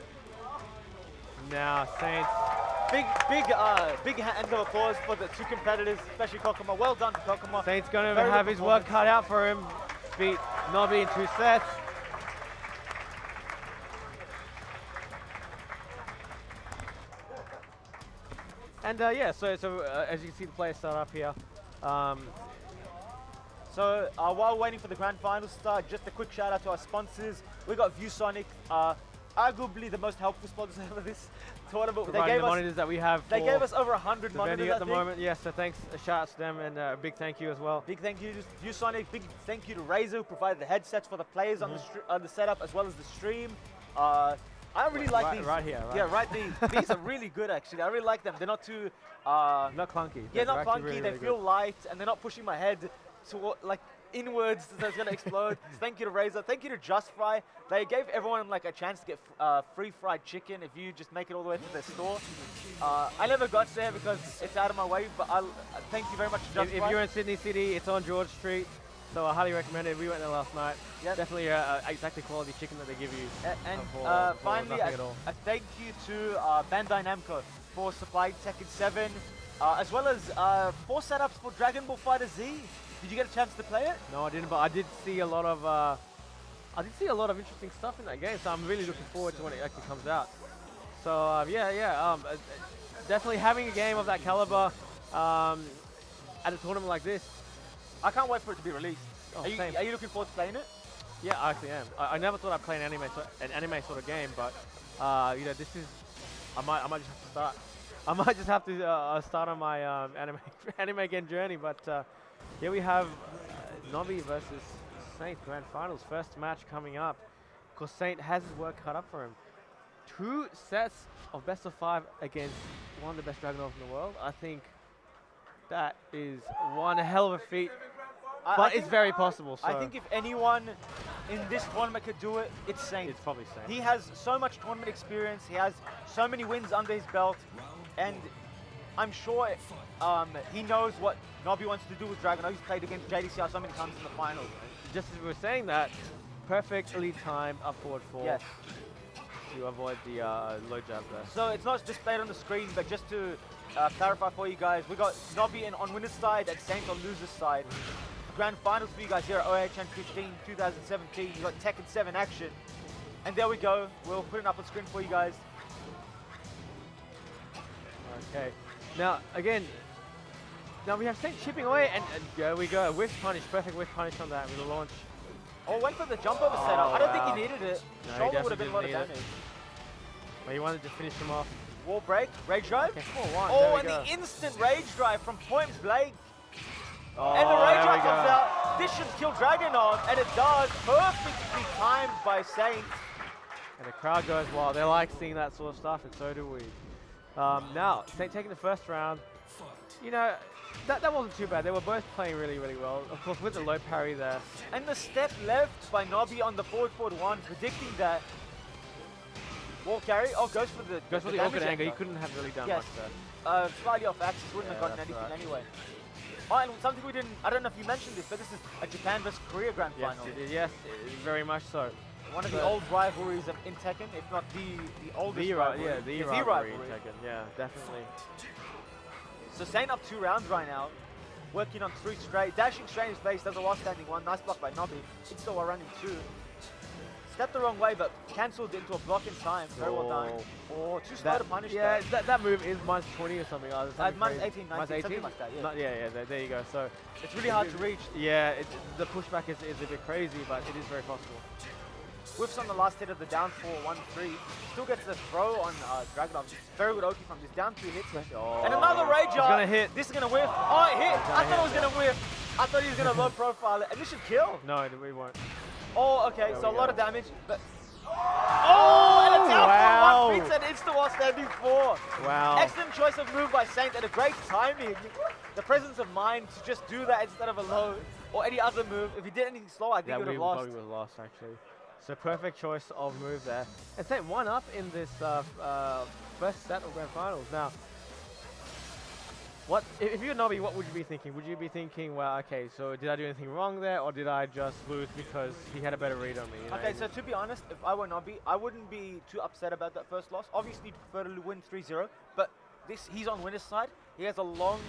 Now, Saints. Big hand of applause for the 2 competitors, especially kkokkoma. Well done to kkokkoma. Saints going to have his work cut out for him. Beat NOBI in 2 sets. And yeah, so as you can see the players start up here. So while waiting for the grand final to start, just a quick shout out to our sponsors. We got ViewSonic, arguably the most helpful sponsor of this tournament. They gave us monitors that we have. They gave us over 100 monitors at the moment. Yes, so thanks, a shout out to them, and a big thank you as well. Big thank you to ViewSonic. Big thank you to Razer, who provided the headsets for the players on the setup as well as the stream. I really like these. Right here. Right. Yeah, right. These are really good actually. I really like them. They're not too not clunky. Yeah, not clunky. Really, they really feel good. light, and they're not pushing my head to like inwards. So it's gonna explode. Thank you to Razer. Thank you to Just Fry. They gave everyone like a chance to get free fried chicken if you just make it all the way to their store. I never got there because it's out of my way, but thank you very much to Just Fry. If you're in Sydney City, it's on George Street. So I highly recommend it. We went there last night. Yep. Definitely exactly quality chicken that they give you. And for finally, nothing at all. a thank you to Bandai Namco for supplying Tekken 7, as well as 4 setups for Dragon Ball FighterZ. Did you get a chance to play it? No, I didn't, but I did see a lot of interesting stuff in that game. So I'm really looking forward to when it actually comes out. So definitely having a game of that caliber at a tournament like this. I can't wait for it to be released. Oh, are you looking forward to playing it? Yeah, I actually am. I never thought I'd play an anime sort of game, but you know, this is. I might just have to start. I might just have to start on my anime game journey. But here we have NOBI versus Saint Grand Finals. First match coming up. Of course, Saint has his work cut up for him. 2 sets of best of 5 against one of the best Dragunovs in the world. I think that is one hell of a feat. But it's very possible. So. I think if anyone in this tournament could do it, it's Saint. It's probably Saint. He has so much tournament experience. He has so many wins under his belt, and I'm sure he knows what NOBI wants to do with Dragunov. He's played against JDCR so many times in the finals. Just as we were saying that, perfectly timed up forward 4 yes. to avoid the low jab there. So it's not displayed on the screen, but just to clarify for you guys, we got NOBI on winner's side and Saint on loser's side. Grand finals for you guys here at OHN15 2017. You got Tekken 7 action. And there we go. We'll put it up on screen for you guys. Okay. Now, again, we have Saint chipping away, and there we go. Whiff punish, perfect whiff punish on that with the launch. Oh, went for the jump over setup. I don't think he needed it. No, Shoulder would have been a lot of damage. But he wanted to finish him off. Wall break, rage drive. Okay, 4-1. Oh, there we and go. the instant rage drive from point blank. Oh, And the rage there drive we comes go. out. This should kill Dragonov, and it does. Perfectly timed by Saint. And the crowd goes wild. They like seeing that sort of stuff, and so do we. Now, Saint taking the first round. You know, that wasn't too bad. They were both playing really, really well. Of course, with the low parry there. And the step left by NOBI on the forward one, predicting that. Wall carry. Oh, goes for the Goes for the damage awkward angle. He angle. couldn't have really done Yes. much there. Slightly off axis, wouldn't have Yeah, gotten that's anything right. anyway. Oh, and something we didn't, I don't know if you mentioned this, but this is a Japan versus Korea Grand Yes, Final. yes, very much so. One of the old rivalries in Tekken, if not the oldest rivalry. Yeah, the rivalry in Tekken. Yeah, definitely. So Saint up 2 rounds right now, working on 3 straight. Dashing straight in his face, does a while standing 1. Nice block by NOBI. It's still running 2. Stepped the wrong way, but cancelled into a block in time. Very well done. Oh, too slow to punish Yeah, that. that move is minus 20 or something. Minus 18, 19, minus 18? something like that, yeah. Yeah, there you go. So It's really hard to reach. yeah, the pushback is a bit crazy, but it is very possible. Whiffs on the last hit of the down 4, 1-3. Still gets the throw on Dragonov. Very good Oki from this down 2 hits. Oh, And another rage it's up. gonna hit. This is gonna whiff. Oh, it hit. I thought it was hit, gonna whiff. I thought he was gonna low profile it. And this should kill. No, we won't. Oh, okay. There So a we lot go. of damage. But oh, and a down wow. 4 1 beats an insta while standing 4. Wow. Excellent choice of move by Saint and a great timing. The presence of mind to just do that instead of a low or any other move. If he did anything slow, I think he would we have lost. probably would have lost actually. So perfect choice of move there. And Saint 1 up in this first set of Grand Finals. Now, what if you're NOBI, what would you be thinking? Would you be thinking, well, okay, so did I do anything wrong there, or did I just lose because he had a better read on me? You know? Okay, so to be honest, if I were NOBI, I wouldn't be too upset about that first loss. Obviously, prefer to win 3-0, but he's on winner's side. He has a long,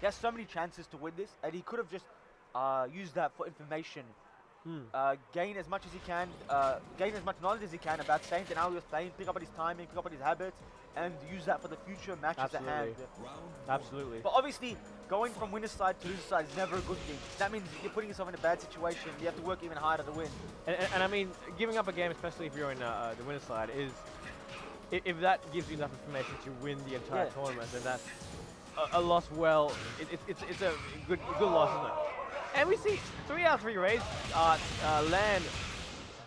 he has so many chances to win this, and he could have just used that for information. Gain as much as he can, gain as much knowledge as he can about Saint and how he was playing, pick up on his timing, pick up on his habits, and use that for the future matches at hand. Absolutely. But obviously, going from winner's side to loser's side is never a good thing. That means you're putting yourself in a bad situation. You have to work even harder to win. And I mean, giving up a game, especially if you're in the winner's side, is if that gives you enough information to win the entire tournament, then that's a loss. Well, it's a good loss, isn't it? And we see 3 out of 3 raids land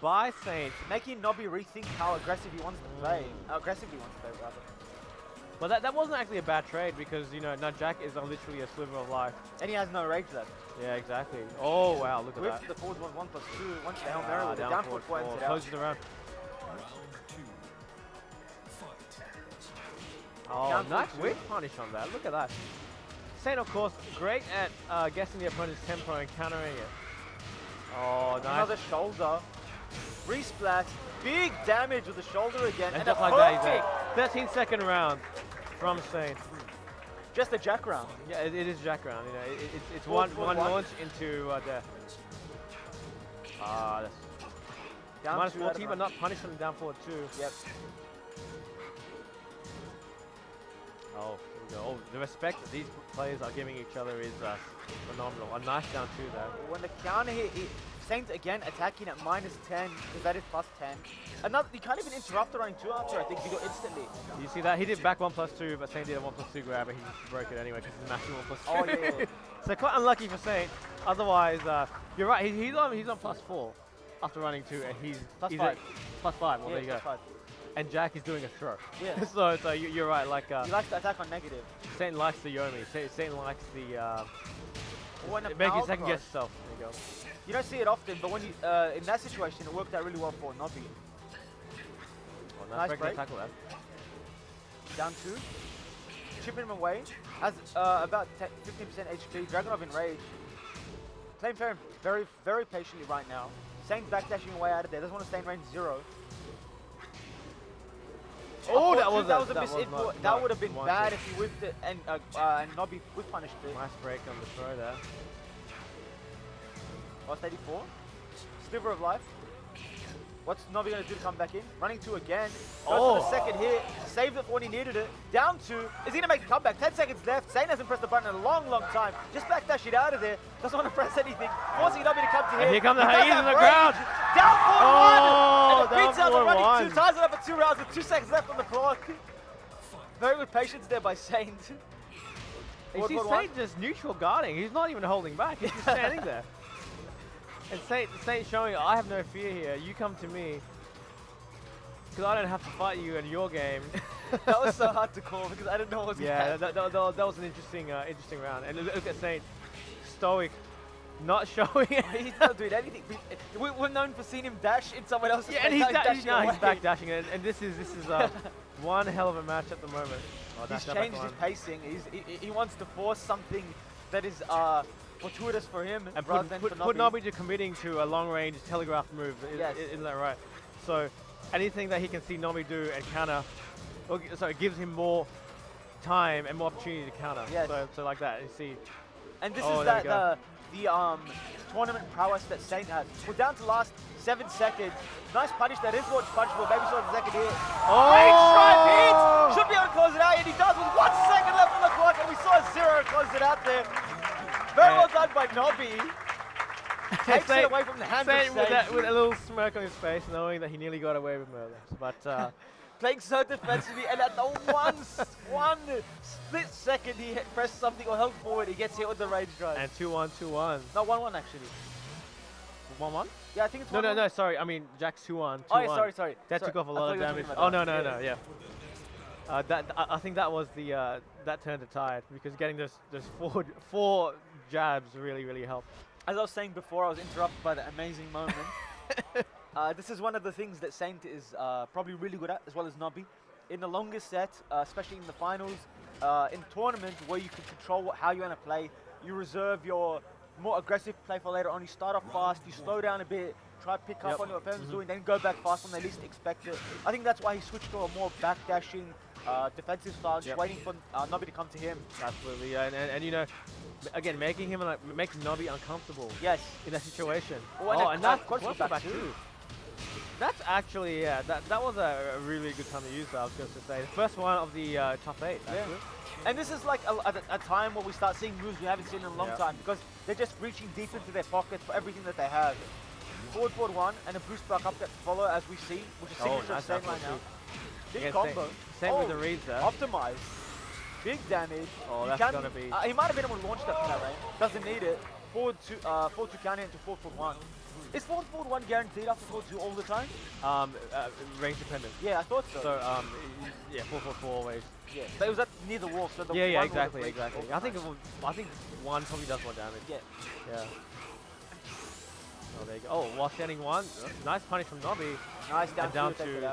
by Saint. Making NOBI rethink how aggressive he wants to play. How aggressive he wants to play, rather. Well, that wasn't actually a bad trade because, you know, Jack is literally a sliver of life. And he has no rage left. Yeah, exactly. Oh, wow, look at With that. the forward 1/1+2, once the Hail Mary with the down forward 4 ends it out. Closes the round. Round 2. Fight. Oh, Down nice forward whip punish on that. Look at that. Saint, of course, great at guessing the opponent's tempo and countering it. Oh, nice. Another shoulder. Resplat. Big damage with the shoulder again. And And a just like that, perfect. he's 13-second round from Saint. Just a jack round. Yeah, it is Jack round. You know, it's Forward, one forward, launch into death. Ah, that's Down minus 2 out of 40, but not punished on the down forward too. Yep. Oh, here we go. Oh, the respect that these players are giving each other is phenomenal. A nice down 2 there. When the counter hit, Saint again attacking at -10, because that is +10. Another, you can't even interrupt the running 2 after, I think, if you go instantly. You see that? He did back 1+2, but Saint did a 1+2 grab, and he just broke it anyway because he's matching 1+2. Oh, yeah. So quite unlucky for Saint. Otherwise, you're right. He's on +4 after running 2, and he's +5. +5. Well, there you go. +5. And Jack is doing a throw. Yeah. so you're right. Like He likes to attack on negative. Saint likes the Yomi. Saint likes the When a making power second cross, guess yourself. There you go. you don't see it often, but when you in that situation, it worked out really well for NOBI. Oh, Nice break break. tackle there. Down 2. Chipping him away. Has about 15% HP. Dragonov in rage. Playing very, very patiently right now. Saint backdashing away out of there. Doesn't want to stay in range 0. Oh, that that was a not- misinput. That would have been one bad thing. if he whipped it and NOBI whip punished it. Nice break on the throw there. Lost 84. Sliver of life. What's NOBI going to do to come back in? Running 2 again. Goes for the second hit. Saved it for when he needed it. Down 2. Is he going to make a comeback? 10 seconds left. Saint hasn't pressed the button in a long, long time. Just backdash it out of there. Doesn't want to press anything. Forcing NOBI to come to hit. And here come the He does Hyenas have on the range. ground. Down 4-1. Oh, And it beats down out the running 2. 4-1. Ties it up at 2 rounds with 2 seconds left on the clock. Very good patience there by Saint. You see Saint just neutral guarding. He's not even holding back. He's just standing there. And Saint showing, I have no fear here. You come to me. Because I don't have to fight you in your game. That was so hard to call because I didn't know what was going to happen. Yeah, that was an interesting round. And look at Saint. Stoic. Not showing it. He's not doing anything. We're known for seeing him dash in someone else's and he's back dashing it. And this is one hell of a match at the moment. Oh, he's changed his pacing. He wants to force something that is fortuitous for him and rather than for put Nobby to committing to a long-range telegraph move. Yes. Isn't that right? So anything that he can see Nobby do and counter, so it gives him more time and more opportunity to counter. Yes. So like that, you see. And this is the tournament prowess that Saint has. We're down to last 7 seconds. Nice punish. That is launch punishable. Maybe saw the second hit. Great stripe hit! Should be able to close it out, and he does with 1 second left on the clock, and we saw a 0 close it out there. Very well done by Nobby. Takes it away from the hands of Saint. With a little smirk on his face, knowing that he nearly got away with murder. But playing so defensively, and at the one split second he pressed something or held forward, he gets hit with the range drive. And 2-1, 2-1. No, 1-1 actually. 1-1? Yeah, I think it's 1-1. No, sorry. I mean, Jack's 2-1, 2-1. Oh, yeah, sorry. That took off a lot of damage. Oh, no, yeah. I think that was the that turned the tide because getting those four jabs really helped. As I was saying before, I was interrupted by the amazing moment. This is one of the things that Saint is probably really good at, as well as Nobby. In the longest set, especially in the finals, in tournament where you can control how you want to play, you reserve your more aggressive play for later on. You start off fast, you slow down a bit, try to pick up on what opponent's doing, then go back fast when they least expect it. I think that's why he switched to a more backdashing defensive style, just waiting for Nobby to come to him. Absolutely, and you know, again, making him making Nobby uncomfortable. Yes. In that situation. And that's back too. That's actually, that was a really good time to use that, I was going to say. The first one of the top 8, actually. And this is like a time where we start seeing moves we haven't seen in a long time because they're just reaching deep into their pockets for everything that they have. Forward 1 and a boost back up that follow as we see, which is signature of Saint right now. Big combo. Same with the reads there. Optimized. Big damage. Oh, that's going to be... he might have been able to launch that from that range. Doesn't need it. Forward 2 counter into forward 1. Is forward 1 guaranteed after forward 2 all the time? Range dependent. Yeah, I thought so. So, yeah, 4 always. Yeah, but it was at near the wall, so the exactly. I think 1 probably does more damage. Yeah. Oh, there you go. Oh, while standing 1, nice punish from Nobby. Nice down 2.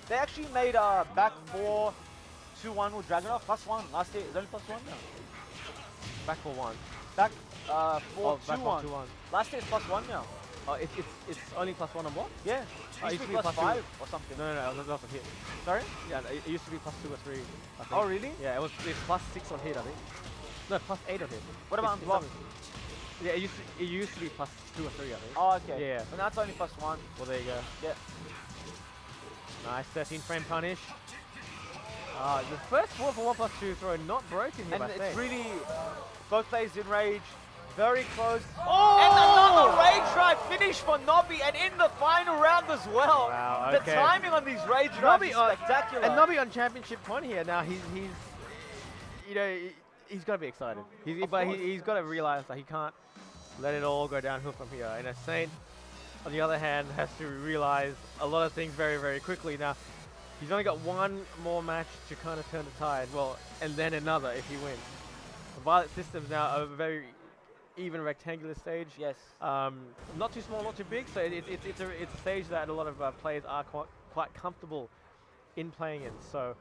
They actually made back 4, 2-1 with Dragunov, +1. Last year, is it only +1 now? Back 4-1. Back 4, 2-1. 2-1. Last year it's +1 now. Oh, it's only +1 on what? Yeah. It used to be +5 or something. No, that's not hit. Sorry? Yeah, it used to be +2 or 3. I think. Oh, really? Yeah, it's +6 on hit, I think. No, +8 on hit. What about on block? Yeah, it used to be +2 or 3, I think. Oh, okay. Yeah. But now it's only +1. Well, there you go. Yeah. Nice 13 frame punish. The first 4 for 1+2 throw not broken here and by it's Saint. really both players in rage. Very close. Oh! And another rage drive finish for Nobby, and in the final round as well. Wow, okay. The timing on these rage drives is spectacular. And Nobby on championship point here. Now he's you know, he's got to be excited. He's got to realize that he can't let it all go downhill from here. And Saint, on the other hand, has to realize a lot of things very quickly. Now, he's only got 1 more match to kind of turn the tide. Well, and then another if he wins. The Violet Systems now are very even rectangular stage. Yes. Not too small, not too big. So it's a stage that a lot of players are quite comfortable in playing in. So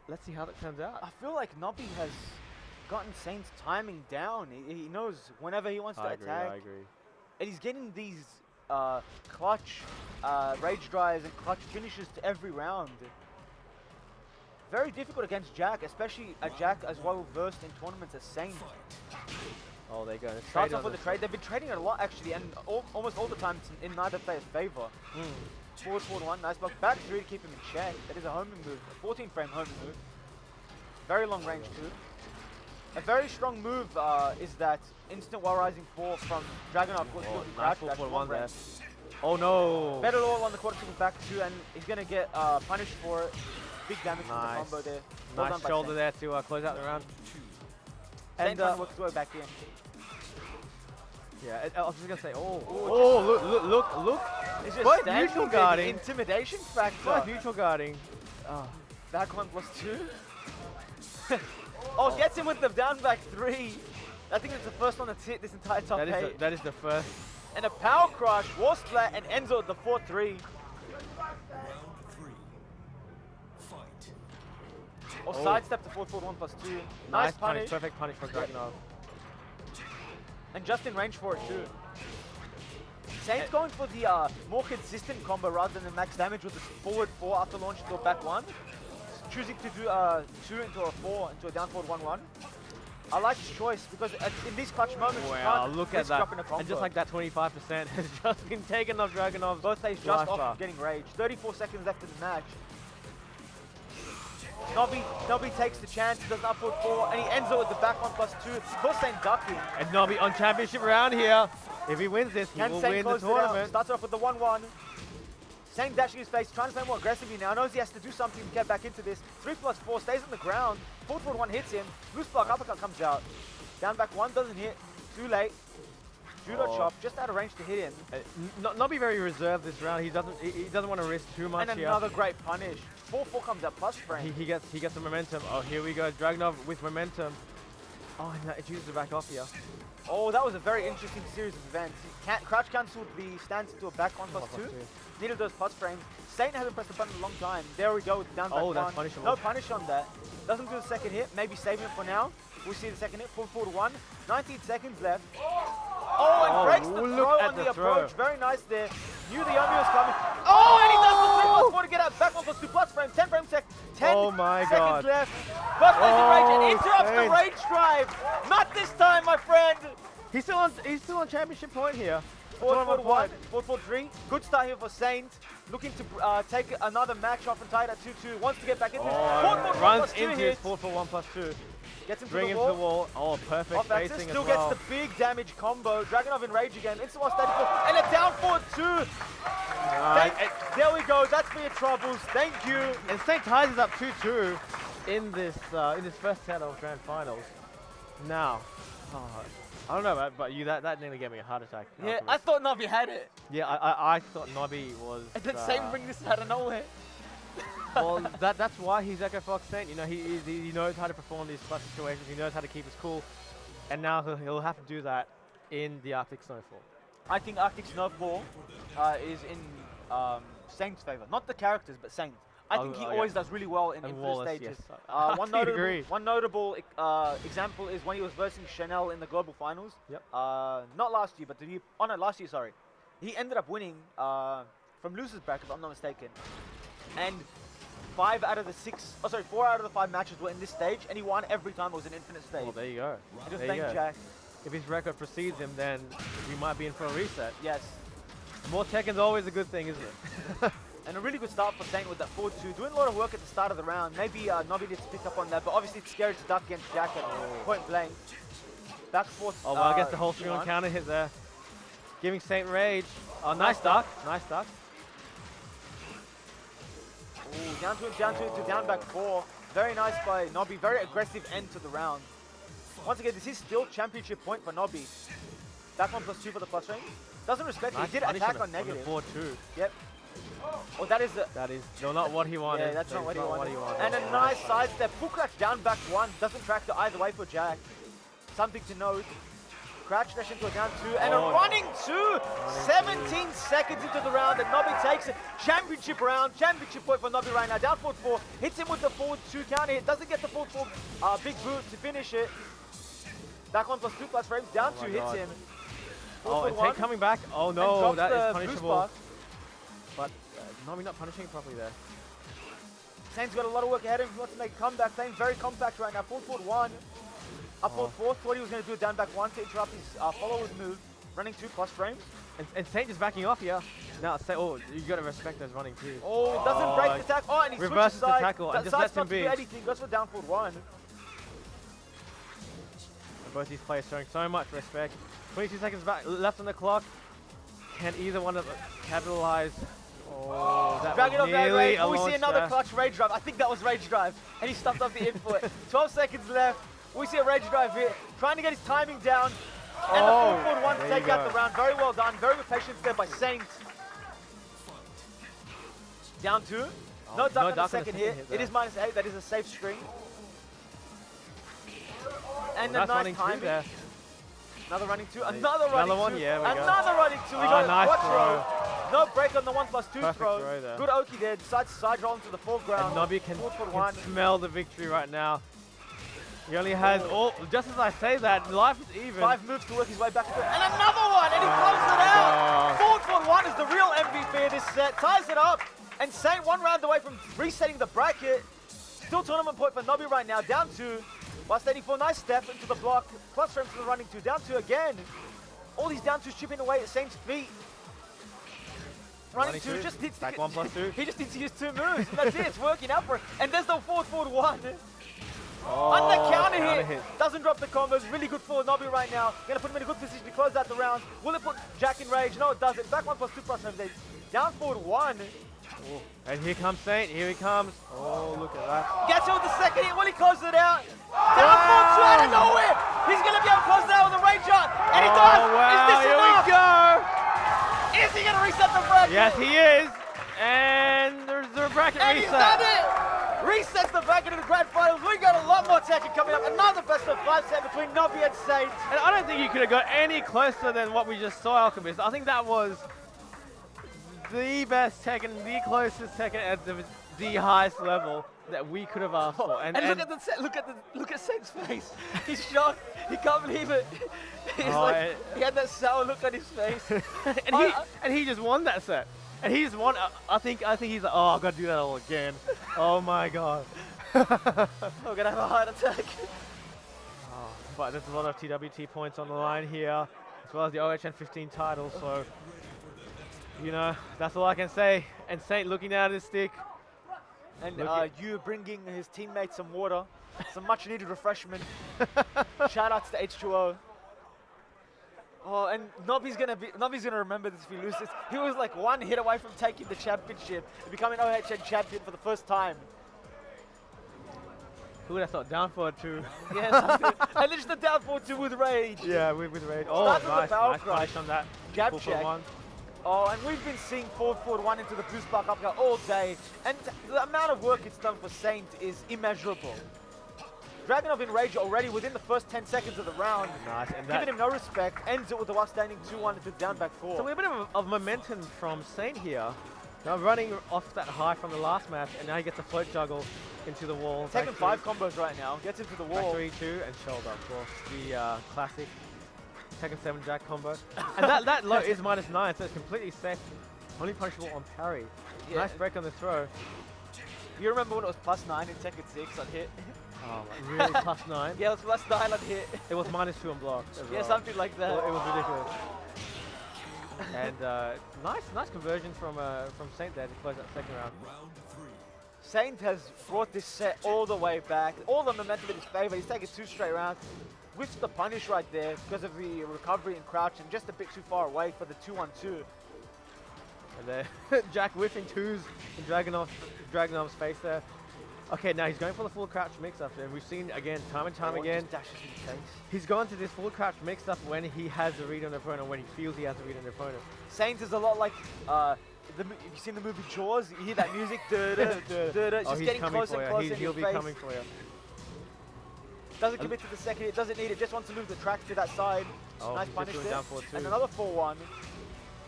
let's see how that turns out. I feel like Nobby has gotten Saint's timing down. He knows whenever he wants to attack. I agree. And he's getting these clutch rage drives and clutch finishes to every round. Very difficult against Jack, especially a Jack as well versed in tournaments as Saint. Oh, there you go. Starts off with the trade. They've been trading it a lot actually, and almost all the time it's in neither player's favor. Forward 1, nice block. Back 3 to keep him in check. That is a homing move, a 14 frame homing move. Very long range too. A very strong move is that instant while rising 4 from Dragunov. Nice 4-1 there. Oh no. Better all on the quarter triple back 2, and he's going to get punished for it. Big damage from the Nice. combo there. Well done Nice by shoulder Saint. there to close out the round. Saint And trying to work his way back in. yeah, I was just gonna say, oh, look. It's just Both standing neutral there, the guarding. intimidation factor. Both neutral guarding. Back 1 plus 2. Oh, gets him with the down back 3. I think it's the first one that's hit this entire top 8. That is the first. And a power crush, wall splat, and ends with the 4-3. Round 3. Fight. Or Oh. sidestep the 4-4-1 plus 2. Nice punish. Perfect punish from Dragunov. And just in range for it too. Saint's going for the more consistent combo rather than the max damage with the forward 4 after launch into a back 1. Choosing to do 2 into a 4 into a down forward 1-1. I like his choice because in these clutch moments you Wow, can't look at risk that. dropping a combo. And just like that 25% has just been taken off Dragunov's both plays just life off bar. of getting rage. 34 seconds left in the match. Nobby takes the chance, does an upward 4, and he ends it with the back 1 plus 2. Of course, Saint ducking. And Nobby on championship round here. If he wins this, he Can will Saint win the close it out? tournament. Starts off with the 1-1. Saint dashing his face, trying to play more aggressively now. Knows he has to do something to get back into this. 3 plus 4 stays on the ground. Forward 1 hits him. Loose block, uppercut comes out. Down back 1 doesn't hit. Too late. Judo Oh. chop, just out of range to hit him. Nobby very reserved this round. He doesn't want to risk too much And here. another great punish. 4-4 comes out plus frame. He gets the momentum. Oh, here we go. Dragunov with momentum. Oh, and it chooses to back off here. Oh, that was a very interesting series of events. Crouch cancelled the stance into a back 1 plus 2. Needed those plus frames. Saint hasn't pressed the button in a long time. There we go with the down back Oh, 1. that's punishable. No punish on that. Doesn't do the second hit. Maybe saving it for now. We'll see the second hit. 4-4-1. 19 seconds left. Oh, and Oh, breaks the look throw at on the the approach. throw. Very nice there. Knew the Yomi was coming. Oh, and he does the 3 plus 4 to get out. Back 1 plus 2 plus frame. 10 frames sec. 10 Oh my seconds God. left. But plays in rage and Oh, interrupts the Saint. rage drive. Not this time, my friend. He's still on championship point here. 4-4-1, 4-4-3. Good start here for Saint. Looking to take another match off and tie it at 2-2. Wants to get back into it. 4-4-1 Runs plus 2 into his hits. 4-4-1 plus 2. Gets him to Bring the him wall. to the wall. Oh, perfect Off axis, spacing still as gets well. the big damage combo. Dragunov in rage again. Instant wall static four, and a down forward 2. There we go. That's for your troubles. Thank you. And Saint ties us up 2-2 in this first set of grand finals. Now, I don't know, but you that nearly gave me a heart attack. Yeah, afterwards. I thought Nobby had it. Yeah, I thought Nobby was. And then Saint bring this out of nowhere. Well, that's why he's Echo Fox Saint. You know, he knows how to perform these clutch situations. He knows how to keep his cool, and now he'll have to do that in the Arctic Snowfall. I think Arctic Snowfall is in Saint's favor. Not the characters, but Saint. I think he always does really well in And first Wallace, stages. yes. I agree. One notable example is when he was versing Chanel in the global finals. Yep. Not last year, but the year. Oh no, last year. Sorry. He ended up winning from losers bracket, if I'm not mistaken. And 4 out of the 5 matches were in this stage, and he won every time it was an infinite stage. Well, there you go. I just There thank you go. Jack. If his record precedes him, then we might be in for a reset. Yes. More Tekken's always a good thing, isn't it? And a really good start for Saint with that 4-2. Doing a lot of work at the start of the round. Maybe Nobby needs to pick up on that, but obviously it's scary to duck against Jack at point blank. Back forth. Oh, well, I guess the whole string on counter hit there. Giving Saint rage. Oh, nice duck. Nice duck. Ooh, down to down back 4. Very nice by Nobby. Very aggressive end to the round. Once again, this is still championship point for Nobby. Back 1 plus 2 for the plus range. Doesn't respect it. Nice He did punish attack on on negative. the 4-2. Yep. Oh, that is the. That is not what he wanted. Yeah, that's That not is what he wanted. wanted. And a nice sidestep. Full crash down back 1. Doesn't track to either way for Jack. Something to note. Crouch dash into a down 2. And a running 2. 17 seconds into the round. And Nobby takes it. Championship round. Championship point for Nobby right now. Down forward 4. Hits him with the forward 2 counter hit. Doesn't get the forward 4 big boot to finish it. Back 1 plus 2 plus frames. Down 2 hits God. him. Oh, and Tate coming back. Oh And no, drops that the is boost punishable. bar. But Nobby not punishing properly there. Saint's got a lot of work ahead of him. He wants to make a comeback. Playing very compact right now. Forward 1. Up forward 4. Thought he was going to do a down back 1 to interrupt his follower's move. Running 2 plus frames. And Saint is backing off here. Now, oh, you got to respect those running too. Oh, doesn't break the tackle. Oh, and he reverses switches the side. tackle and just Side's lets him not to do be. anything. Goes for down forward 1. And both these players showing so much respect. 22 seconds back left on the clock. Can either one of them capitalize? Oh, that Dragging was on that nearly rage. a We see launch another there. clutch rage drive. I think that was rage drive, and he stuffed up the input. 12 seconds left. We see a rage drive here, trying to get his timing down. And Oh, the 4-1 to there take you out go. the round. Very well done. Very good patience there by Saint. Down 2. No duck on the second hit. It is -8. That is a safe string. And Well, a that's nice running two timing. there. Another running 2. Another running one, 2. yeah, we go. Another running 2. We Oh, got nice what throw. No break on the 1+2 Perfect throw. throw there. Good Oki there. Decides to side roll into the foreground. And NOBI can Forward one. smell the victory right now. He only has all, just as I say that, life is even. 5 moves to work his way back into it. And another one, and he closes it out. Forward 1 is the real MVP of this set. Ties it up. And Saint 1 round away from resetting the bracket. Still tournament point for NOBI right now. Down 2. Whilst 84, nice step into the block. Plus frame to the running 2. Down 2 again. All these down 2s chipping away at Saint's feet. Running 2 just needs to Back 1+2. He just needs to use 2 moves. And that's it. It's working out for him. And there's the forward 1. Oh, Under counter counter hit. Doesn't drop the combos. Really good for NOBI right now. Gonna put him in a good position to close out the round. Will it put Jack in rage? No, it doesn't. Back 1+2 plus frame. Down forward 1. Oh, and here comes Saint. Here he comes. Oh, look at that. Gets it with the second hit. Will he close it out? Down forward 2 out of nowhere. He's gonna be able to close it out with a rage shot. And he does. Wow, Is this here enough? we go. Is he gonna reset the bracket? Yes, he is. And there's the bracket And he's reset. done it! Resets the bracket in the grand finals. We got a lot more Tekken coming up. Another best of 5 set between NOBI and Saint. And I don't think you could have got any closer than what we just saw, Alchemist. I think that was the best Tekken, the closest Tekken at the highest level that we could have asked for. And look at the set. Look at Saint's face. He's shocked. He can't believe it. He's like, he had that sour look on his face. and he just won that set. And he's won. I think he's like, oh, I've got to do that all again. Oh my god. We're gonna have a heart attack. But there's a lot of TWT points on the line here, as well as the OHN15 title. So, you know, that's all I can say. And Saint looking down at his stick. And you bringing his teammates some water, some much needed refreshment. Shout outs to H2O. Oh, and NOBI's gonna remember this if he loses. He was like 1 hit away from taking the championship and becoming OHN champion for the first time. Who would have thought? Down forward 2. Yes, and then just the down forward 2 with rage. Yeah, with rage. Oh, Starts with the nice, power nice crush. punish on that. Jab Full check. 1. Oh, and we've been seeing forward 1 into the boost block uppercut all day, and the amount of work it's done for Saint is immeasurable. Dragunov in rage already within the first 10 seconds of the round. Nice, and Giving him no respect, ends it with the outstanding 2-1 into down back 4. So we have a bit of momentum from Saint here. Now running off that high from the last match, and now he gets a float juggle into the wall. Taking 5 combos right now, gets into the wall. 3-2 and shoulder, of course. The classic Tekken 7 Jack combo. And that low is -9, so it's completely safe. Only punishable on parry. Yeah. Nice break on the throw. You remember when it was +9 in Tekken 6 on hit? Oh, really +9? Yeah, it was +9 on hit. It was -2 on block. as Yeah, well. something like that. It was ridiculous. And nice conversion from Saint there to close that second round. Round 3. Saint has brought this set all the way back. All the momentum in his favor. He's taken 2 straight rounds. Whiffs the punish right there because of the recovery and crouch and just a bit too far away for the 2-1-2. And there, Jack whiffing 2s in Dragunov's face there. Okay, now he's going for the full crouch mix-up, and we've seen again, time and time again, Just dashes in the face. he's gone to this full crouch mix-up when he has a read on the opponent, when he feels he has a read on the opponent. Saint is a lot like, have you seen the movie Jaws? You hear that music? It's just he's getting coming closer for and you. closer in He'll your be face. coming for you. Doesn't commit to the second hit, doesn't need it, just wants to move the tracks to that side. Oh, Nice he's just punish doing there. down forward 2. And another 4-1.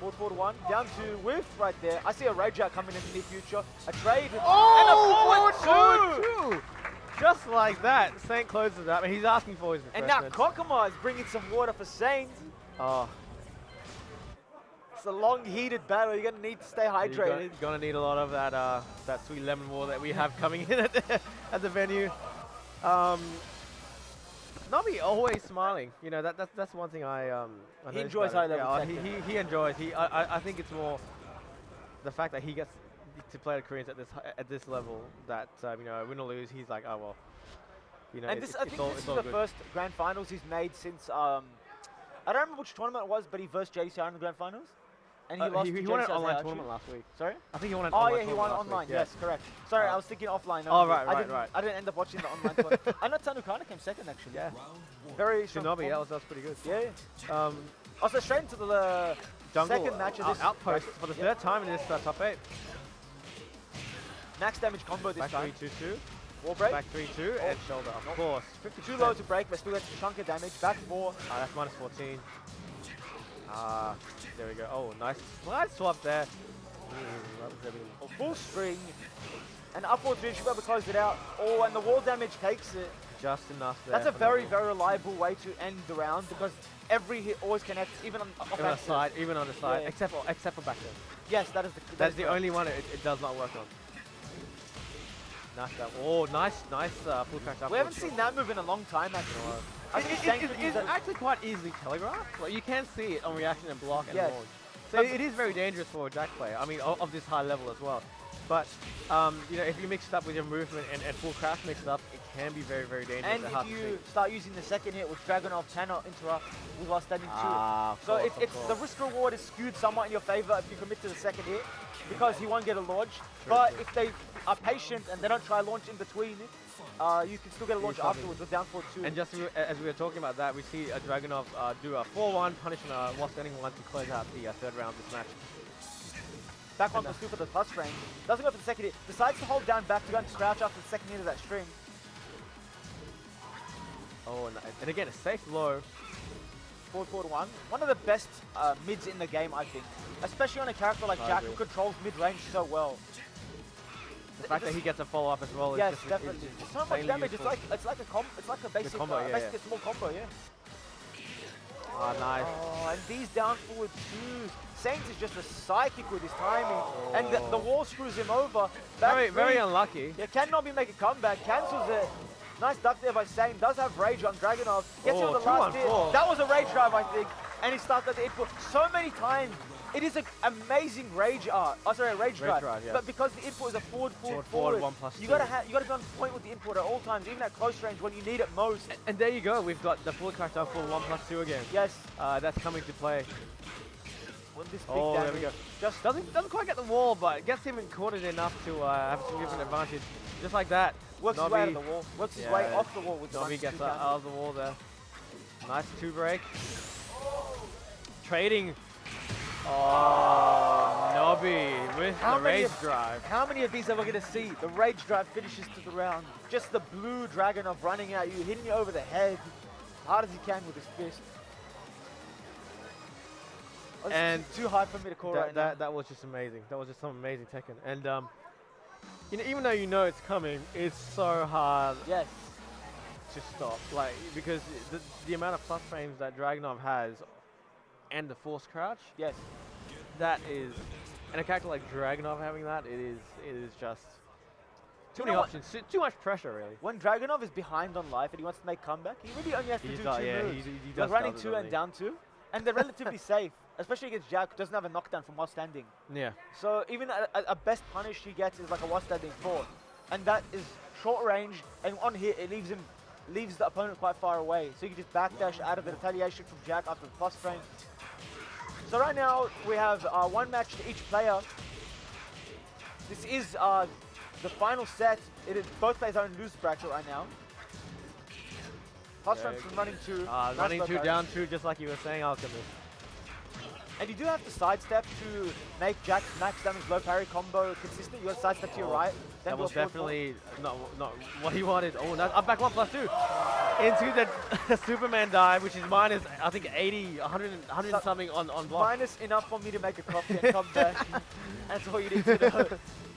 Forward 1, down to whiff right there. I see a rage out coming in the near future. A trade and a forward 2! Just like that, Saint closes up, and he's asking for his And now refreshment. kkokkoma is bringing some water for Saint. Oh, It's a long heated battle, you're going to need to stay hydrated. You're gonna need a lot of that sweet lemon water that we have coming in at the venue. NOBI always smiling. You know that's one thing I He noticed enjoys about high it. level Yeah, Tekken. he enjoys. I think it's more the fact that he gets to play the Koreans at this level that you know, win or lose, he's like, oh well. You know, And this, I think this is the first grand finals he's made since I don't remember which tournament it was, but he versed JDCR in the grand finals. And he lost he to won an Jason online Hayashi. tournament last week. Sorry? I think he won an Oh online yeah, he won tournament last online. week, yeah. Yes, correct. Sorry, I was thinking offline. Oh, only. right, I right, didn't, right. I didn't end up watching the online tournament. I know Tanukana came second actually. Yeah. Very strong. Shinobi, performance. that was pretty good. Yeah. Also straight into the Jungle second match of this outpost bracket. for the Yeah. third time in this top 8. Max damage combo this Back time. 3-2-2. Wall break. Back 3-2 and shoulder, of course. 52 low to break, but still gets a chunk of damage. Back 4. That's minus 14. There we go. Oh, nice swap there. That was everything. A full string. And upward three should be able to close it out. Oh, and the wall damage takes it. Just enough there. That's a for very, Nobi. very reliable way to end the round because every hit always connects, even on Even on the side, even on the side, Yeah. except for back there. Yes, that is the. That's the only one it does not work on. Nice that. Oh, nice full crash up. We haven't seen that move in a long time, actually. I think Shane could use It's that. actually quite easily telegraphed. Like you can see it on reaction and block and Yes. launch. So it is very dangerous for a Jack player. I mean, of this high level as well. But you know, if you mix it up with your movement and full crash mix it up, it can be very, very dangerous. And hard if to you see. start using the second hit, which Dragunov cannot interrupt with while standing two. Of So course, it's the risk reward is skewed somewhat in your favor if you commit to the second hit because he won't get a launch. But if they are patient and they don't try launch in between, you can still get a launch something. afterwards with down 4-2. And just as we were talking about that, we see Dragunov do a 4-1 punish on a while standing one to close out the third round of this match. Back on plus 2 for the plus range. Doesn't go for the second hit. Decides to hold down back to go and crouch after the second hit of that string. Oh, and again, a safe low. Forward 1. One of the best mids in the game, I think. Especially on a character like I Jack agree. who controls mid-range so well. The fact that he gets a follow-up as well is Yes, just definitely. it's It's so much insanely damage. useful. It's like a basic combo, yeah, basically yeah. a small combo, yeah. Nice. Oh, and these down forward twos. Saints is just a psychic with his timing, and the wall screws him over. Back Very three. unlucky. Yeah, cannot be make a comeback. Cancels it. Nice duck there by Saint. Does have rage on Dragunov. Gets him Oh, with the last 2 hit. on 4. That was a rage drive, I think. And he started at the input so many times. It is an amazing rage art. Oh, sorry, a rage drive. Yeah. But because the input is a forward, Forward, 1+2. you gotta be on point with the input at all times, even at close range when you need it most. And there you go. We've got the full crash down full 1+2 again. Yes. That's coming to play. With this big Oh, there damage. we go. Just Doesn't quite get the wall, but gets him caught enough to have a significant advantage. Just like that. works his way out of the Nobi, wall. Works his way Yeah. off the wall with the Nobi 1-2 gets counter. out of the wall there. Nice 2 break. Trading. Oh, Nobi with How the many rage of- drive. How many of these are we going to see? The rage drive finishes to the round. Just the blue dragon of running at you, hitting you over the head, hard as he can with his fist. Oh, this And is too high for me to call right now. That was just amazing. That was just some amazing Tekken. And you know, even though you know it's coming, it's so hard Yes. to stop. Like because the amount of plus frames that Dragunov has, and the force crouch, Yes. that is, and a character like Dragunov having that, it is just too You many know what? options, too much pressure really. When Dragunov is behind on life and he wants to make comeback, he really only has to He's do got- 2 yeah, moves. he Like does running does it, 2 doesn't and he? down 2. And they're relatively safe, especially against Jack, who doesn't have a knockdown from while standing. Yeah. So even a best punish he gets is like a while standing 4. And that is short range, and on hit it leaves the opponent quite far away. So you can just backdash out of the retaliation from Jack after the plus frame. So right now we have 1 match to each player. This is the final set. It is both players are in loose bracket right now. Plus frame from running 2. nice Running low 2 parry. down 2, just like you were saying, Alchemist. And you do have to sidestep to make Jack's max damage low parry combo consistent. You got to sidestep to your right. Then That do a was forward definitely not what he wanted. Oh, that's up back 1+2 into the Superman dive, which is minus I think 80, 100 So- something on block. Minus enough for me to make a coffee and come back. That's all you need to know.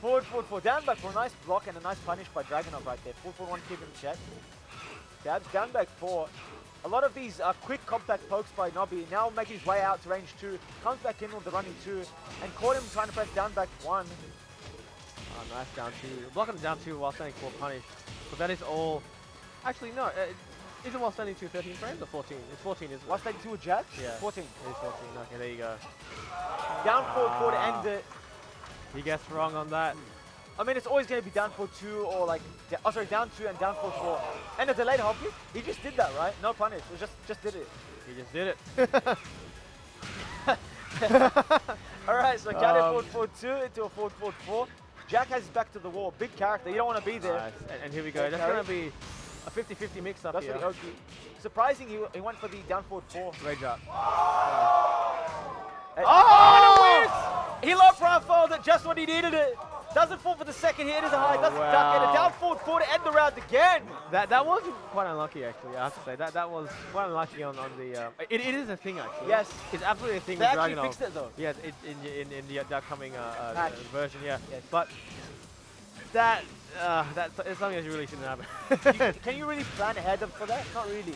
Forward, down back for a nice block and a nice punish by Dragunov right there. Forward 1, keep him in check. Dabs, down back 4. A lot of these quick compact pokes by Nobi, now making his way out to range 2. Comes back in with the running 2 and caught him trying to press down back 1. Oh, nice down 2. Blocking him down 2 while standing for punish. But that is all. Actually, no. Is it while standing 2 13 frames or 14? It's 14, isn't it? While standing 2 with Jack? Yeah. 14. It is 14. Okay, there you go. Down forward to end it. He gets wrong on that. I mean, it's always going to be down 4-2 or like, down 2 and down 4-4. And a delayed hop kick, he just did that, right? No punish, it just did it. He just did it. All right, so Khaled forward forward 2 into a forward forward 4. Jack has his back to the wall. Big character. You don't want to be there. Nice. And here we go. That's going to be a 50-50 mix-up That's here. what he surprising, he went for the down forward 4. Rage up. Oh! He low profiled it just when he needed it. Doesn't fall for the second hit as a high. Doesn't duck it. A down forward 4 to end the round again. That was quite unlucky, actually. I have to say that was quite unlucky on the. It is a thing, actually. Yes, it's absolutely a thing. they with actually Dragunov. fixed it though. Yes, in the upcoming version, yeah. Yes. But that's it's something that really shouldn't happen. Can you really plan ahead for that? Not really.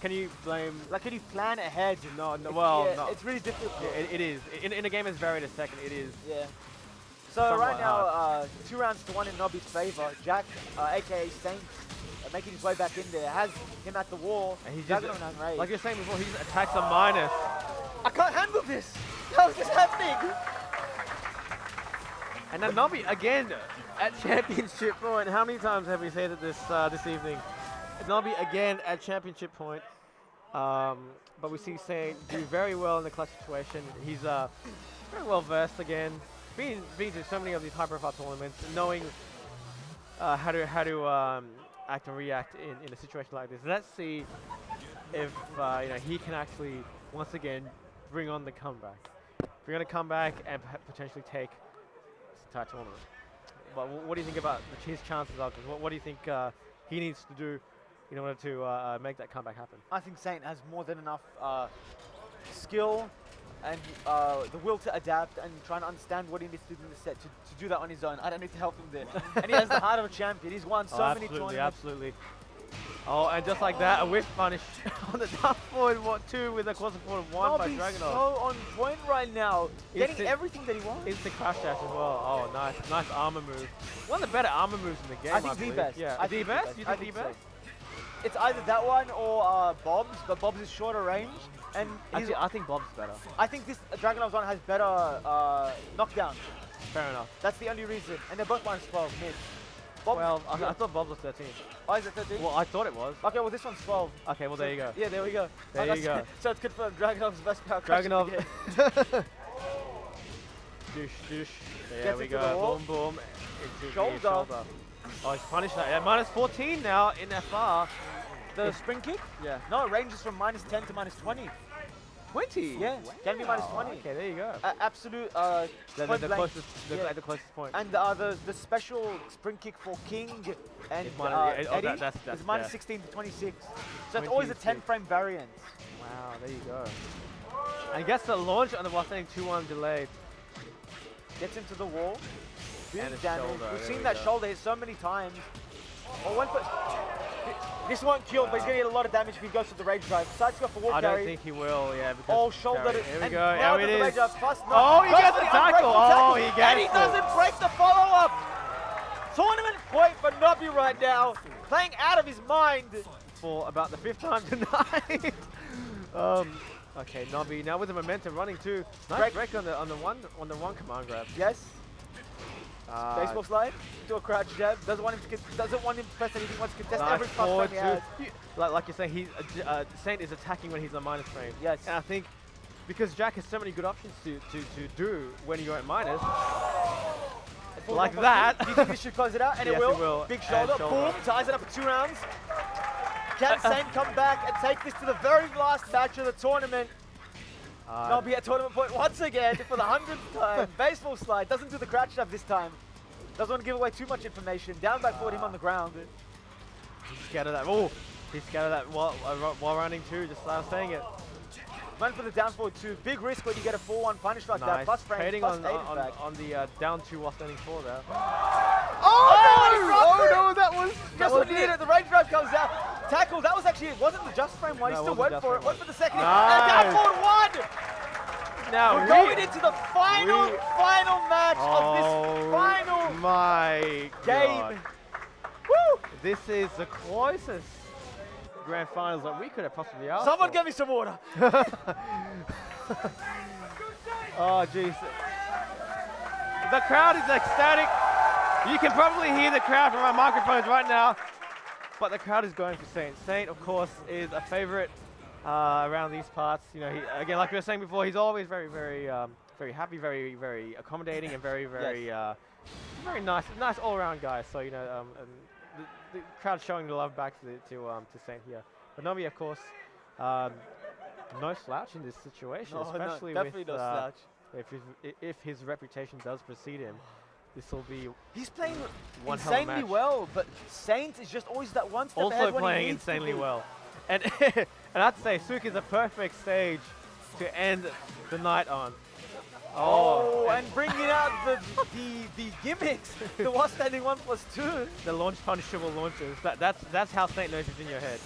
Can you blame? Like, can you plan ahead? No. Well, yeah, no. it's really difficult. Yeah, it is. In a game as varied as Tekken, it is. Yeah. So Somewhat right now, 2 rounds to 1 in Nobi's favor. Jack, aka Saint, making his way back in there, has him at the wall. And he's just, Dragunov on rage. like you're saying before, he just attacks a minus. I can't handle this. How is this happening? And then Nobi again at championship point. How many times have we said it this evening? Nobi again at championship point. But we see Saint do very well in the clutch situation. He's very well versed again. Been to so many of these high-profile tournaments, knowing how to act and react in a situation like this. Let's see if he can actually once again bring on the comeback. Bring on a comeback and potentially take this entire tournament. But what do you think about his chances of this? What do you think he needs to do in order to make that comeback happen? I think Saint has more than enough skill and the will to adapt and try and understand what he needs to do in the set to do that on his own. I don't need to help him there. And he has the heart of a champion. He's won so many tournaments. Absolutely. Oh, and just like that, a whiff punish on the down forward 2 with a cross forward 1 by Nobi's Dragunov. so on point right now, getting Instant- everything that he wants. Instant crash dash as well. Oh, nice armor move. One of the better armor moves in the game. I think the believe. best. Yeah, I the think best. You I think the so. best? It's either that one or Bob's, but Bob's is shorter range. And I think Bob's better. I think this Dragunov's one has better knockdown. Fair enough. That's the only reason. And they're both minus 12 mid. Bob's, Well, I thought Bob's was 13. oh, is it 13? Well, I thought it was. Okay, well this one's 12. Okay, well, there you go. Yeah, there we go. There Oh, you go. So it's confirmed. Dragunov's best power. crush in the Dragunov. game. Douche. There Gets we into the go. wall. Boom. Into the Shoulder. Oh, he's punished that. Yeah, minus 14 now in FR. The spring kick? Yeah. No, it ranges from minus 10 to minus 20. 20? Yeah, can be minus 20. Okay, there you go. Absolute The point blank. closest, Yeah. the closest point. And the special spring kick for King and It's minus- Eddie that's is minus yeah. 16 to 26. So it's always a 26. 10-frame variant. Wow, there you go. And gets the launch on the while standing 2-1 delayed. Gets into the wall. And Big a damage. shoulder, We've there seen we that go. shoulder hit so many times. Oh, one foot. This won't kill, but he's going to get a lot of damage if he goes to the rage drive. Decides to go for wall I carry. don't think he will, yeah. Because Oh, shoulder. Here we and go. now Here the it rage is. drive plus Oh, he goes gets for the unbreakable tackle. Oh, he And gets he it. doesn't break the follow-up. Tournament point for Nobi right now. Playing out of his mind. For about the 5th time tonight. Okay, Nobi now with the momentum running too. Nice break on the one command grab. Yes. Baseball slide into a crouch jab. Doesn't want him to press anything. Wants to contest Nice every plus forward frame he two. has. Like you're saying, he's Saint is attacking when he's in a minus frame. Yes. And I think because Jack has so many good options to do when you're at minus, like that. Do you think this should close it out? And Yes, it will. it will. Big And shoulder. shoulder. Boom. Ties it up for 2 rounds. Can Saint come back and take this to the very last match of the tournament? Nobi at tournament point once again for the 100th time. Baseball slide. Doesn't do the crouch jab this time. Doesn't want to give away too much information. Down back forward, him on the ground. He's scared of that. Oh, he's scared of that while running too. Just saying it. Went for the down forward 2. Big risk when you get a 4-1 punish like that. Nice. Plus frames, Trading plus on 8 in fact. the down 2 while standing 4 there. Oh, no! That was Just when you need it, the range drive comes out. Tackle, that was actually, it wasn't the just frame one. He No, it still wasn't went just for it. frame Went for the second hit. Nice. And down forward 1. Now We're going into the final match of this final my game. God. Woo! This is the closest grand finals that we could have possibly asked Someone for. get me some water. Oh, jeez. The crowd is ecstatic. You can probably hear the crowd from our microphones right now. But the crowd is going for Saint. Saint, of course, is a favorite around these parts. You know, again, like we were saying before, he's always very, very very happy, very accommodating, and very very nice all-around guy. So you know, the crowd showing the love back to Saint here. But NOBI, of course, no slouch in this situation, especially definitely with no slouch. if his reputation does precede him. This will be He's playing one hell of a insanely match. well, but Saint is just always that one step ahead Also when he playing needs to insanely be. well. And and I have to say, Suk is a perfect stage to end the night on. Oh, and bringing out the gimmicks, the one standing 1+2. The launch punishable launches. That's how Saint knows he's in your head.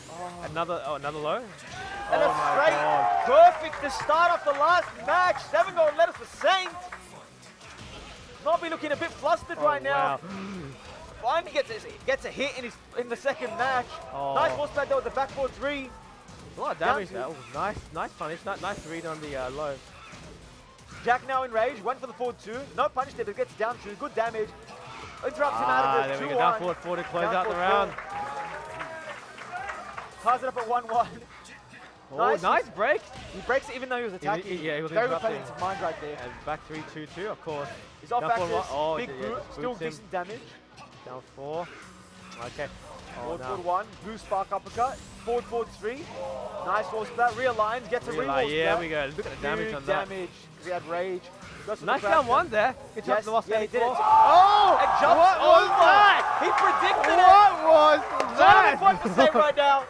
Another low. And Oh a my straight, God. perfect to start off the last match. 7 gold letters for Saint. NOBI looking a bit flustered right now. Wow. Finally gets a hit in the second match. Oh. Nice horse pad there with the backboard 3. A lot of damage there. Oh, nice punish. Nice read on the low. Jack now in rage, went for the forward 2. No punish there, but gets down 2. Good damage. Interrupts him out of it. There we go. Down forward 4 to close Down out the forward round. 4. Ties it up at 1-1. Oh, nice break. He breaks it even though he was attacking. Yeah, he was very interrupting. repetitive mind right there. And back 3-2-2, of course. He's off Down axis, forward 1. Oh, big yeah, boot, still boots him. decent damage. Down 4. Okay. Forward, no. forward 1, blue spark uppercut. Forward, forward 3. Nice horse pad, realigns, gets a re-horse Yeah, pad. we go. Look at the damage Big on that. damage, he had rage. Goes for the Nice crash. down 1 there. Good job Yes, the lost yeah, he did it. Oh! And jumps What was over. that? He predicted What was it. that? What to say right now.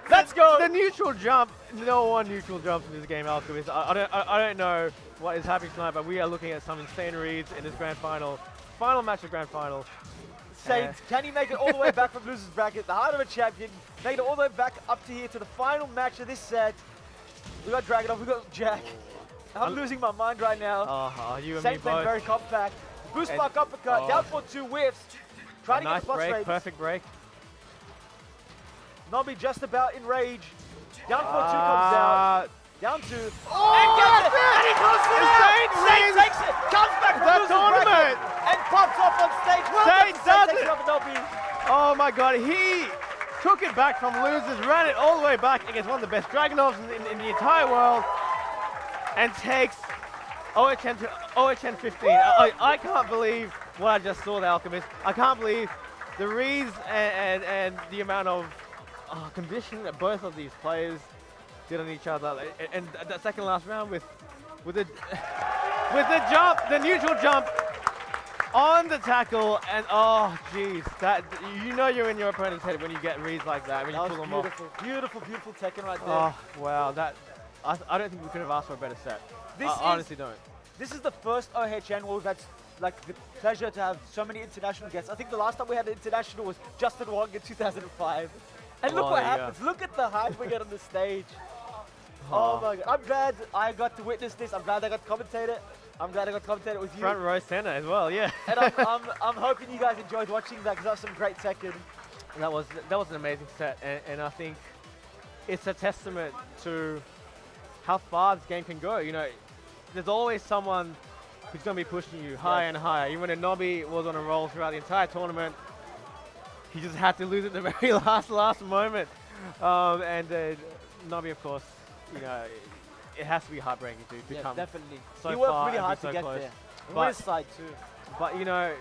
Let's go. The neutral jump. No one neutral jumps in this game, Alchemist. I don't know what is happening tonight, but we are looking at some insane reads in this grand final. Final match of grand final. Saints, can he make it all the way back from loser's bracket? The heart of a champion. Make it all the way back up to here to the final match of this set. We got Dragonov, we got Jack. I'm losing my mind right now. Oh, you and Saint me playing both. very compact. Boost spark uppercut, down for 2 whiffs. Trying to get Nice the plus break, rates. perfect break. NOBI just about in rage. Down for 2 comes out. Down 2. And gets it! And he goes it out! Saint takes it! Comes back from The loser's tournament! bracket and pops off on stage. Well Saint done, does takes it! it off NOBI. Oh my god, he took it back from losers, ran it all the way back against one of the best Dragonovs in the entire world, and takes OHN15. I can't believe what I just saw, the Alchemist. I can't believe the reads and the amount of conditioning that both of these players did on each other. And that second last round with the jump, the neutral jump on the tackle, and oh jeez, that you know you're in your opponent's head when you get reads like that, when you That pull was them beautiful, beautiful, beautiful Tekken right there. off. Oh wow, that I don't think we could have asked for a better set. This I is- honestly don't. This is the first OHN where we've had like the pleasure to have so many international guests. I think the last time we had an international was Justin Wong in 2005. And look Oh, what there you happens. Look at the hype we get on the stage. Oh my god. I'm glad I got to witness this. I'm glad I got to commentate it. I'm glad I got to commentate it with you. Front row center as well, yeah. And I'm hoping you guys enjoyed watching that because that was some great Tekken. That was an amazing set, and I think it's a testament to how far this game can go. You know, there's always someone who's going to be pushing you higher and higher. Even when NOBI was on a roll throughout the entire tournament, he just had to lose at the very last moment. And NOBI, of course, you know, it has to be heartbreaking to Yeah, come definitely. so He worked far really and be hard so to get close. there. And But- on his side too. But you know, Right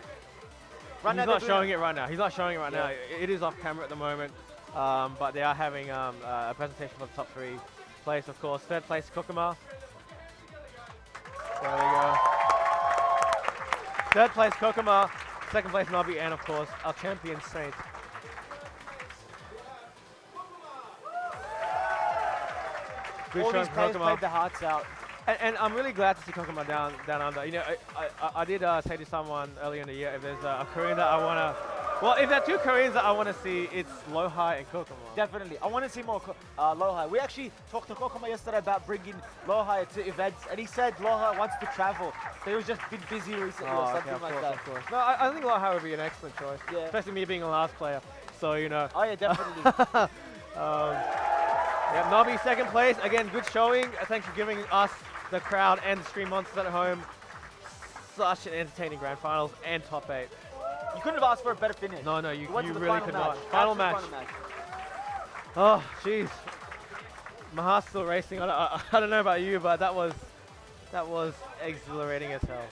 now he's they're not doing showing it right now. He's not showing it right Yeah. now. It is off camera at the moment, but they are having a presentation for the top 3 place, of course. 3rd place, kkokkoma. There we go. 3rd place, kkokkoma. 2nd place, NOBI, and of course, our champion, Saint. Good All showing these from players kkokkoma. played their hearts out. And I'm really glad to see kkokkoma down under. You know, I did say to someone earlier in the year, if there's a Korean that I want to, well, if there are 2 Koreans that I want to see, it's Lohai and kkokkoma. Definitely. I want to see more Lohai. We actually talked to Kkokkoma yesterday about bringing Lohai to events, and he said Lohai wants to travel. So he was just been busy recently or something like that. Of course. No, I think Lohai would be an excellent choice, Yeah. especially me being a last player. So, you know. Oh yeah, definitely. Yeah, NOBI 2nd place. Again, good showing. Thanks for giving us, the crowd, and the stream monsters at home such an entertaining grand finals and top 8. You couldn't have asked for a better finish. No, you went to the really final could match. not. Final Absolute match. Oh, jeez. My heart's still racing. I don't know about you, but that was That was exhilarating as hell.